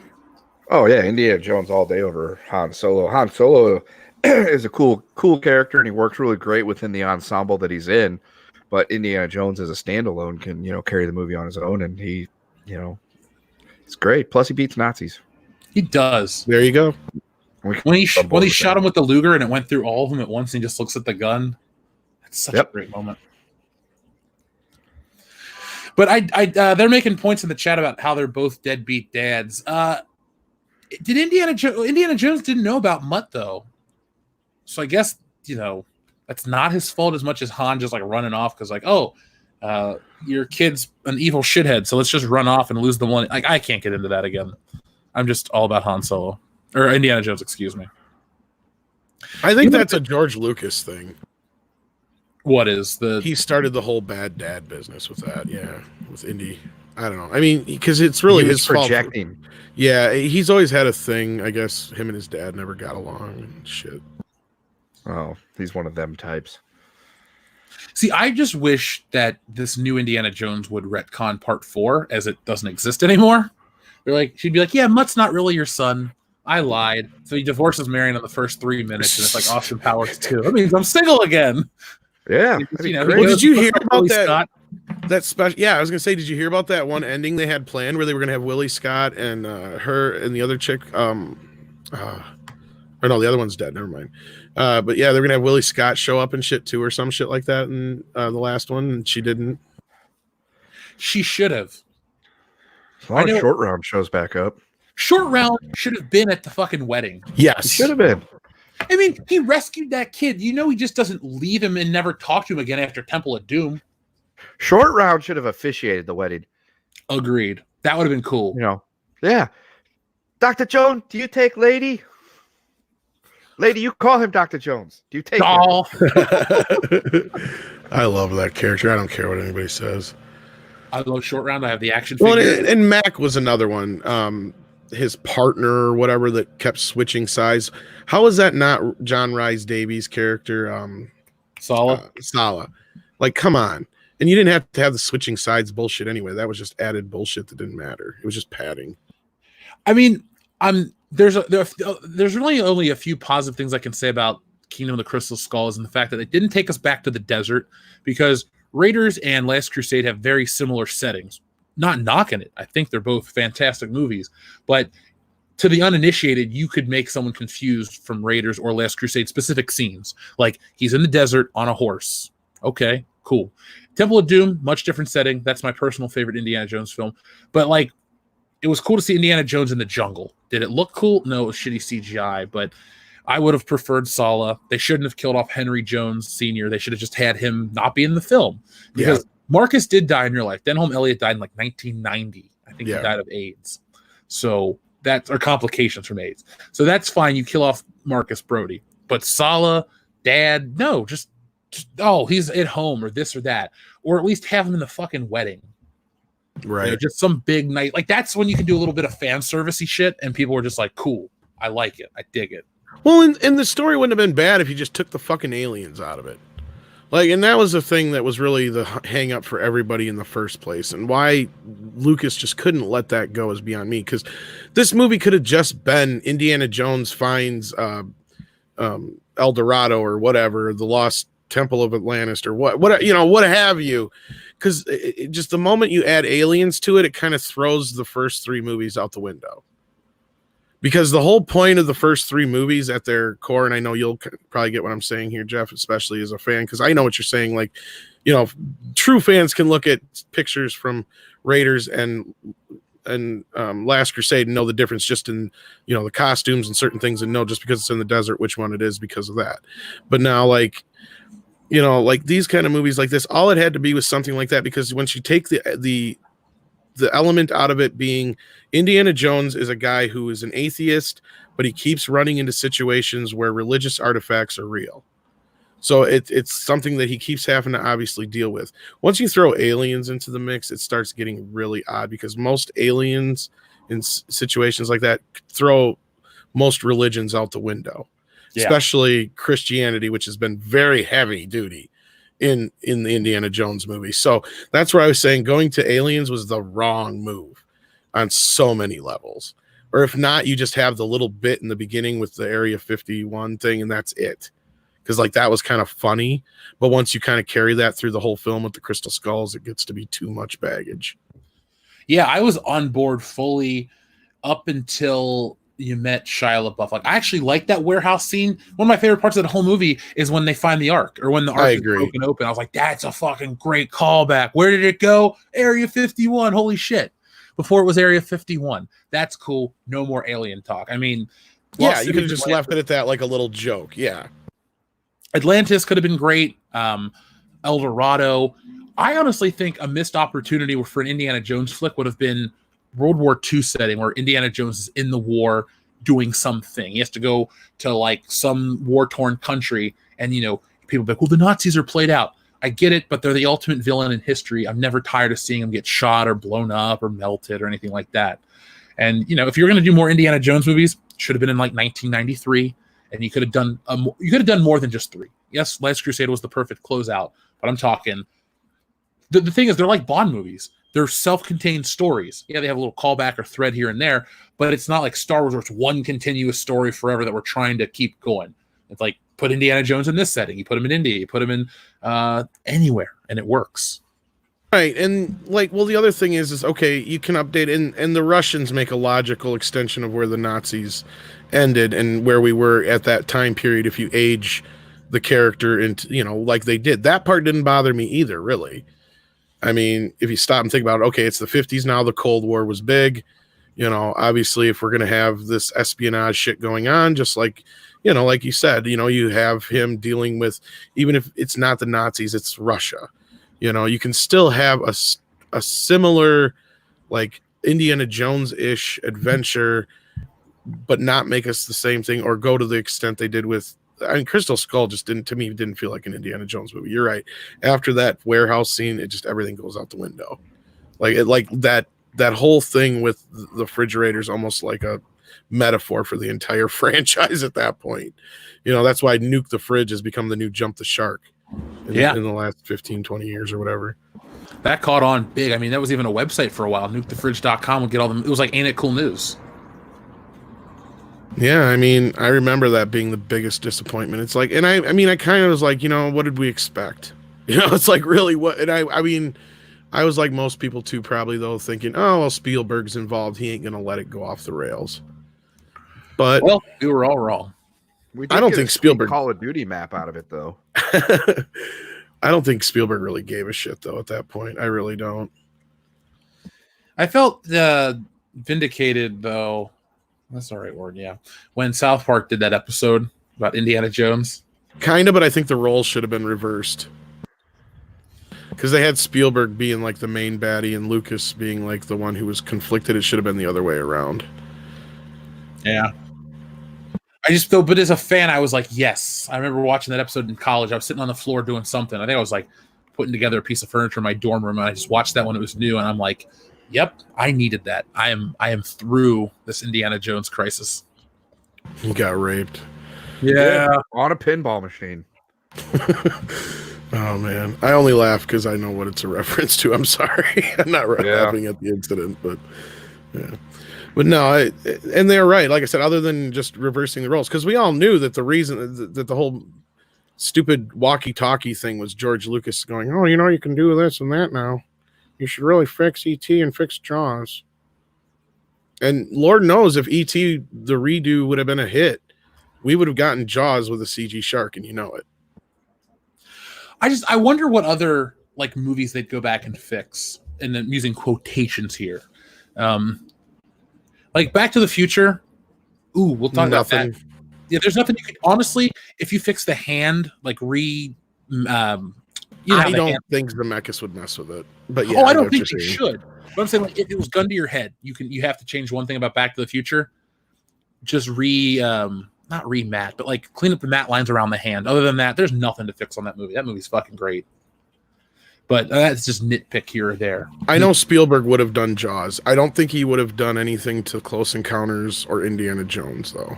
Oh, yeah, Indiana Jones all day over Han Solo. Han Solo is a cool character, and he works really great within the ensemble that he's in. But Indiana Jones as a standalone can, carry the movie on his own, and he, it's great. Plus, he beats Nazis. He does. There you go. When he shot him with the Luger and it went through all of them at once, and he just looks at the gun. That's such a great moment. But they're making points in the chat about how they're both deadbeat dads. Did Indiana Jones didn't know about Mutt, though, so I guess that's not his fault as much as Han just like running off because your kid's an evil shithead, so let's just run off and lose the one. Like, I can't get into that again. I'm just all about Han Solo or Indiana Jones. Excuse me. I think that's a George Lucas thing. What is he started the whole bad dad business with that? Yeah, with Indy. I don't know. I mean, because it's really He was his fault. projecting. Yeah, he's always had a thing. I guess him and his dad never got along and shit. Oh, he's one of them types. See, I just wish that this new Indiana Jones would retcon Part 4 as it doesn't exist anymore. They're like, she'd be like, yeah, Mutt's not really your son. I lied. So he divorces Marion in the first 3 minutes, and it's like Austin Powers 2. That means I'm single again. Yeah. Well, did you hear about that? That special? Yeah, I was gonna say, did you hear about that one ending they had planned where they were gonna have Willie Scott and her and the other chick? Or no, the other one's dead. Never mind. But yeah, they're gonna have Willie Scott show up and shit too, or some shit like that in the last one, and she didn't. She should have. As long as Short Round shows back up. Short Round should have been at the fucking wedding. Yes, it should have been. I mean, he rescued that kid. You know, he just doesn't leave him and never talk to him again after Temple of Doom. Short Round should have officiated the wedding. Agreed. That would have been cool. You know, yeah. Dr. Jones, do you take Lady? Lady, you call him Dr. Jones. Do you take him? I love that character. I don't care what anybody says. I love Short Round. I have the action figure. Well, and Mac was another one. His partner or whatever that kept switching sides. How is that not John Rhys Davies' character? Sala. Sala. Like, come on. And you didn't have to have the switching sides bullshit anyway. That was just added bullshit that didn't matter. It was just padding. I mean, there's really only a few positive things I can say about Kingdom of the Crystal Skulls, and the fact that it didn't take us back to the desert, because Raiders and Last Crusade have very similar settings. Not knocking it. I think they're both fantastic movies, but to the uninitiated, you could make someone confused from Raiders or Last Crusade specific scenes. Like, he's in the desert on a horse. Okay, cool. Temple of Doom, much different setting. That's my personal favorite Indiana Jones film. But, like, it was cool to see Indiana Jones in the jungle. Did it look cool? No, it was shitty CGI, but I would have preferred Sala. They shouldn't have killed off Henry Jones Sr. They should have just had him not be in the film. Because Marcus did die in real life. Denholm Elliott died in like 1990. I think he died of AIDS. So or complications from AIDS. So that's fine. You kill off Marcus Brody. But Sala, Dad, no, just he's at home or this or that. Or at least have him in the fucking wedding. Right. You know, just some big night. Like, that's when you can do a little bit of fan servicey shit and people were just like, cool. I like it. I dig it. Well, and the story wouldn't have been bad if you just took the fucking aliens out of it. Like, and that was the thing that was really the hang up for everybody in the first place. And why Lucas just couldn't let that go is beyond me. Because this movie could have just been Indiana Jones finds El Dorado or whatever, the Lost Temple of Atlantis or what have you. Because just the moment you add aliens to it, it kind of throws the first 3 movies out the window. Because the whole point of the first 3 movies at their core, and I know you'll probably get what I'm saying here, Jeff, especially as a fan, because I know what you're saying. Like, you know, true fans can look at pictures from Raiders and Last Crusade and know the difference just in, you know, the costumes and certain things, and know just because it's in the desert which one it is because of that. But now, like, you know, like these kind of movies like this, all it had to be was something like that, because once you take the element out of it being Indiana Jones is a guy who is an atheist, but he keeps running into situations where religious artifacts are real. So it's something that he keeps having to obviously deal with. Once you throw aliens into the mix, it starts getting really odd, because most aliens in situations like that throw most religions out the window, especially Christianity, which has been very heavy duty in the Indiana Jones movie. So that's where I was saying going to aliens was the wrong move on so many levels. Or if not, you just have the little bit in the beginning with the Area 51 thing, and that's it. Because like that was kind of funny, but once you kind of carry that through the whole film with the crystal skulls, it gets to be too much baggage. Yeah, I was on board fully up until you met Shia LaBeouf. Like, I actually like that warehouse scene. One of my favorite parts of the whole movie is when they find the Ark, or when the Ark is broken open. I was like, that's a fucking great callback. Where did it go? Area 51. Holy shit. Before it was Area 51. That's cool. No more alien talk. I mean, yeah, you could have just left it at that, like a little joke. Yeah. Atlantis could have been great. El Dorado. I honestly think a missed opportunity for an Indiana Jones flick would have been World War II setting, where Indiana Jones is in the war doing something. He has to go to like some war-torn country, and, you know, people be like, well, the Nazis are played out. I get it, but they're the ultimate villain in history. I'm never tired of seeing them get shot or blown up or melted or anything like that. And if you're going to do more Indiana Jones movies, should have been in like 1993, and you could have done more than just 3. Yes, Last Crusade was the perfect closeout, but I'm talking. The thing is, they're like Bond movies. They're self-contained stories. Yeah, they have a little callback or thread here and there, but it's not like Star Wars where it's one continuous story forever that we're trying to keep going. It's like, put Indiana Jones in this setting. You put him in India. You put him in anywhere, and it works. Right, and the other thing is okay, you can update, and the Russians make a logical extension of where the Nazis ended and where we were at that time period. If you age the character into, like they did, that part didn't bother me either, really. I mean, if you stop and think about it, okay, it's the 50s now. The Cold War was big. Obviously, if we're going to have this espionage shit going on, just like, like you said, you have him dealing with, even if it's not the Nazis, it's Russia. You can still have a similar, like, Indiana Jones-ish adventure, but not make us the same thing or go to the extent they did with, Crystal Skull just didn't feel like an Indiana Jones movie. You're right. After that warehouse scene, everything goes out the window. That whole thing with the refrigerator is almost like a metaphor for the entire franchise at that point. That's why Nuke the Fridge has become the new Jump the Shark in the last 15, 20 years or whatever. That caught on big. I mean, that was even a website for a while. NukeTheFridge.com would get all them. It was like, ain't it cool news? Yeah, I mean, I remember that being the biggest disappointment. It's like, and I kind of was like, what did we expect? It's like, really what? And I mean, I was like most people too, probably though, thinking, oh, well, Spielberg's involved. He ain't going to let it go off the rails. But well, we were all wrong. I don't think Spielberg Call of Duty map out of it though. I don't think Spielberg really gave a shit though at that point. I really don't. I felt vindicated though. That's the right word, yeah. When South Park did that episode about Indiana Jones. Kind of, but I think the roles should have been reversed. Because they had Spielberg being like the main baddie and Lucas being like the one who was conflicted. It should have been the other way around. Yeah. I just feel, but as a fan, I was like, yes. I remember watching that episode in college. I was sitting on the floor doing something. I think I was like putting together a piece of furniture in my dorm room, and I just watched that when it was new, and I'm like, yep, I needed that. I am through this Indiana Jones crisis. He got raped. Yeah. On a pinball machine. Oh man, I only laugh because I know what it's a reference to. I'm sorry, I'm not laughing at the incident, but yeah. But no, and they're right. Like I said, other than just reversing the roles, because we all knew that the reason that the whole stupid walkie-talkie thing was George Lucas going, oh, you can do this and that now. You should really fix E.T. and fix Jaws. And Lord knows if E.T. the redo would have been a hit, we would have gotten Jaws with a CG shark, and you know it. I wonder what other like movies they'd go back and fix, and I'm using quotations here. Like Back to the Future. Ooh, we'll talk about that. Yeah, there's nothing you could honestly, if you fix the hand, like I don't think Zemeckis would mess with it. But yeah, I don't think you should. But I'm saying, like, if it was gun to your head, you have to change one thing about Back to the Future. Just not remat, but like clean up the matte lines around the hand. Other than that, there's nothing to fix on that movie. That movie's fucking great. But that's just nitpick here or there. I know Spielberg would have done Jaws. I don't think he would have done anything to Close Encounters or Indiana Jones, though.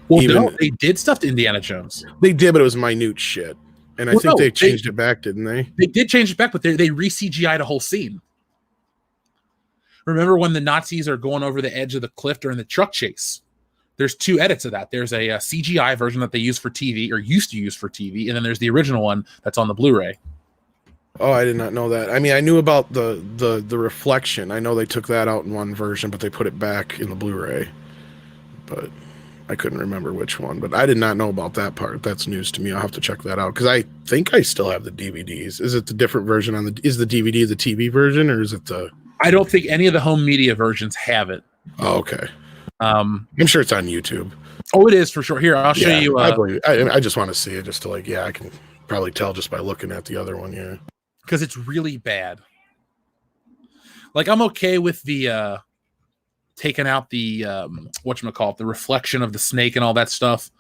Well, no, they did stuff to Indiana Jones. They did, but it was minute shit. And I think they changed it back, didn't they? They did change it back, but they re-CGI'd a whole scene. Remember when the Nazis are going over the edge of the cliff during the truck chase? There's 2 edits of that. There's a CGI version that they use for TV, or used to use for TV, and then there's the original one that's on the Blu-ray. Oh, I did not know that. I mean, I knew about the reflection. I know they took that out in one version, but they put it back in the Blu-ray. But I couldn't remember which one. But I did not know about that part. That's news to me. I'll have to check that out because I think I still have the DVDs. Is it the different version on the? Is the DVD the TV version, or is it the? I don't think any of the home media versions have it. Oh, okay. I'm sure it's on YouTube. Oh, it is for sure. Here, I'll show you. I just want to see it just to I can probably tell just by looking at the other one. Yeah. Because it's really bad. Like, I'm okay with the taking out the whatchamacallit, the reflection of the snake and all that stuff.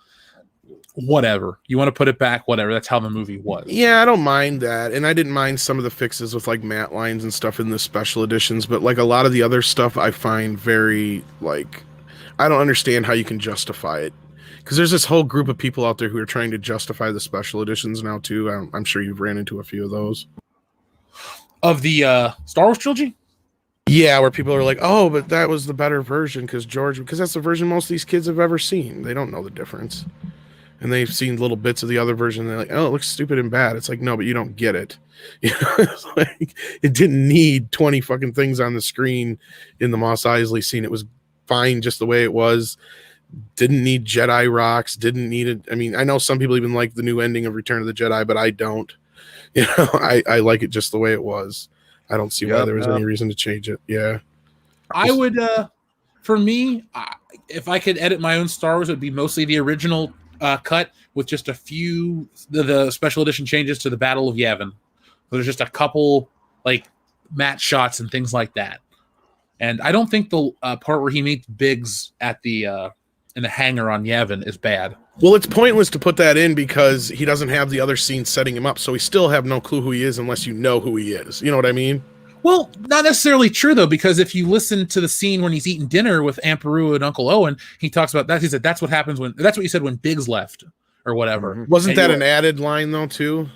whatever. You want to put it back, whatever. That's how the movie was. Yeah, I don't mind that. And I didn't mind some of the fixes with like matte lines and stuff in the special editions, but like a lot of the other stuff I find very like I don't understand how you can justify it. Because there's this whole group of people out there who are trying to justify the special editions now too. I'm sure you've ran into a few of those. Of the Star Wars trilogy? Yeah, where people are like, oh, but that was the better version because that's the version most of these kids have ever seen. They don't know the difference. And they've seen little bits of the other version. And they're like, oh, it looks stupid and bad. It's like, no, but you don't get it. You know, it's like, it didn't need 20 fucking things on the screen in the Mos Eisley scene. It was fine just the way it was. Didn't need Jedi rocks. Didn't need it. I mean, I know some people even like the new ending of Return of the Jedi, but I don't. You know, I like it just the way it was. I don't see why there was any reason to change it. Yeah. I would, for me, if I could edit my own Star Wars, it would be mostly the original cut with just a few the special edition changes to the Battle of Yavin. There's just a couple like matte shots and things like that. And I don't think the part where he meets Biggs at the in the hangar on Yavin is bad. Well, it's pointless to put that in because he doesn't have the other scene setting him up, so we still have no clue who he is unless you know who he is. You know what I mean? Well, not necessarily true, though, because if you listen to the scene when he's eating dinner with Aunt Beru and Uncle Owen, he talks about that. He said that's what happens that's what he said when Biggs left or whatever. Mm-hmm. Wasn't that an added line, though, too?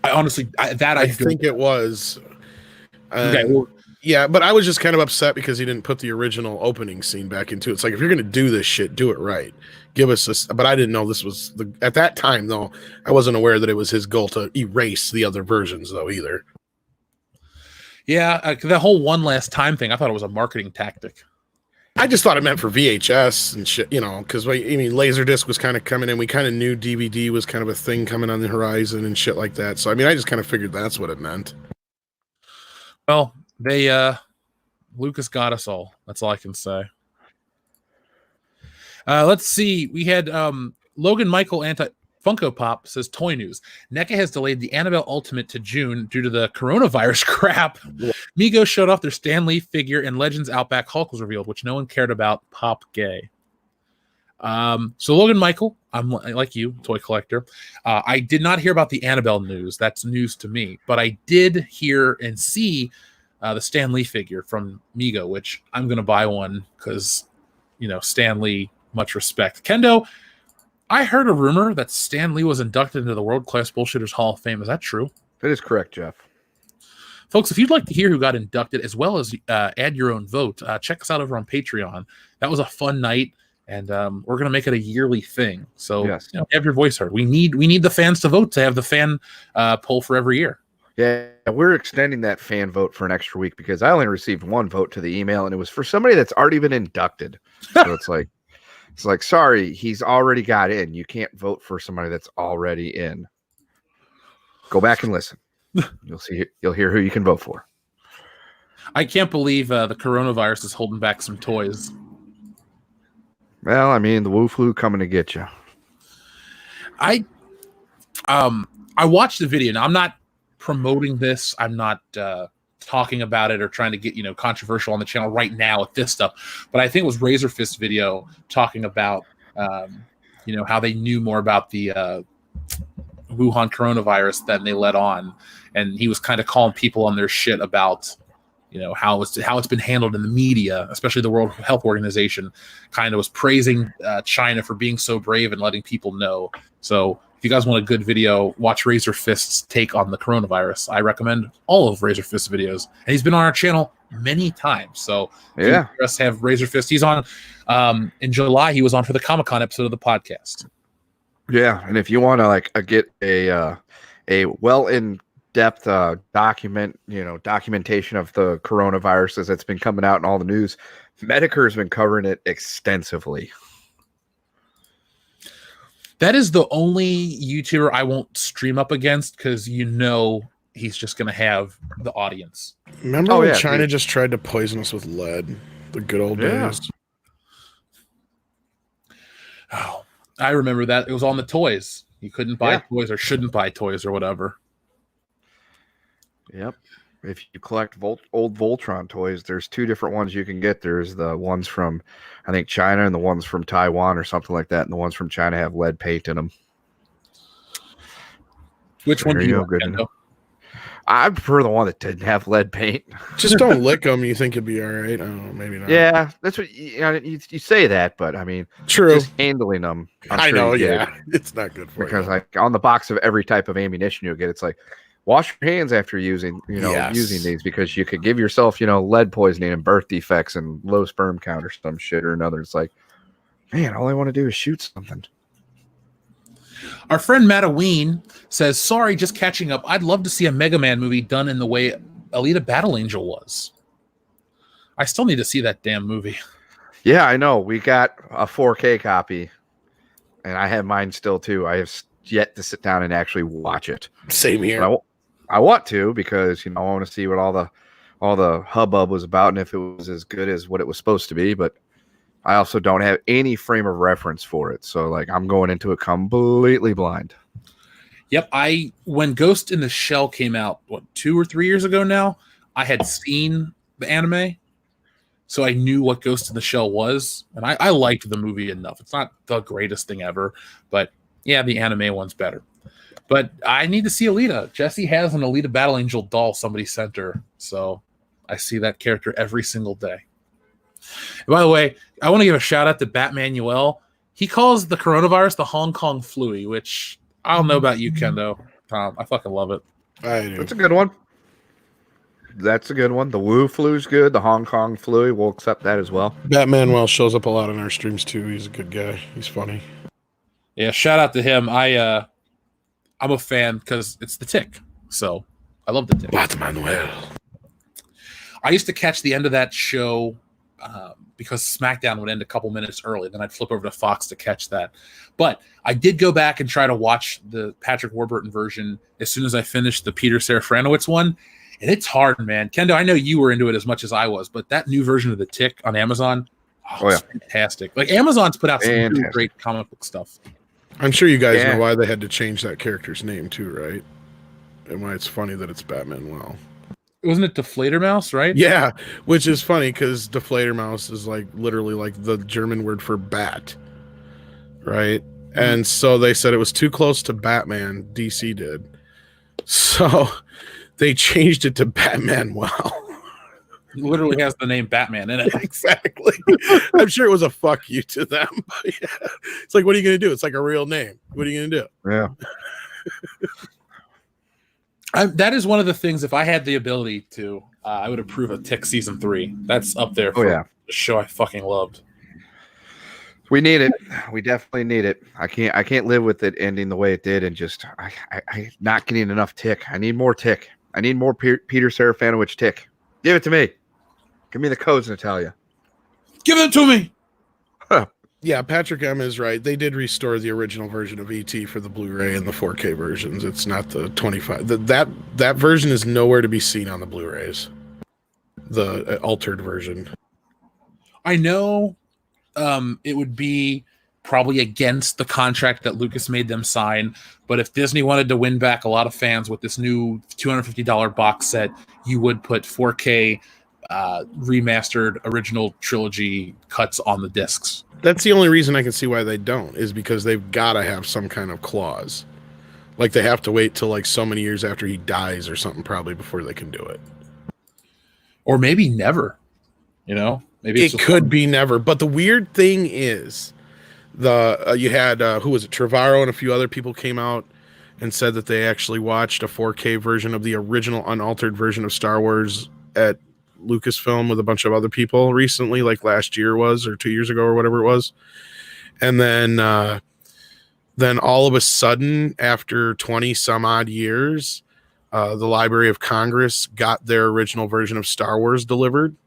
I honestly, I think it was. Okay, well, yeah, but I was just kind of upset because he didn't put the original opening scene back into it. It's like, if you're going to do this shit, do it right. Give us this. But I didn't know this was at that time, though. I wasn't aware that it was his goal to erase the other versions, though, either. Yeah, the whole one last time thing, I thought it was a marketing tactic. I just thought it meant for VHS and shit, you know, because Laserdisc was kind of coming in. We kind of knew DVD was kind of a thing coming on the horizon and shit like that. So, I mean, I just kind of figured that's what it meant. Well, Lucas got us all. That's all I can say. Let's see. We had Logan Michael Funko Pop says toy news. NECA has delayed the Annabelle Ultimate to June due to the coronavirus crap. Yeah. Mego showed off their Stan Lee figure and Legends Outback Hulk was revealed, which no one cared about. Pop gay. So Logan Michael, I'm like you, toy collector. I did not hear about the Annabelle news. That's news to me. But I did hear and see the Stan Lee figure from Mego, which I'm going to buy one because, you know, Stan Lee, much respect. Kendo, I heard a rumor that Stan Lee was inducted into the World Class Bullshitters Hall of Fame. Is that true? That is correct, Jeff. Folks, if you'd like to hear who got inducted, as well as add your own vote, check us out over on Patreon. That was a fun night, and we're going to make it a yearly thing. So yes. You know, have your voice heard. We need the fans to vote to have the fan poll for every year. Yeah, we're extending that fan vote for an extra week because I only received one vote to the email, and it was for somebody that's already been inducted. So it's like, sorry, he's already got in. You can't vote for somebody that's already in. Go back and listen. You'll hear who you can vote for. I can't believe the coronavirus is holding back some toys. Well, I mean, the Wu flu coming to get you. I watched the video. Now, I'm not promoting this. I'm not talking about it or trying to get, you know, controversial on the channel right now with this stuff. But I think it was Razor Fist video talking about, you know, how they knew more about the Wuhan coronavirus than they let on. And he was kind of calling people on their shit about, you know, how it's been handled in the media, especially the World Health Organization kind of was praising China for being so brave and letting people know. So if you guys want a good video, watch Razor Fist's take on the coronavirus. I recommend all of Razor Fist's videos. And he's been on our channel many times. So yeah, just have Razor Fist. He's on in July. He was on for the Comic-Con episode of the podcast. Yeah, and if you want to get a well in depth documentation of the coronavirus that's been coming out in all the news, Medicare has been covering it extensively. That is the only YouTuber I won't stream up against because you know he's just going to have the audience. Remember when China just tried to poison us with lead? The good old days. Oh, I remember that. It was on the toys. You couldn't buy toys or shouldn't buy toys or whatever. Yep. If you collect old Voltron toys, there's two different ones you can get. There's the ones from, I think, China and the ones from Taiwan or something like that. And the ones from China have lead paint in them. Which one There do you you go, want, good Kendo? enough. I prefer the one that didn't have lead paint. Just don't lick them. You think it'd be all right? I don't know. Maybe not. Yeah, that's what you say that, but I mean, True. just handling them. I sure know. you get Yeah, it's not good for because you. like on the box of every type of ammunition you'll get, it's like wash your hands after using using these because you could give yourself lead poisoning and birth defects and low sperm count or some shit or another. It's like, man, all I want to do is shoot something. Our friend Mattaween says, sorry, just catching up. I'd love to see a Mega Man movie done in the way Alita Battle Angel was. I still need to see that damn movie. Yeah, I know. We got a 4K copy, and I have mine still too. I have yet to sit down and actually watch it. Same here. But I want to because I want to see what all the hubbub was about and if it was as good as what it was supposed to be. But I also don't have any frame of reference for it, so like I'm going into it completely blind. Yep, when Ghost in the Shell came out, 2 or 3 years ago now, I had seen the anime, so I knew what Ghost in the Shell was, and I liked the movie enough. It's not the greatest thing ever, but yeah, the anime one's better. But I need to see Alita. Jessie has an Alita Battle Angel doll somebody sent her, so I see that character every single day. And by the way, I want to give a shout out to Batmanuel. He calls the coronavirus the Hong Kong flu, which I don't know about you, Kendo. Tom, I fucking love it. I do. That's a good one. That's a good one. The Wu flu's good. The Hong Kong flu, we'll accept that as well. Batman shows up a lot in our streams too. He's a good guy. He's funny. Yeah, shout out to him. I'm a fan because it's the Tick, so I love the Tick. Batmanuel. I used to catch the end of that show because SmackDown would end a couple minutes early. Then I'd flip over to Fox to catch that. But I did go back and try to watch the Patrick Warburton version as soon as I finished the Peter Serafinowicz one. And it's hard, man. Kendo, I know you were into it as much as I was, but that new version of the Tick on Amazon, it's fantastic. Like Amazon's put out some really great comic book stuff. I'm sure you guys know why they had to change that character's name too, right? And why it's funny that it's Batmanuel. Wasn't it Deflator Mouse, right? Yeah, which is funny because Deflator Mouse is like literally like the German word for bat, right? Mm-hmm. And so they said it was too close to Batman, DC did. So they changed it to Batmanuel. It literally has the name Batman in it. Exactly. I'm sure it was a fuck you to them. But yeah. It's like, what are you going to do? It's like a real name. What are you going to do? Yeah. That is one of the things, if I had the ability to, I would approve of Tick Season 3. That's up there for a show I fucking loved. We need it. We definitely need it. I can't live with it ending the way it did and just I not getting enough Tick. I need more Tick. I need more Peter Serafinowicz Tick. Give it to me. Give me the codes, Natalia. Give it to me. Huh. Yeah, Patrick M is right. They did restore the original version of ET for the Blu-ray and the 4K versions. It's not the 25. That version is nowhere to be seen on the Blu-rays. The altered version. I know it would be probably against the contract that Lucas made them sign, but if Disney wanted to win back a lot of fans with this new $250 box set, you would put 4K remastered original trilogy cuts on the discs. That's the only reason I can see why they don't, is because they've got to have some kind of clause. Like they have to wait till like so many years after he dies or something probably before they can do it. Or maybe never, maybe it could be never. But the weird thing is you had, who was it? Trevorrow and a few other people came out and said that they actually watched a 4K version of the original unaltered version of Star Wars at Lucasfilm with a bunch of other people recently, like last year was, or 2 years ago or whatever it was. And then all of a sudden, after 20 some odd years, the Library of Congress got their original version of Star Wars delivered.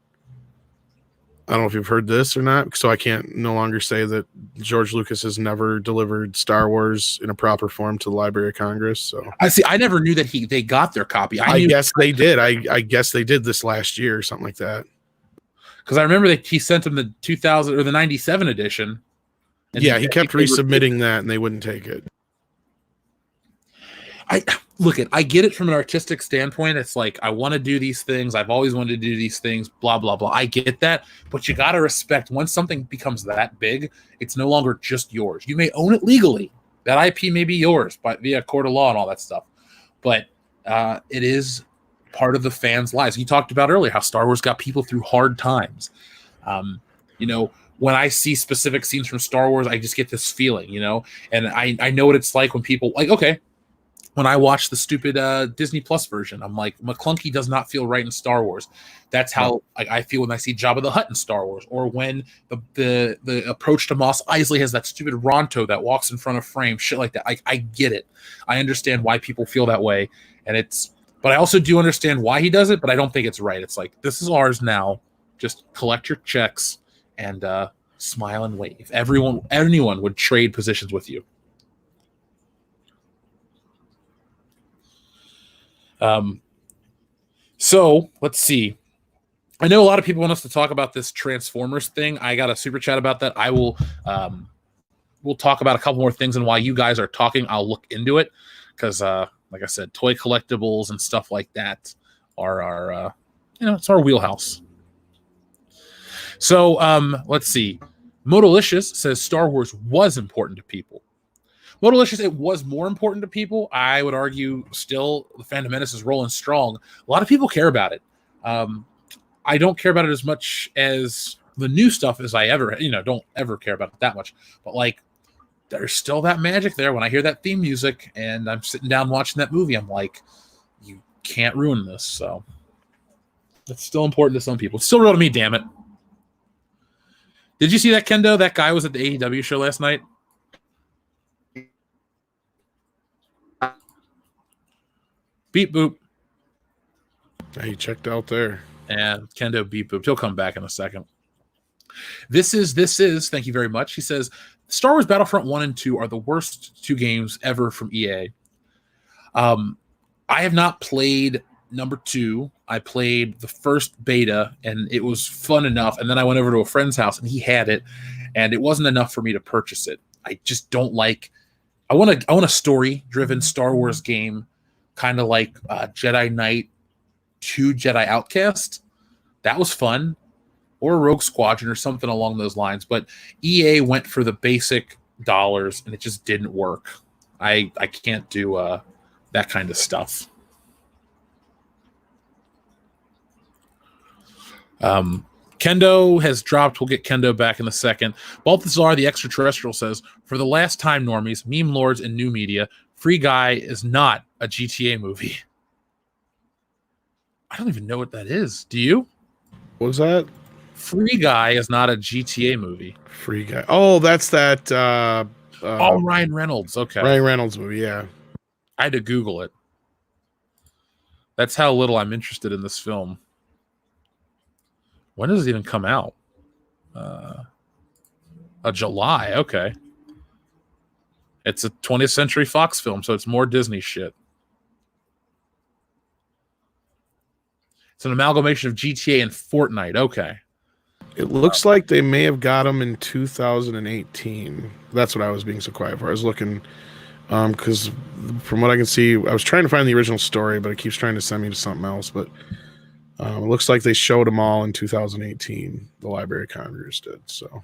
I don't know if you've heard this or not, so I can't no longer say that George Lucas has never delivered Star Wars in a proper form to the Library of Congress. So I never knew that they got their copy. I guess they did. I guess they did this last year or something like that. Because I remember that he sent them the 2000 or the 97 edition. And he kept resubmitting that, and they wouldn't take it. I get it from an artistic standpoint. It's like, I want to do these things. I've always wanted to do these things, blah, blah, blah. I get that. But you got to respect, once something becomes that big, it's no longer just yours. You may own it legally. That IP may be yours via court of law and all that stuff. but it is part of the fans' lives. You talked about earlier how Star Wars got people through hard times. When I see specific scenes from Star Wars, I just get this feeling, and I know what it's like when people when I watch the stupid Disney Plus version, I'm like, McClunky does not feel right in Star Wars. That's how I feel when I see Jabba the Hutt in Star Wars, or when the approach to Mos Eisley has that stupid Ronto that walks in front of frame, shit like that. I get it. I understand why people feel that way, but I also do understand why he does it, but I don't think it's right. It's like, this is ours now. Just collect your checks and smile and wave. Anyone would trade positions with you. So let's see. I know a lot of people want us to talk about this Transformers thing. I got a super chat about that. I will we'll talk about a couple more things, and while you guys are talking, I'll look into it because like I said, toy collectibles and stuff like that are our it's our wheelhouse. So let's see. Modalicious says Star Wars was important to people. Modalicious, it was more important to people. I would argue still the Phantom Menace is rolling strong. A lot of people care about it. I don't care about it as much as the new stuff as I ever, don't ever care about it that much. But there's still that magic there. When I hear that theme music and I'm sitting down watching that movie, I'm like, you can't ruin this. So it's still important to some people. It's still real to me, damn it. Did you see that, Kendo? That guy was at the AEW show last night. Beep boop. He checked out there. And Kendo beep boop. He'll come back in a second. This is, thank you very much. He says, Star Wars Battlefront 1 and 2 are the worst 2 games ever from EA. I have not played number 2. I played the first beta, and it was fun enough. And then I went over to a friend's house, and he had it, and it wasn't enough for me to purchase it. I just don't like. I want a story-driven Star Wars game, kind of like Jedi Knight 2 Jedi Outcast. That was fun. Or Rogue Squadron or something along those lines. But EA went for the basic dollars, and it just didn't work. I can't do that kind of stuff. Kendo has dropped. We'll get Kendo back in a second. Balthazar, the extraterrestrial, says, for the last time, normies, meme lords, and new media, Free Guy is not a GTA movie. I don't even know what that is. Do you? What was that? Free Guy is not a GTA movie. Free Guy. Oh, that's that. Ryan Reynolds. Okay. Ryan Reynolds movie, yeah. I had to Google it. That's how little I'm interested in this film. When does it even come out? July. Okay. It's a 20th Century Fox film, so it's more Disney shit. It's an amalgamation of GTA and Fortnite. Okay. It looks like they may have got him in 2018. That's what I was being so quiet for. I was looking, because from what I can see, I was trying to find the original story, but it keeps trying to send me to something else. But it looks like they showed them all in 2018. The Library of Congress did. So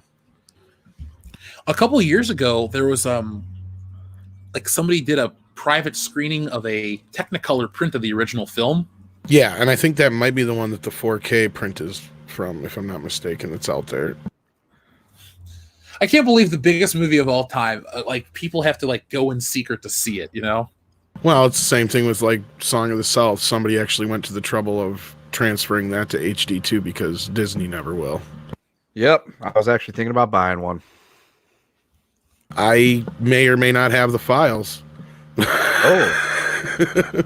a couple of years ago, there was somebody did a private screening of a Technicolor print of the original film. Yeah, and I think that might be the one that the 4K print is from, if I'm not mistaken. It's out there. I can't believe the biggest movie of all time. People have to go in secret to see it. Well, it's the same thing with Song of the South. Somebody actually went to the trouble of transferring that to HD too, because Disney never will. Yep, I was actually thinking about buying one. I may or may not have the files. Oh.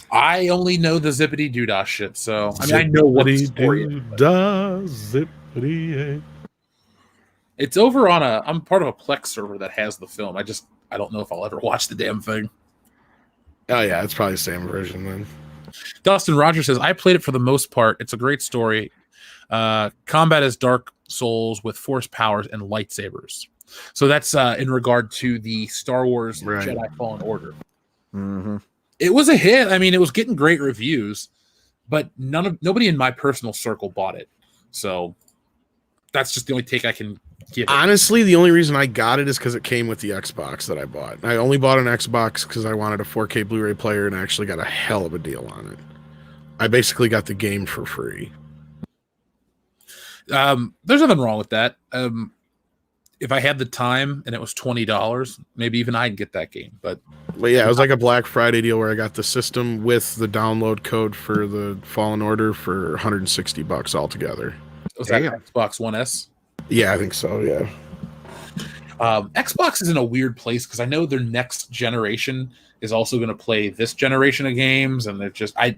I only know the zippity doodah shit, so I know what the story is. It's over on I'm part of a Plex server that has the film. I don't know if I'll ever watch the damn thing. Oh yeah, it's probably the same version then. Dustin Rogers says, I played it for the most part. It's a great story. Combat is Dark Souls with force powers and lightsabers. So that's in regard to the Star Wars Jedi Fallen Order. Mm-hmm. It was a hit. I mean, it was getting great reviews, but nobody in my personal circle bought it. So that's just the only take I can get it. Honestly, the only reason I got it is because it came with the Xbox that I bought. I only bought an Xbox because I wanted a 4K Blu-ray player, and I actually got a hell of a deal on it. I basically got the game for free. There's nothing wrong with that. If I had the time and it was $20, maybe even I'd get that game. But yeah, it was like a Black Friday deal where I got the system with the download code for the Fallen Order for $160 altogether. Was that Xbox One S? Yeah, I think so. Yeah. Xbox is in a weird place because I know their next generation is also going to play this generation of games, and they're just I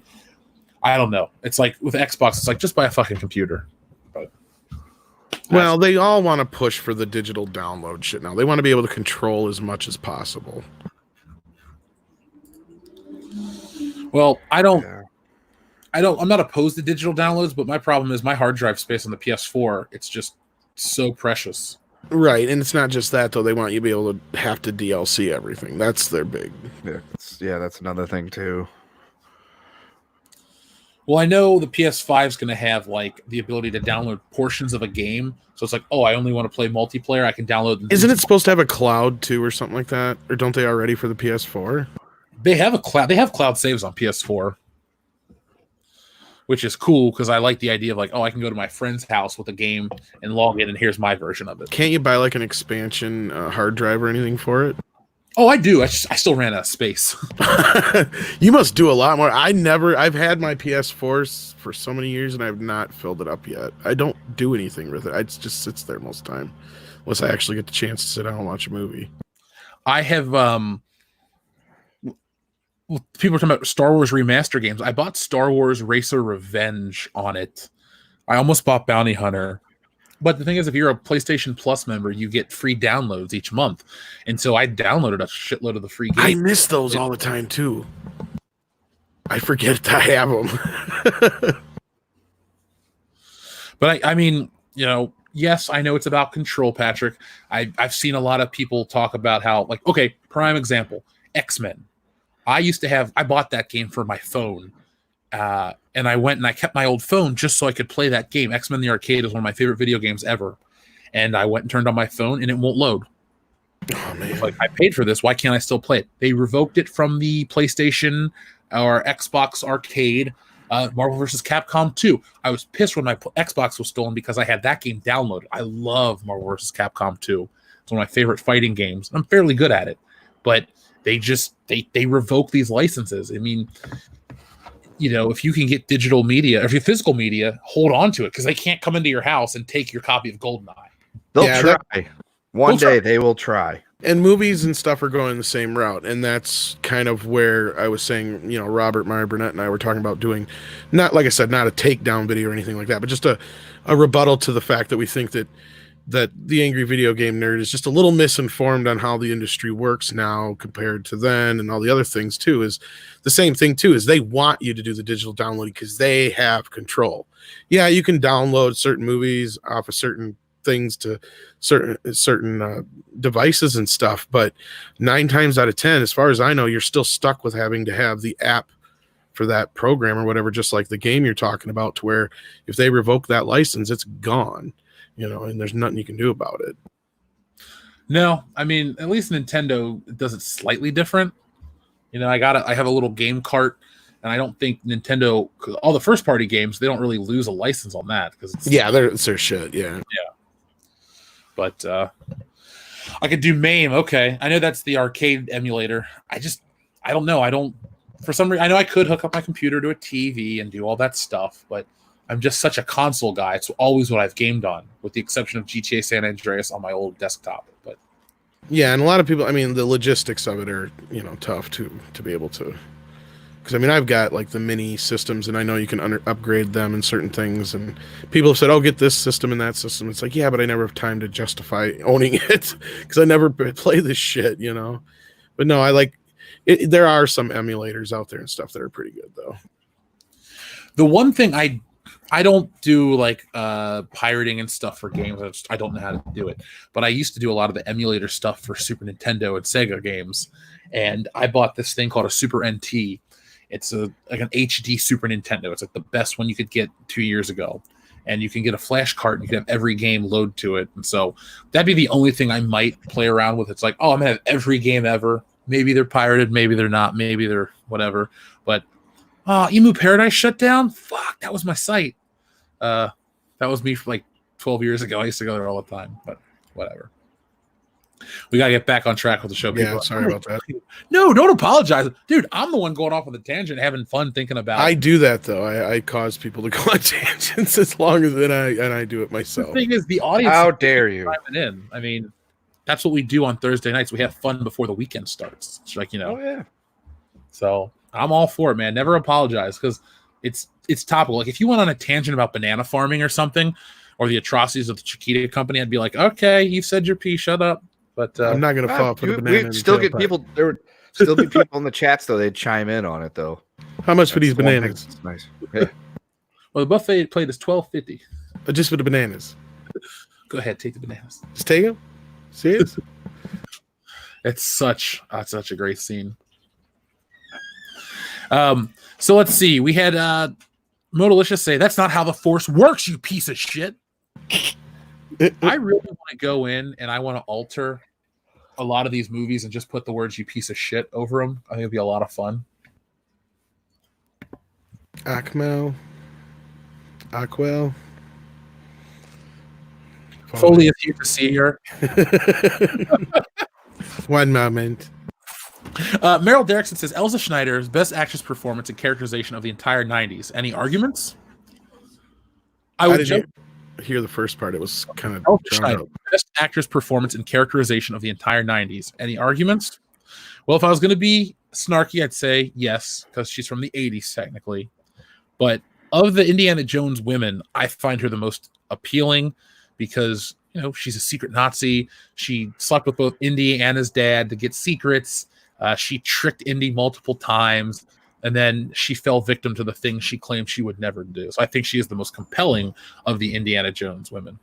don't know. It's like with Xbox, it's like just buy a fucking computer. But well, they all want to push for the digital download shit now. They want to be able to control as much as possible. Well, I'm not opposed to digital downloads, but my problem is my hard drive space on the PS4. It's just so precious. Right, and it's not just that though. They want you to be able to have to DLC everything. That's their big. That's another thing too. Well, I know the PS5 is going to have like the ability to download portions of a game. So it's like, oh, I only want to play multiplayer. I can download. Isn't it supposed to have a cloud too, or something like that? Or don't they already for the PS4? They have a cloud. They have cloud saves on PS4, which is cool because I like the idea of like, oh, I can go to my friend's house with a game and log in, and here's my version of it. Can't you buy like an expansion hard drive or anything for it? Oh, I do. I still ran out of space. You must do a lot more. I've had my PS4 for so many years and I've not filled it up yet. I don't do anything with it. It just sits there most of the time, unless I actually get the chance to sit down and watch a movie. I have people are talking about Star Wars remaster games. I bought Star Wars Racer Revenge on it. I almost bought Bounty Hunter. But the thing is, if you're a PlayStation Plus member, you get free downloads each month. And so I downloaded a shitload of the free games. I miss those all the time, too. I forget to have them. But I mean, you know, yes, I know it's about control, Patrick. I've seen a lot of people talk about how, like, okay, prime example, X-Men. I bought that game for my phone. And I went and I kept my old phone just so I could play that game. X-Men the Arcade is one of my favorite video games ever. And I went and turned on my phone and it won't load. Oh, man. Like, I paid for this. Why can't I still play it? They revoked it from the PlayStation or Xbox Arcade. Marvel vs. Capcom 2. I was pissed when my Xbox was stolen because I had that game downloaded. I love Marvel vs. Capcom 2. It's one of my favorite fighting games. I'm fairly good at it. But they revoke these licenses. I mean, you know, if you can get digital media, or if you physical media, hold on to it because they can't come into your house and take your copy of GoldenEye. They'll try. One day they will try. And movies and stuff are going the same route. And that's kind of where I was saying, you know, Robert Meyer Burnett and I were talking about doing, not like I said, not a takedown video or anything like that, but just a rebuttal to the fact that we think that the angry video game nerd is just a little misinformed on how the industry works now compared to then, and all the other things too. Is the same thing too, is they want you to do the digital downloading because they have control. Yeah, you can download certain movies off of certain things to certain devices and stuff, but 9 times out of 10, as far as I know, you're still stuck with having to have the app for that program or whatever, just like the game you're talking about, to where if they revoke that license, it's gone. You know, and there's nothing you can do about it. No, I mean, at least Nintendo does it slightly different. You know, I have a little game cart, and I don't think Nintendo, all the first party games, they don't really lose a license on that because it's their shit. Yeah. But I could do MAME. Okay, I know that's the arcade emulator. I don't know. For some reason, I know I could hook up my computer to a TV and do all that stuff, but I'm just such a console guy. It's always what I've gamed on, with the exception of GTA San Andreas on my old desktop. But yeah, and a lot of people, I mean, the logistics of it are, you know, tough to be able to. Because, I mean, I've got, like, the mini systems, and I know you can upgrade them and certain things. And people have said, oh, get this system and that system. It's like, yeah, but I never have time to justify owning it because I never play this shit, you know. But no, I like it. There are some emulators out there and stuff that are pretty good, though. The one thing I don't do, like, pirating and stuff for games. I don't know how to do it. But I used to do a lot of the emulator stuff for Super Nintendo and Sega games. And I bought this thing called a Super NT. It's like an HD Super Nintendo. It's like the best one you could get 2 years ago. and you can get a flash cart and you can have every game load to it. And so that'd be the only thing I might play around with. It's like, oh, I'm gonna have every game ever. Maybe they're pirated, maybe they're not, maybe they're whatever. But Emu Paradise shut down. Fuck, that was my site. That was me for like 12 years ago. I used to go there all the time, but whatever. We gotta get back on track with the show. Yeah, sorry about that. No, don't apologize, dude. I'm the one going off on the tangent, having fun thinking about. I do that though. I cause people to go on tangents as long as I do it myself. The thing is, the audience. How dare you? In. I mean, that's what we do on Thursday nights. We have fun before the weekend starts. It's like, Oh yeah. So I'm all for it, man. Never apologize because it's topical. Like if you went on a tangent about banana farming or something, or the atrocities of the Chiquita Company, I'd be like, okay, you've said your piece. Shut up. But I'm not gonna fall for the banana. We still get people. There would still be people in the chats though. They'd chime in on it though. How much for these bananas? It's nice. Yeah. Well, the buffet plate is $12.50. Just for the bananas. Go ahead, take the bananas. Just take them. Serious? It's such a great scene. So let's see. We had Modalicious say, "That's not how the Force works, you piece of shit." I really want to go in and I want to alter a lot of these movies and just put the words "you piece of shit" over them. I think it'd be a lot of fun. Akmel. Aquel. Foley is here to see her. One moment. Meryl Derrickson says Elsa Schneider's best actress performance and characterization of the entire 90s. Any arguments? I would hear the first part. It was kind of Elsa Schneider, best actress performance and characterization of the entire 90s. Any arguments? Well, if I was going to be snarky, I'd say yes, because she's from the 80s technically. But of the Indiana Jones women, I find her the most appealing because, you know, she's a secret Nazi. She slept with both Indy and his dad to get secrets. She tricked Indy multiple times, and then she fell victim to the things she claimed she would never do. So I think she is the most compelling of the Indiana Jones women.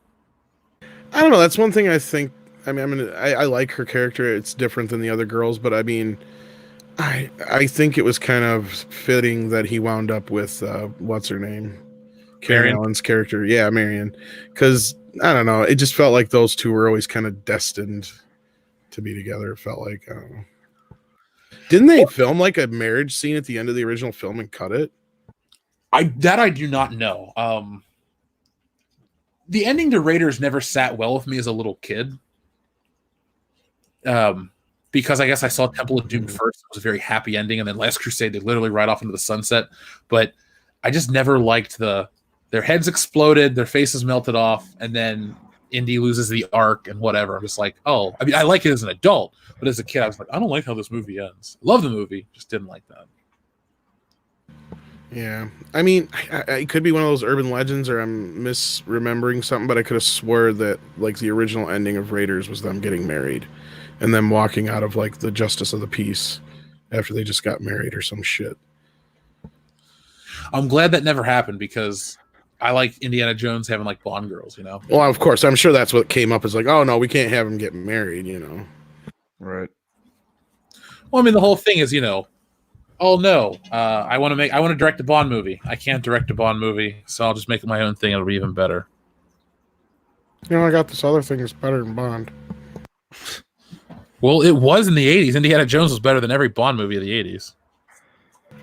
I don't know. That's one thing I think. I mean, I like her character. It's different than the other girls, but I mean, I think it was kind of fitting that he wound up with what's her name, Karen Allen's character. Yeah, Marion, because I don't know. It just felt like those two were always kind of destined to be together. It felt like, I don't know. Didn't they film like a marriage scene at the end of the original film and cut it? I do not know. The ending to Raiders never sat well with me as a little kid. Because I guess I saw Temple of Doom first. It was a very happy ending, and then Last Crusade, they literally ride off into the sunset. But I just never liked their heads exploded, their faces melted off, and then Indy loses the arc and whatever. I'm just like, oh, I mean, I like it as an adult, but as a kid, I was like, I don't like how this movie ends. Love the movie, just didn't like that. Yeah, I mean, it could be one of those urban legends, or I'm misremembering something, but I could have swore that like the original ending of Raiders was them getting married, and them walking out of like the Justice of the Peace after they just got married or some shit. I'm glad that never happened because I like Indiana Jones having like Bond girls, you know? Well, of course, I'm sure that's what came up as like, oh no, we can't have them get married, you know? Right. Well, I mean, the whole thing is, you know, oh no, I want to direct a Bond movie. I can't direct a Bond movie, so I'll just make it my own thing. It'll be even better. You know, I got this other thing that's better than Bond. Well, it was in the 80s. Indiana Jones was better than every Bond movie of the 80s.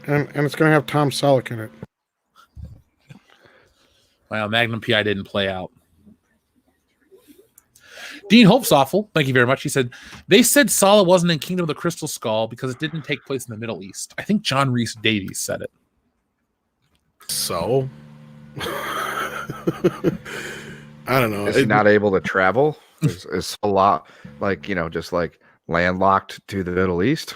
And it's going to have Tom Selleck in it. Wow, Magnum P.I. didn't play out. Dean Hopesoffel, thank you very much. He said, they said Sala wasn't in Kingdom of the Crystal Skull because it didn't take place in the Middle East. I think John Rhys Davies said it. So? I don't know. Is he not able to travel? Is a lot like, you know, just like landlocked to the Middle East?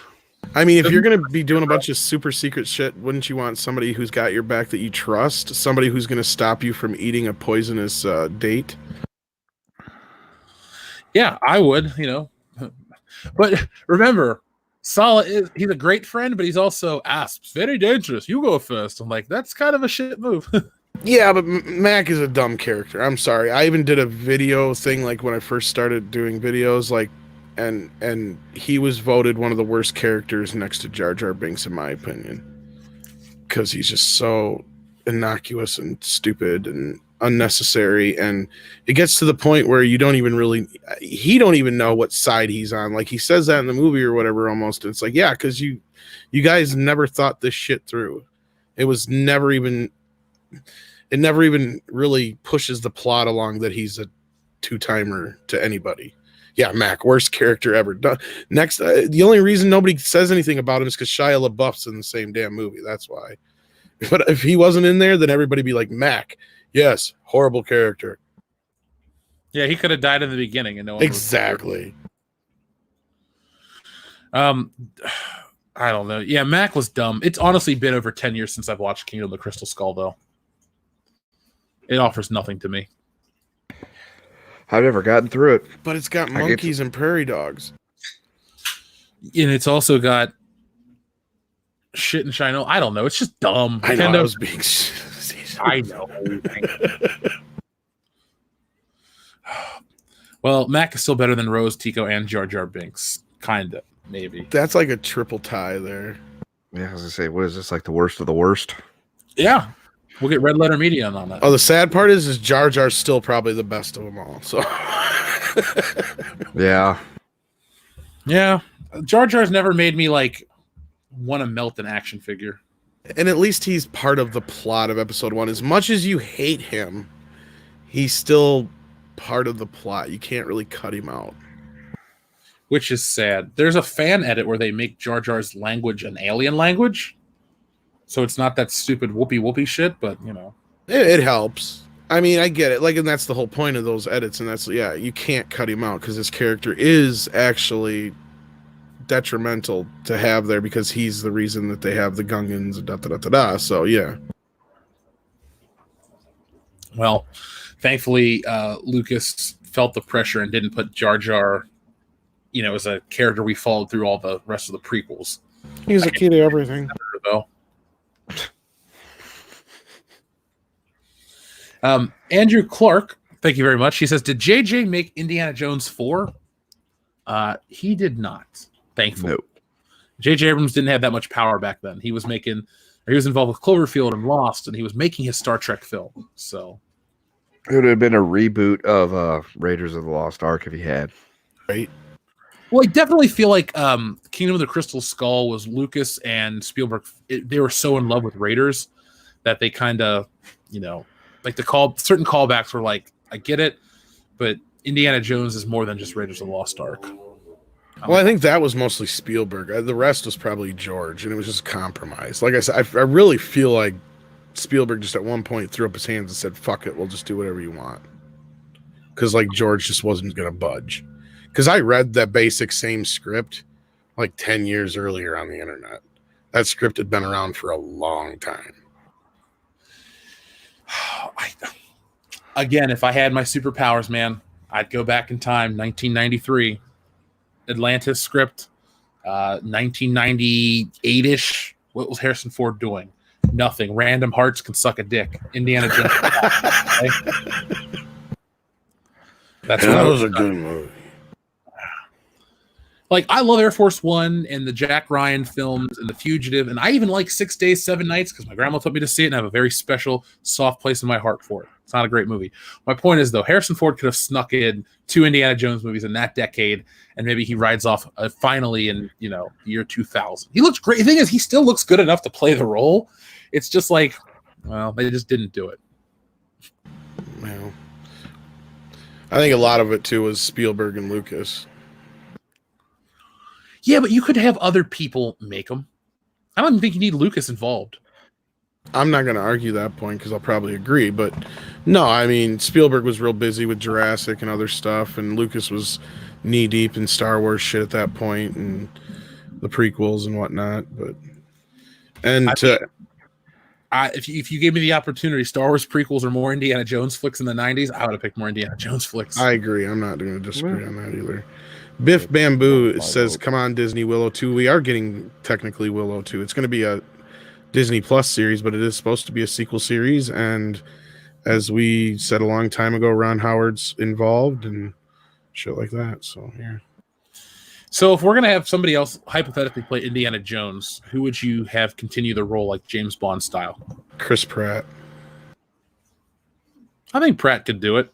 I mean, if you're going to be doing a bunch of super secret shit, wouldn't you want somebody who's got your back that you trust? Somebody who's going to stop you from eating a poisonous date? Yeah, I would, you know. But remember, Sala he's a great friend, but he's also asps. Very dangerous. You go first. I'm like, that's kind of a shit move. Yeah, but Mac is a dumb character. I'm sorry. I even did a video thing like when I first started doing videos, like, and he was voted one of the worst characters next to Jar Jar Binks, in my opinion, because he's just so innocuous and stupid, and unnecessary, and it gets to the point where he don't even know what side he's on. Like he says that in the movie or whatever almost. It's like, yeah, because you guys never thought this shit through. It never even really pushes the plot along that he's a two-timer to anybody. Yeah, Mac, worst character ever. Next, the only reason nobody says anything about him is because Shia LaBeouf's in the same damn movie. That's why. But if he wasn't in there, then everybody be like, Mac, yes, horrible character. Yeah, he could have died in the beginning, and no one exactly. I don't know. Yeah, Mac was dumb. It's honestly been over 10 years since I've watched Kingdom of the Crystal Skull, though. It offers nothing to me. I've never gotten through it. But it's got monkeys and prairie dogs. And it's also got shit and shine. I don't know. It's just dumb. I know. I was being... I know. Well, Mac is still better than Rose, Tico, and Jar Jar Binks. Kind of. Maybe. That's like a triple tie there. Yeah, I was going to say, what is this, like the worst of the worst? Yeah. We'll get Red Letter Media on that. Oh, the sad part is Jar Jar's still probably the best of them all. So, yeah. Yeah. Jar Jar's never made me, like, want to melt an action figure. And at least he's part of the plot of episode 1. As much as you hate him, he's still part of the plot. You can't really cut him out. Which is sad. There's a fan edit where they make Jar Jar's language an alien language. So it's not that stupid whoopee shit, but, you know. It helps. I mean, I get it. Like, and that's the whole point of those edits. And that's, yeah, you can't cut him out because his character is actually detrimental to have there because he's the reason that they have the Gungans and da-da-da-da-da. So, yeah. Well, thankfully, Lucas felt the pressure and didn't put Jar Jar, you know, as a character we followed through all the rest of the prequels. He's a key to everything. Though. Andrew Clark, thank you very much. He says, did JJ make Indiana Jones 4? He did not, thankfully. Nope. JJ Abrams didn't have that much power back then. He was involved with Cloverfield and Lost, and he was making his Star Trek film. So it would have been a reboot of Raiders of the Lost Ark if he had. Right. Well, I definitely feel like Kingdom of the Crystal Skull was Lucas and Spielberg. They were so in love with Raiders that they kind of, you know, like certain callbacks were like, I get it, but Indiana Jones is more than just Raiders of the Lost Ark. Well, I think that was mostly Spielberg. The rest was probably George, and it was just a compromise. Like I said, I really feel like Spielberg just at one point threw up his hands and said, fuck it, we'll just do whatever you want. Because, like, George just wasn't going to budge. Because I read that basic same script like 10 years earlier on the internet. That script had been around for a long time. Again, if I had my superpowers, man, I'd go back in time, 1993. Atlantis script, 1998-ish. What was Harrison Ford doing? Nothing. Random Hearts Can Suck a Dick. Indiana Jones. Okay? That was a good movie. Like, I love Air Force One and the Jack Ryan films and The Fugitive, and I even like 6 Days, 7 Nights because my grandma took me to see it and I have a very special, soft place in my heart for it. It's not a great movie. My point is, though, Harrison Ford could have snuck in 2 Indiana Jones movies in that decade, and maybe he rides off finally in, you know, the year 2000. He looks great. The thing is, he still looks good enough to play the role. It's just like, well, they just didn't do it. Well, I think a lot of it, too, was Spielberg and Lucas. Yeah, but you could have other people make them. I don't even think you need Lucas involved. I'm not going to argue that point because I'll probably agree. But no, I mean, Spielberg was real busy with Jurassic and other stuff. And Lucas was knee deep in Star Wars shit at that point and the prequels and whatnot. But if you gave me the opportunity, Star Wars prequels or more Indiana Jones flicks in the 90s, I would have picked more Indiana Jones flicks. I agree. I'm not going to disagree on that either. Biff Bamboo says, come on, Disney, Willow 2. We are getting technically Willow 2. It's going to be a Disney Plus series, but it is supposed to be a sequel series. And as we said a long time ago, Ron Howard's involved and shit like that. So, yeah. So if we're going to have somebody else hypothetically play Indiana Jones, who would you have continue the role like James Bond style? Chris Pratt. I think Pratt could do it.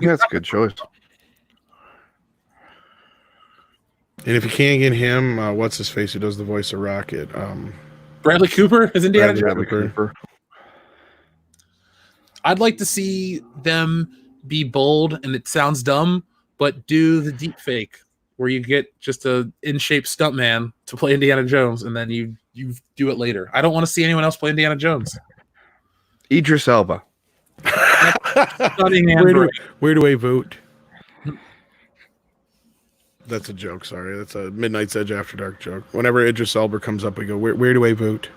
Yeah, that's a good choice. And if you can't get him, what's his face who does the voice of Rocket? Bradley Cooper is Indiana Jones. Bradley Cooper. I'd like to see them be bold, and it sounds dumb, but do the deep fake where you get just a in-shape stuntman to play Indiana Jones, and then you do it later. I don't want to see anyone else play Indiana Jones. Idris Elba. Where do I vote? That's a joke. Sorry, that's a Midnight's Edge After Dark joke. Whenever Idris Elba comes up, we go, "Where do I vote?"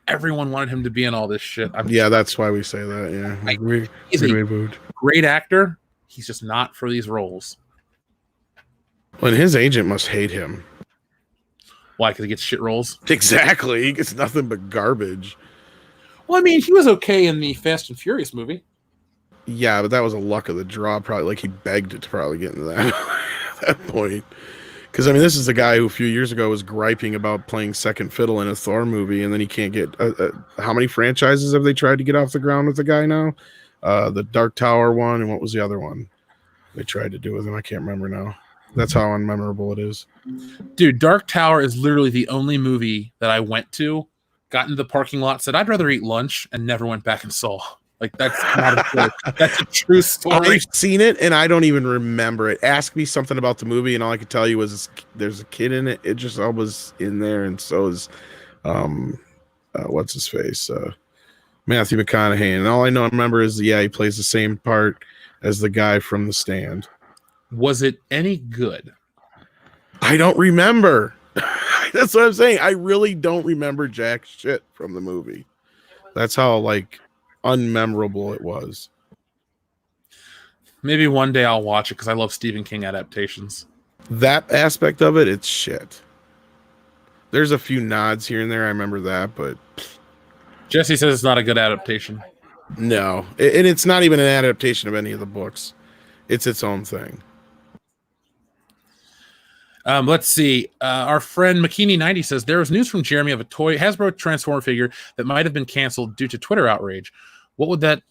Everyone wanted him to be in all this shit. Yeah, that's why we say that. Yeah, where do I vote? Great actor. He's just not for these roles. Well, and his agent must hate him. Why? Because he gets shit roles. Exactly. He gets nothing but garbage. Well, I mean, he was okay in the Fast and Furious movie. Yeah, but that was a luck of the draw. Probably like he begged it to probably get into that at that point. Because I mean, this is the guy who a few years ago was griping about playing second fiddle in a Thor movie, and then he can't get. How many franchises have they tried to get off the ground with the guy now? The Dark Tower one, and what was the other one they tried to do with him? I can't remember now. That's how unmemorable it is. Dude, Dark Tower is literally the only movie that I went to, got into the parking lot, said I'd rather eat lunch, and never went back and saw. Like, that's not a joke. That's a true story. I've seen it, and I don't even remember it. Ask me something about the movie, and all I could tell you was there's a kid in it. It just always in there, and so is, what's his face? Matthew McConaughey. And all I remember is, he plays the same part as the guy from The Stand. Was it any good? I don't remember. That's what I'm saying. I really don't remember jack shit from the movie. That's how, unmemorable it was. Maybe one day I'll watch it because I love Stephen King adaptations. That aspect of it, it's shit. There's a few nods here and there. I remember that, but Jesse says it's not a good adaptation. No, and it's not even an adaptation of any of the books. It's its own thing. Let's see. Our friend McKinney90 says there was news from Jeremy of a toy Hasbro Transformer figure that might have been canceled due to Twitter outrage. What would that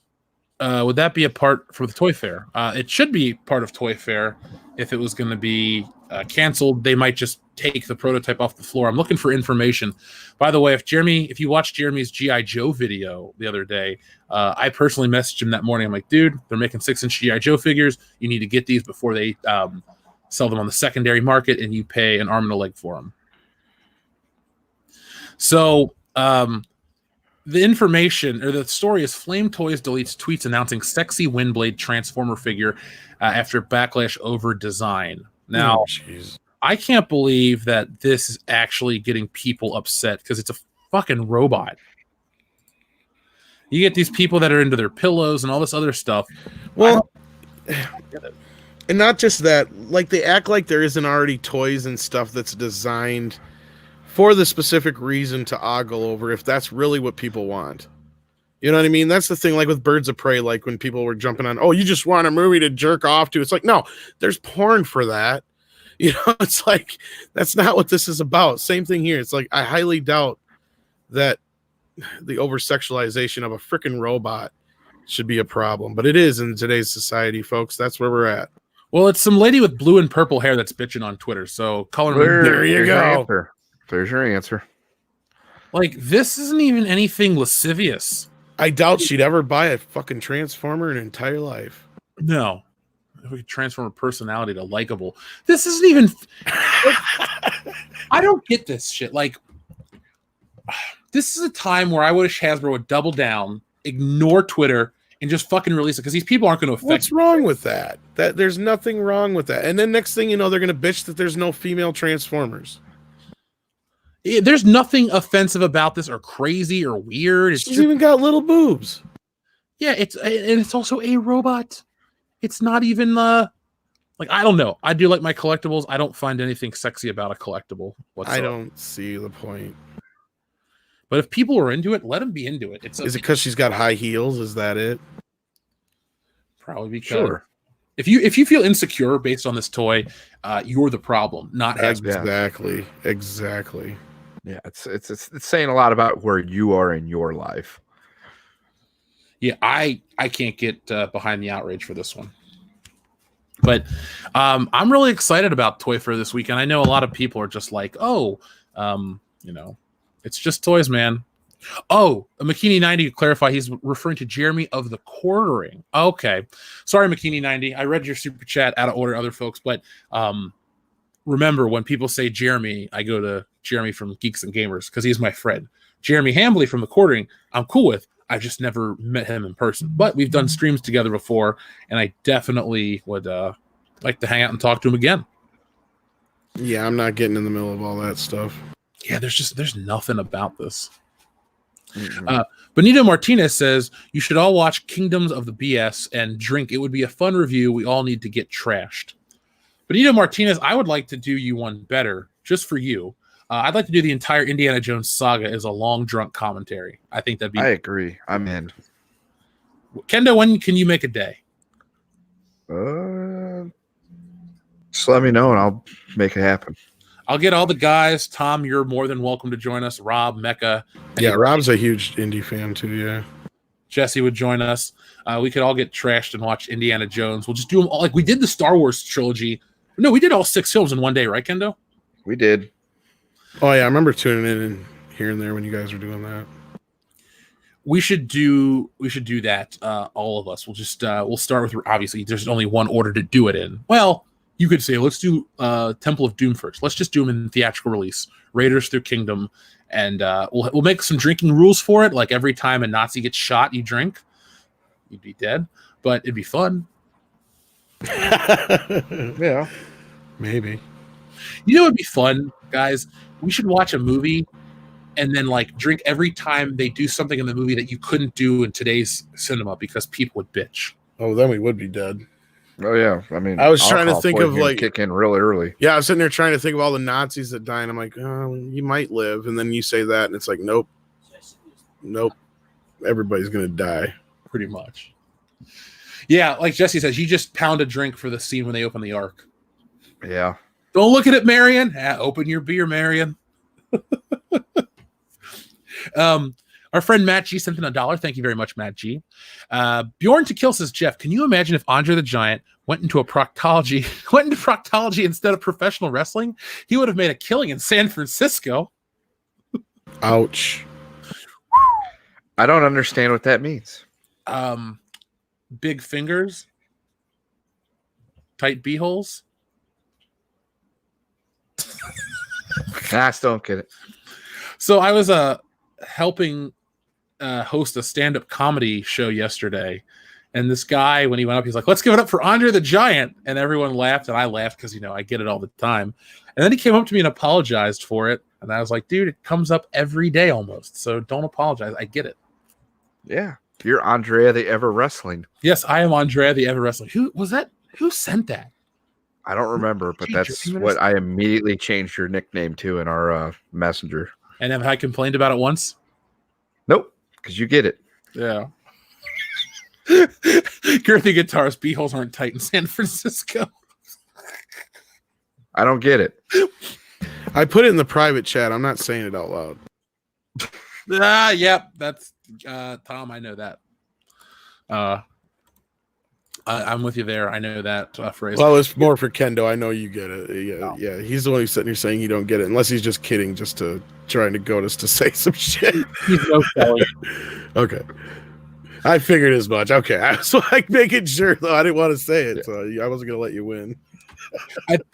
be a part for the Toy Fair? It should be part of Toy Fair. If it was going to be canceled, they might just take the prototype off the floor. I'm looking for information. By the way, if you watched Jeremy's G.I. Joe video the other day, I personally messaged him that morning. I'm like, dude, they're making 6-inch G.I. Joe figures. You need to get these before they sell them on the secondary market, and you pay an arm and a leg for them. So the information or the story is Flame Toys deletes tweets announcing sexy Windblade Transformer figure after backlash over design. Now, I can't believe that this is actually getting people upset because it's a fucking robot. You get these people that are into their pillows and all this other stuff. Well, and not just that, they act like there isn't already toys and stuff that's designed for the specific reason to ogle over if that's really what people want. You know what I mean? That's the thing, with Birds of Prey, when people were jumping on, oh, you just want a movie to jerk off to. It's like, no, there's porn for that. It's that's not what this is about. Same thing here. It's I highly doubt that the over-sexualization of a freaking robot should be a problem. But it is in today's society, folks. That's where we're at. Well, it's some lady with blue and purple hair that's bitching on Twitter. So color. There you go. There's your answer. This isn't even anything lascivious. I doubt she'd ever buy a fucking Transformer in her entire life. No. If we could transform a personality to likable. This isn't even... I don't get this shit. This is a time where I wish Hasbro would double down, ignore Twitter, and just fucking release it, because these people aren't going to affect... What's wrong with that? There's nothing wrong with that. And then next thing you know, they're going to bitch that there's no female Transformers. There's nothing offensive about this or crazy or weird. She's even got little boobs. Yeah, it's also a robot. It's not even I don't know. I do like my collectibles. I don't find anything sexy about a collectible whatsoever. I don't see the point. But if people are into it, let them be into it. Is it because she's got high heels? Is that it? Probably because sure. If you feel insecure based on this toy, you're the problem, not Hasbro. Exactly. Yeah, it's saying a lot about where you are in your life. Yeah, I can't get behind the outrage for this one. But I'm really excited about Toy Fair this weekend. I know a lot of people are just like, oh, it's just toys, man. Oh, McKinney 90 to clarify, he's referring to Jeremy of the Quartering. Okay. Sorry, McKinney 90. I read your super chat out of order, other folks, but remember, when people say Jeremy, I go to Jeremy from Geeks and Gamers because he's my friend. Jeremy Hambley from the Quartering, I'm cool with. I've just never met him in person, but we've done streams together before, and I definitely would like to hang out and talk to him again. Yeah, I'm not getting in the middle of all that stuff. Yeah, there's nothing about this. Mm-hmm. Benito Martinez says you should all watch Kingdoms of the BS and drink. It would be a fun review. We all need to get trashed. Benito Martinez, I would like to do you one better, just for you. I'd like to do the entire Indiana Jones saga as a long drunk commentary. I think that'd be. I agree. I'm in. Kendo, when can you make a day? Just let me know and I'll make it happen. I'll get all the guys. Tom, you're more than welcome to join us. Rob, Mecca. Yeah, Rob's a huge indie fan too. Yeah. Jesse would join us. We could all get trashed and watch Indiana Jones. We'll just do them all like we did the Star Wars trilogy. No, we did all 6 films in one day, right, Kendo? We did. Oh yeah, I remember tuning in and here and there when you guys were doing that. We should do that. All of us. We'll just we'll start with, obviously there's only one order to do it in. Well, you could say let's do Temple of Doom first. Let's just do them in theatrical release. Raiders through Kingdom, and we'll make some drinking rules for it. Like every time a Nazi gets shot, you drink. You'd be dead, but it'd be fun. Yeah, maybe. You know, it'd be fun, guys. We should watch a movie and then like drink every time they do something in the movie that you couldn't do in today's cinema because people would bitch. Oh, then we would be dead. Oh yeah, I mean, I was trying to think of like kick in really early. Yeah, I was sitting there trying to think of all the Nazis that die, and I'm like, oh, you might live, and then you say that, and it's like, nope, everybody's gonna die, pretty much. Yeah, like Jesse says, you just pound a drink for the scene when they open the Ark. Yeah. Don't look at it, Marion. Open your beer, Marion. Our friend Matt G sent in $1. Thank you very much, Matt G. Bjorn to Kill says, Jeff, can you imagine if Andre the Giant went into proctology instead of professional wrestling? He would have made a killing in San Francisco. Ouch. I don't understand what that means. Big fingers, tight beeholes. I still don't get it. So I was helping host a stand-up comedy show yesterday, and this guy, when he went up, he's like, let's give it up for Andre the Giant, and everyone laughed, and I laughed because I get it all the time. And then he came up to me and apologized for it, and I was like, dude, it comes up every day almost, so don't apologize. I get it. Yeah, you're Andrea the Ever Wrestling. Yes, I am Andrea the Ever Wrestling. Who was that? Who sent that? I don't remember, but that's what I immediately changed your nickname to in our messenger. And have I complained about it once? Nope, because you get it. Yeah. Girthy guitars, beeholes aren't tight in San Francisco. I don't get it. I put it in the private chat. I'm not saying it out loud. Yep. That's Tom. I know that. I'm with you there. I know that phrase. Well, it's more for Kendo. I know you get it. Yeah, yeah. He's the one who's sitting here saying you don't get it, unless he's just kidding, just to trying to goad us to say some shit. He's no Kelly. Okay. I figured as much. Okay. I was like making sure, though. I didn't want to say it, so I wasn't going to let you win.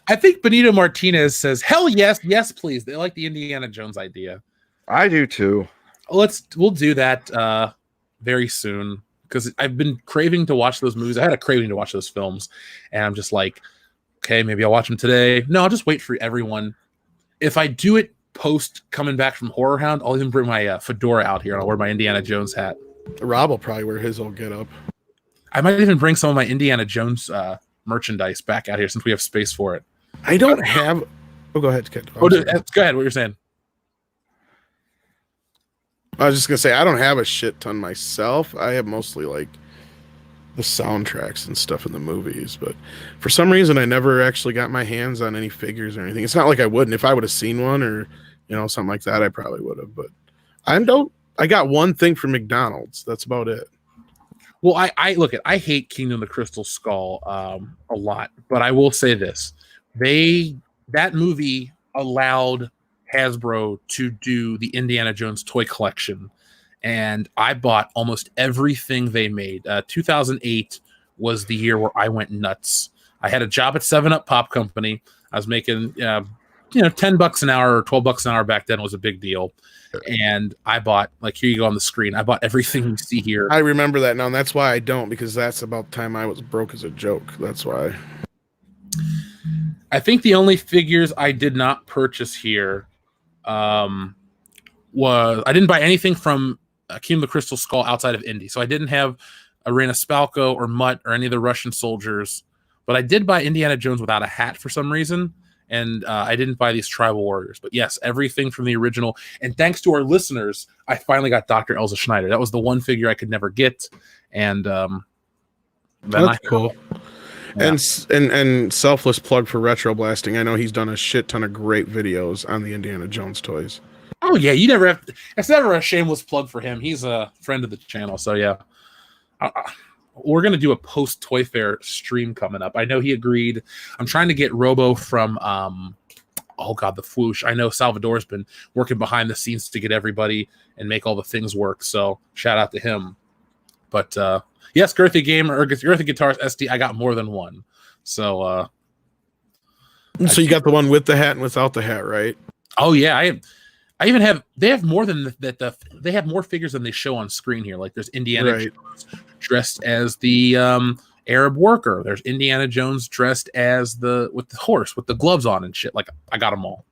I think Benito Martinez says, hell yes, yes, please. They like the Indiana Jones idea. I do too. We'll do that very soon, because I've been craving to watch those movies. I had a craving to watch those films, and I'm just like, okay, maybe I'll watch them today. No, I'll just wait for everyone. If I do it post coming back from Horror Hound, I'll even bring my fedora out here, and I'll wear my Indiana Jones hat. Rob will probably wear his old get up. I might even bring some of my Indiana Jones merchandise back out here since we have space for it. I don't have. Oh, go ahead, Kid. Go ahead. What you're saying? I was just gonna say I don't have a shit ton myself. I have mostly like the soundtracks and stuff in the movies, but for some reason I never actually got my hands on any figures or anything. It's not like I wouldn't. If I would have seen one or something like that, I probably would have. But I got one thing from McDonald's. That's about it. Well, I look at I hate Kingdom of the Crystal Skull a lot, but I will say this: that movie allowed Hasbro to do the Indiana Jones toy collection, and I bought almost everything they made. 2008 was the year where I went nuts. I had a job at 7-Up Pop Company. I was making $10 an hour or $12 an hour back then was a big deal. And I bought, like, here you go on the screen. I bought everything you see here. I remember that now, and that's why I don't, because that's about the time I was broke as a joke. That's why. I think the only figures I did not purchase here was I didn't buy anything from Kingdom of the Crystal Skull outside of Indy. So I didn't have Arena Spalko or Mutt or any of the Russian soldiers, but I did buy Indiana Jones without a hat for some reason. And I didn't buy these tribal warriors, but yes, everything from the original. And thanks to our listeners, I finally got Dr. Elsa Schneider. That was the one figure I could never get, and that's cool. Yeah. And selfless plug for Retro Blasting. I know he's done a shit ton of great videos on the Indiana Jones toys. Oh yeah, you never have. It's never a shameless plug for him. He's a friend of the channel, so yeah. We're going to do a post Toy Fair stream coming up. I know he agreed. I'm trying to get Robo from, the Fwoosh. I know Salvador's been working behind the scenes to get everybody and make all the things work. So shout out to him. But yes, Girthy Gamer or Girthy Guitars SD, I got more than one. So so you got the one with the hat and without the hat, right? Oh yeah, I even have. They have more than that. They have more figures than they show on screen here. Like there's Indiana Jones dressed as the Arab worker. There's Indiana Jones dressed as with the horse with the gloves on and shit. Like I got them all.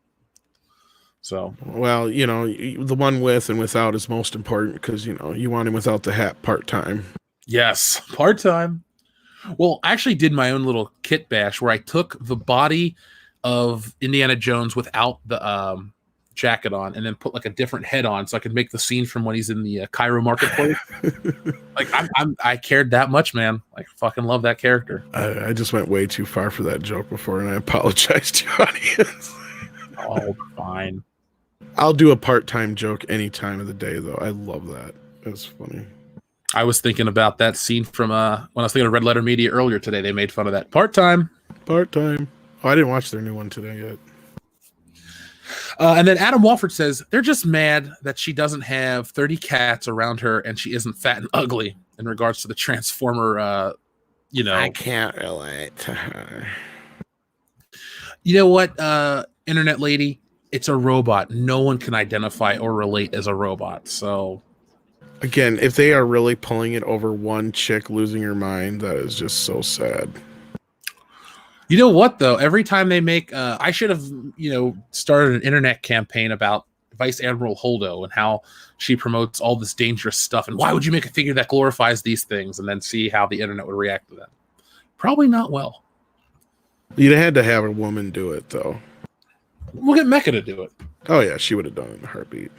So well, the one with and without is most important because you want him without the hat part time. Yes, part time. Well, I actually did my own little kit bash where I took the body of Indiana Jones without the jacket on and then put like a different head on so I could make the scene from when he's in the Cairo marketplace. Like I cared that much, man. Like fucking love that character. I just went way too far for that joke before and I apologize to your audience. Oh, fine. I'll do a part-time joke any time of the day though. I love that. It's funny. I was thinking about that scene from when I was thinking of Red Letter Media earlier today. They made fun of that. Part-time. Oh, I didn't watch their new one today yet. And then Adam Walford says they're just mad that she doesn't have 30 cats around her and she isn't fat and ugly in regards to the Transformer. I can't relate to her. You know what, internet lady? It's a robot. No one can identify or relate as a robot. So, again, if they are really pulling it over one chick losing her mind, that is just so sad. You know what, though? Every time they make... I should have, started an internet campaign about Vice Admiral Holdo and how she promotes all this dangerous stuff. And why would you make a figure that glorifies these things? And then see how the internet would react to that. Probably not well. You'd have had to have a woman do it, though. We'll get Mecha to do it. Oh, yeah. She would have done it in a heartbeat.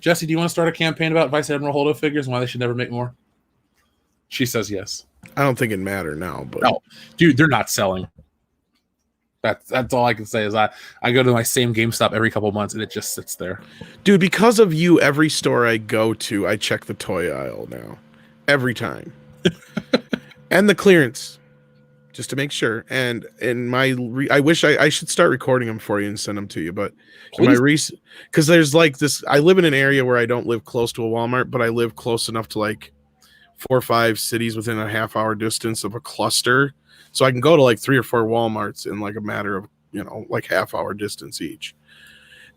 Jesse, do you want to start a campaign about Vice Admiral Holdo figures and why they should never make more? She says yes. I don't think it matter now, but no, dude, they're not selling. That's all I can say is I go to my same GameStop every couple of months and it just sits there. Dude, because of you, every store I go to, I check the toy aisle now, every time, and the clearance, just to make sure. And in I wish I should start recording them for you and send them to you, but because there's like this. I live in an area where I don't live close to a Walmart, but I live close enough to like 4 or 5 cities within a half-hour distance of a cluster, so I can go to like 3 or 4 Walmarts in like a matter of like half-hour distance each.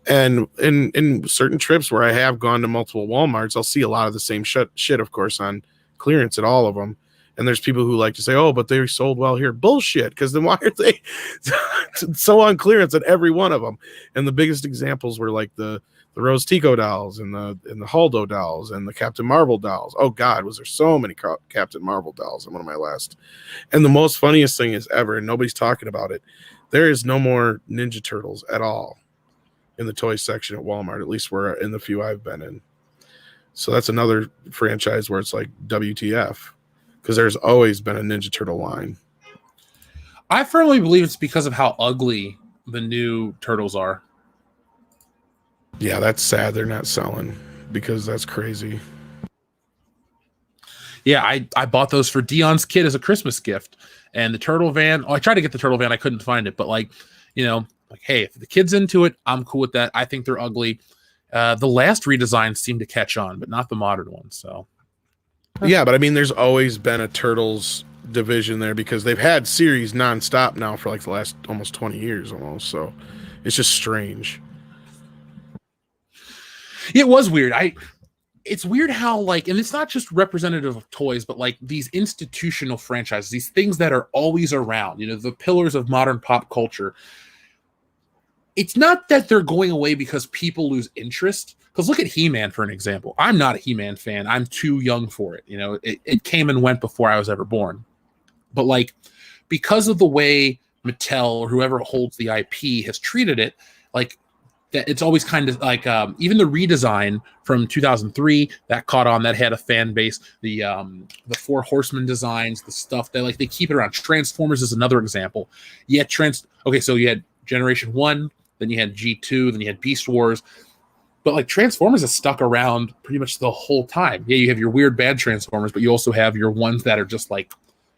And in certain trips where I have gone to multiple Walmarts, I'll see a lot of the same shit, of course, on clearance at all of them. And there's people who like to say, "Oh, but they sold well here." Bullshit, because then why are they so on clearance at every one of them? And the biggest examples were like the Rose Tico dolls and the Holdo dolls and the Captain Marvel dolls. Oh God, was there so many Captain Marvel dolls in one of my last. And the most funniest thing is ever, and nobody's talking about it, there is no more Ninja Turtles at all in the toy section at Walmart, at least where in the few I've been in. So that's another franchise where it's like WTF, because there's always been a Ninja Turtle line. I firmly believe it's because of how ugly the new Turtles are. Yeah, that's sad they're not selling, because that's crazy. Yeah, I bought those for Dion's kid as a Christmas gift. And the turtle van, I tried to get the turtle van, I couldn't find it, but like, like, hey, if the kid's into it, I'm cool with that. I think they're ugly. The last redesigns seem to catch on, but not the modern ones. So yeah, but I mean, there's always been a Turtles division there because they've had series nonstop now for like the last almost 20 years almost. So it's just strange. It was weird. It's weird how like, and it's not just representative of toys, but like these institutional franchises, these things that are always around, the pillars of modern pop culture. It's not that they're going away because people lose interest. Because look at He-Man for an example. I'm not a He-Man fan. I'm too young for it. It came and went before I was ever born. But like, because of the way Mattel or whoever holds the IP has treated it, like, that it's always kind of like even the redesign from 2003 that caught on, that had a fan base. The Four Horsemen designs, the stuff that like they keep it around. Transformers is another example. So you had Generation 1, then you had G2, then you had Beast Wars. But like Transformers has stuck around pretty much the whole time. Yeah, you have your weird bad Transformers, but you also have your ones that are just like,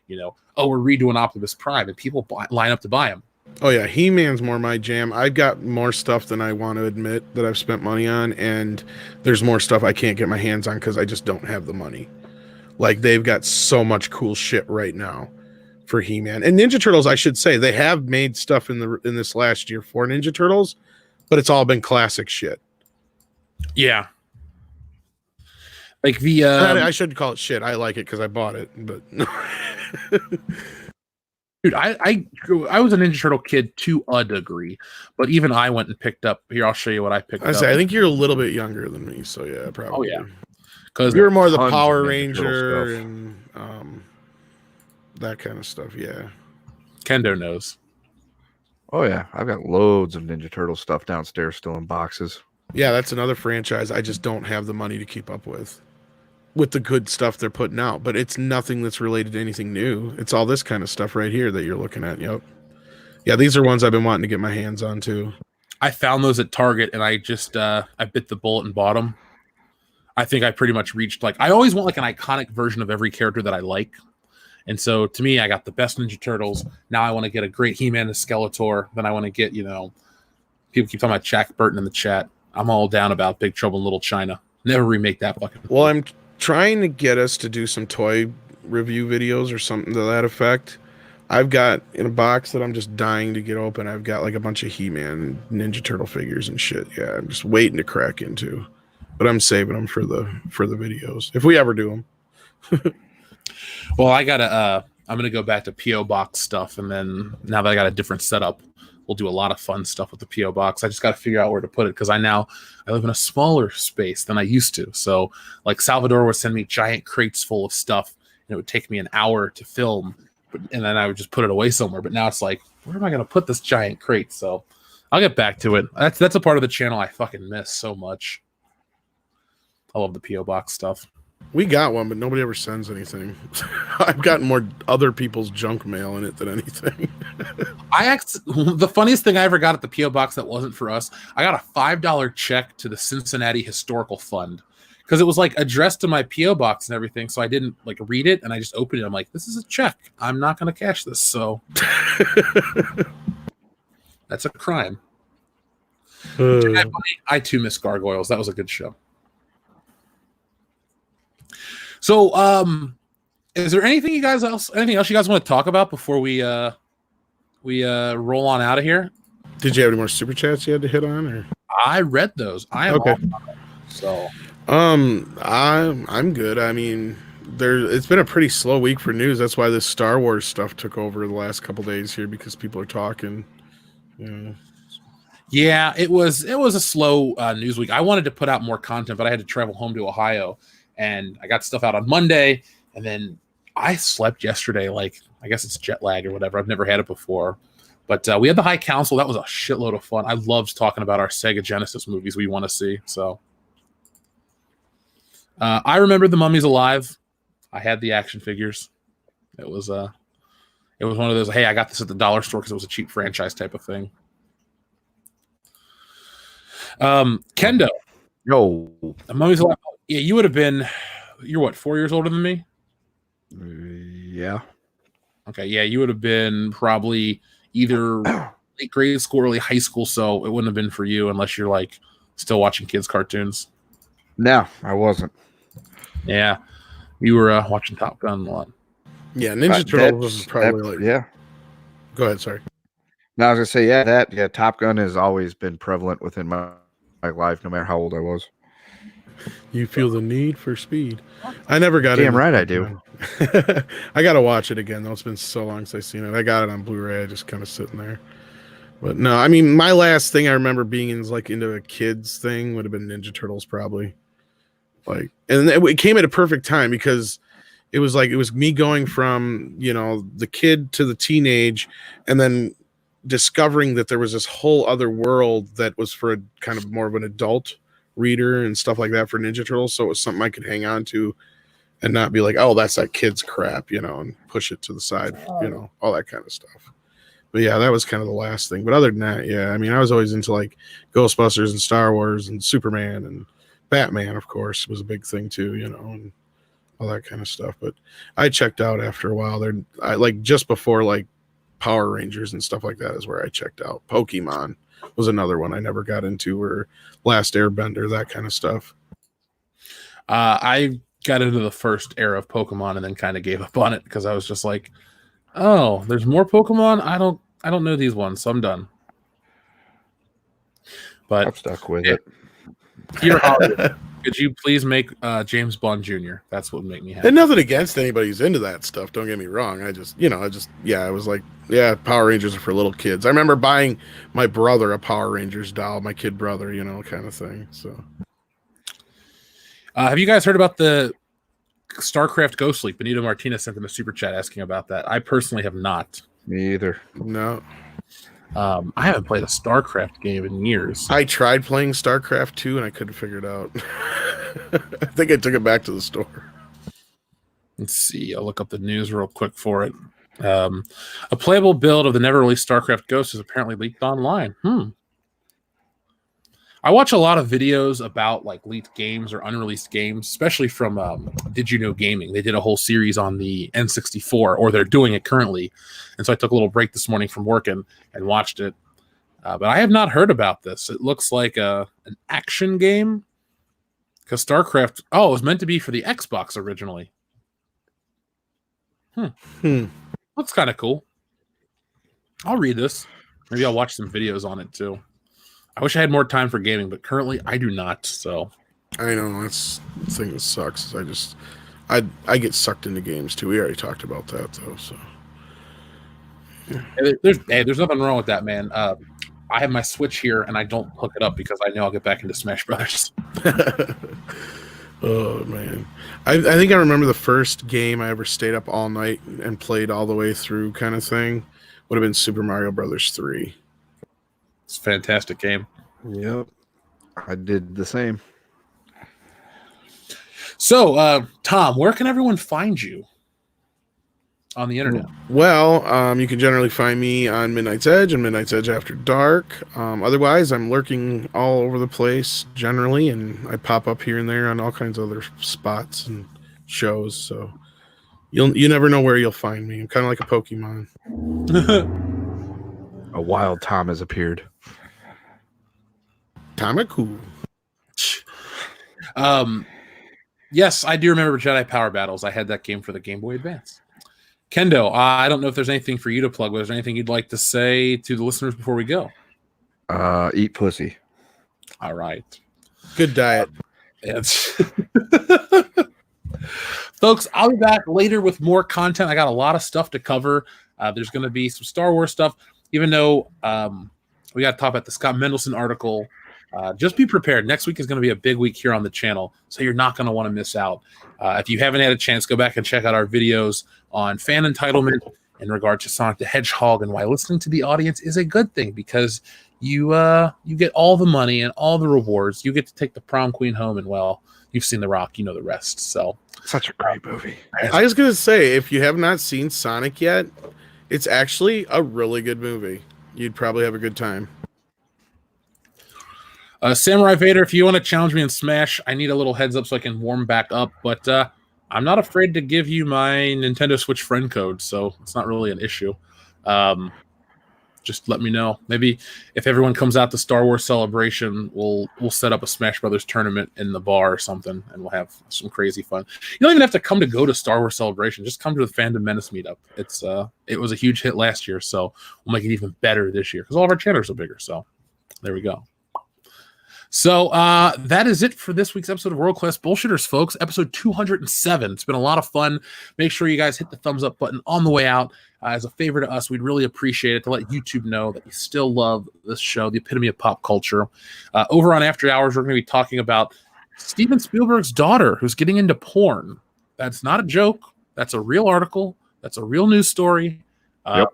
we're redoing Optimus Prime, and people line up to buy them. Oh yeah, He-Man's more my jam. I've got more stuff than I want to admit that I've spent money on, and there's more stuff I can't get my hands on because I just don't have the money. Like, they've got so much cool shit right now for He-Man. And Ninja Turtles, I should say, they have made stuff in this last year for Ninja Turtles, but it's all been classic shit. Yeah. Like the I shouldn't call it shit. I like it because I bought it, but dude, I was a Ninja Turtle kid to a degree, but even I went and picked up. Here, I'll show you what I picked up. I think you're a little bit younger than me, so yeah, probably. Oh yeah, because you're more the Power Ranger and that kind of stuff. Yeah, Kendo knows. Oh yeah, I've got loads of Ninja Turtle stuff downstairs still in boxes. Yeah, that's another franchise I just don't have the money to keep up with the good stuff they're putting out, but it's nothing that's related to anything new. It's all this kind of stuff right here that you're looking at. Yep. Yeah, these are ones I've been wanting to get my hands on too. I found those at Target and I just I bit the bullet and bought them. I think I pretty much reached, like, I always want like an iconic version of every character that I like. And so to me, I got the best Ninja Turtles. Now I want to get a great He-Man and Skeletor. Then I want to get, people keep talking about Jack Burton in the chat. I'm all down about Big Trouble in Little China. Never remake that fucking. Well, I'm trying to get us to do some toy review videos or something to that effect. I've got in a box that I'm just dying to get open. I've got like a bunch of He-Man and Ninja Turtle figures and shit. Yeah, I'm just waiting to crack into, but I'm saving them for the videos if we ever do them. Well, I'm gonna go back to PO box stuff, and then now that I got a different setup, we'll do a lot of fun stuff with the PO box. I just got to figure out where to put it because I live in a smaller space than I used to. So like Salvador would send me giant crates full of stuff, and it would take me an hour to film, and then I would just put it away somewhere. But now it's like, where am I going to put this giant crate? So I'll get back to it. That's a part of the channel I fucking miss so much. I love the PO box stuff. We got one, but nobody ever sends anything. I've gotten more other people's junk mail in it than anything. The funniest thing I ever got at the PO box that wasn't for us, I got a $5 check to the Cincinnati Historical Fund because it was like addressed to my PO box and everything. So I didn't like read it, and I just opened it. I'm like, this is a check. I'm not going to cash this. So that's a crime. I too miss Gargoyles. That was a good show. So, is there anything else you guys want to talk about before we roll on out of here? Did you have any more super chats you had to hit on, or? I read those. I am okay. So, I'm good. I mean, it's been a pretty slow week for news. That's why this Star Wars stuff took over the last couple days here because people are talking. Yeah, it was a slow news week. I wanted to put out more content, but I had to travel home to Ohio. And I got stuff out on Monday, and then I slept yesterday. Like, I guess it's jet lag or whatever. I've never had it before. But we had the High Council. That was a shitload of fun. I loved talking about our Sega Genesis movies we want to see. So I remember The Mummy's Alive. I had the action figures. It was one of those, hey, I got this at the dollar store because it was a cheap franchise type of thing. Kendo. Yo. The Mummy's Alive. Yeah, you would have been, you're what, 4 years older than me? Yeah. Okay, yeah, you would have been probably either late grade school, early high school, so it wouldn't have been for you unless you're like still watching kids' cartoons. No, I wasn't. Yeah, you were watching Top Gun a lot. Yeah, Ninja Turtles was probably like. Yeah. Go ahead. Sorry. No, I was gonna say Top Gun has always been prevalent within my life, no matter how old I was. You feel the need for speed. I never got it. Damn right I do. I gotta watch it again though. It's been so long since I've seen it. I got it on Blu-ray. I just kind of sitting there. But no, I mean, my last thing I remember being into a kids thing would have been Ninja Turtles, probably. Like, and it came at a perfect time because it was me going from the kid to the teenage, and then discovering that there was this whole other world that was for a kind of more of an adult reader and stuff like that for Ninja Turtles. So it was something I could hang on to and not be like, oh, that's that kid's crap, and push it to the side, all that kind of stuff. But yeah, that was kind of the last thing. But other than that, yeah, I mean, I was always into like Ghostbusters and Star Wars and Superman and Batman, of course, was a big thing too, and all that kind of stuff. But I checked out after a while. I like just before like Power Rangers and stuff like that is where I checked out. Pokemon was another one I never got into, or Last Airbender, that kind of stuff. I got into the first era of Pokemon and then kind of gave up on it because I was just like, oh, there's more Pokemon. I don't know these ones, so I'm done. But I'm stuck with it. Dear Hollywood, could you please make James Bond Jr.? That's what would make me happy. And nothing against anybody who's into that stuff. Don't get me wrong. I was like, yeah, Power Rangers are for little kids. I remember buying my brother a Power Rangers doll, my kid brother, kind of thing. So, have you guys heard about the StarCraft Ghost Leak? Benito Martinez sent them a super chat asking about that. I personally have not. Me either. No. I haven't played a StarCraft game in years. I tried playing StarCraft 2 and I couldn't figure it out. I think I took it back to the store. Let's see. I'll look up the news real quick for it. A playable build of the never-released StarCraft Ghost is apparently leaked online. I watch a lot of videos about like leaked games or unreleased games, especially from Did You Know Gaming. They did a whole series on the N64, or they're doing it currently. And so I took a little break this morning from working and watched it. But I have not heard about this. It looks like an action game. Because StarCraft, it was meant to be for the Xbox originally. Looks kind of cool. I'll read this. Maybe I'll watch some videos on it too. I wish I had more time for gaming, but currently I do not. So I know that's the thing that sucks. I get sucked into games too. We already talked about that though. So there's nothing wrong with that, man. I have my Switch here, and I don't hook it up because I know I'll get back into Smash Brothers. Oh man, I think I remember the first game I ever stayed up all night and played all the way through, kind of thing, would have been Super Mario Brothers 3. It's a fantastic game. Yep, I did the same. So, Tom, where can everyone find you on the internet? Well, you can generally find me on Midnight's Edge and Midnight's Edge After Dark. Otherwise, I'm lurking all over the place generally, and I pop up here and there on all kinds of other spots and shows. So you never know where you'll find me. I'm kind of like a Pokemon. A wild Tom has appeared. Tamaku. Yes, I do remember Jedi Power Battles. I had that game for the Game Boy Advance. Kendo, I don't know if there's anything for you to plug, but is there anything you'd like to say to the listeners before we go? Eat pussy. All right. Good diet. Folks, I'll be back later with more content. I got a lot of stuff to cover. There's going to be some Star Wars stuff, even though we got to talk about the Scott Mendelson article. Just be prepared. Next week is going to be a big week here on the channel, so you're not going to want to miss out. If you haven't had a chance, go back and check out our videos on fan entitlement in regard to Sonic the Hedgehog and why listening to the audience is a good thing, because you get all the money and all the rewards. You get to take the prom queen home, and well, you've seen The Rock, you know the rest. So such a great movie. I was going to say, if you have not seen Sonic yet, it's actually a really good movie. You'd probably have a good time. Samurai Vader, if you want to challenge me in Smash, I need a little heads up so I can warm back up. But I'm not afraid to give you my Nintendo Switch friend code, so it's not really an issue. Just let me know. Maybe if everyone comes out to Star Wars Celebration, we'll set up a Smash Brothers tournament in the bar or something, and we'll have some crazy fun. You don't even have to come to go to Star Wars Celebration. Just come to the Fandom Menace meetup. It was a huge hit last year, so we'll make it even better this year because all of our channels are bigger. So there we go. So that is it for this week's episode of World Class Bullshitters, folks. Episode 207. It's been a lot of fun. Make sure you guys hit the thumbs up button on the way out. As a favor to us, we'd really appreciate it to let YouTube know that you still love this show, the epitome of pop culture. Over on After Hours, we're going to be talking about Steven Spielberg's daughter who's getting into porn. That's not a joke. That's a real article. That's a real news story. Yep.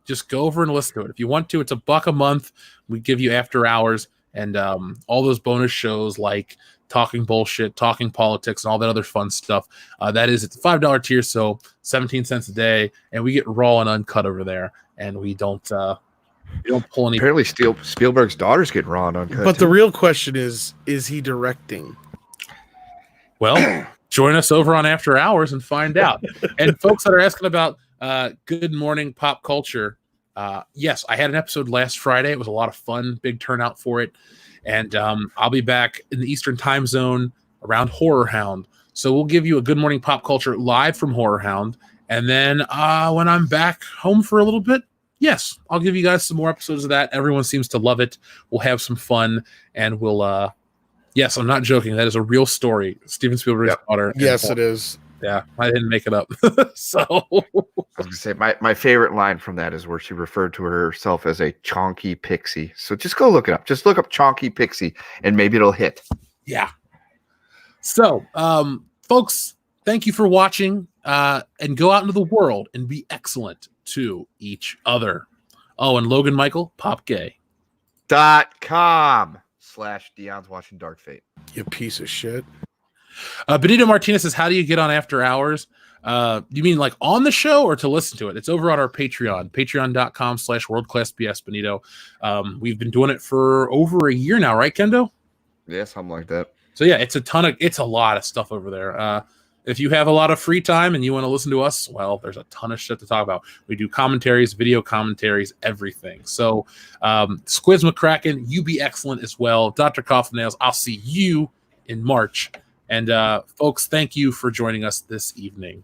Just go over and listen to it. If you want to, it's $1 a month. We give you After Hours and all those bonus shows like Talking Bullshit, Talking Politics, and all that other fun stuff. That is at the $5 tier, so 17 cents a day, and we get raw and uncut over there, and we don't pull any. Apparently, Spielberg's daughter's getting raw and uncut. But the real question is he directing? Well, join us over on After Hours and find out. And folks that are asking about Good Morning Pop Culture, yes, I had an episode last Friday. It was a lot of fun, big turnout for it. And I'll be back in the Eastern time zone around Horror Hound. So we'll give you a Good Morning Pop Culture live from Horror Hound. And then when I'm back home for a little bit, yes, I'll give you guys some more episodes of that. Everyone seems to love it. We'll have some fun. And we'll, yes, I'm not joking. That is a real story. Steven Spielberg's daughter. Yes, it is. Yeah, I didn't make it up. So I was gonna say my favorite line from that is where she referred to herself as a chonky pixie. So just go look it up. Just look up chonky pixie, and maybe it'll hit. Yeah. So, folks, thank you for watching, and go out into the world and be excellent to each other. Oh, and Logan Michael, pop gay. .com/Dion's watching Dark Fate. You piece of shit. Benito Martinez says, how do you get on After Hours? You mean like on the show or to listen to it? It's over on our Patreon, patreon.com/worldclassbs, Benito. We've been doing it for over a year now, right, Kendo? Yeah, something like that. So yeah, it's a lot of stuff over there. If you have a lot of free time and you want to listen to us, well, there's a ton of shit to talk about. We do commentaries, video commentaries, everything. So Squiz McCracken, you be excellent as well. Dr. Coffin Nails, I'll see you in March. And folks, thank you for joining us this evening.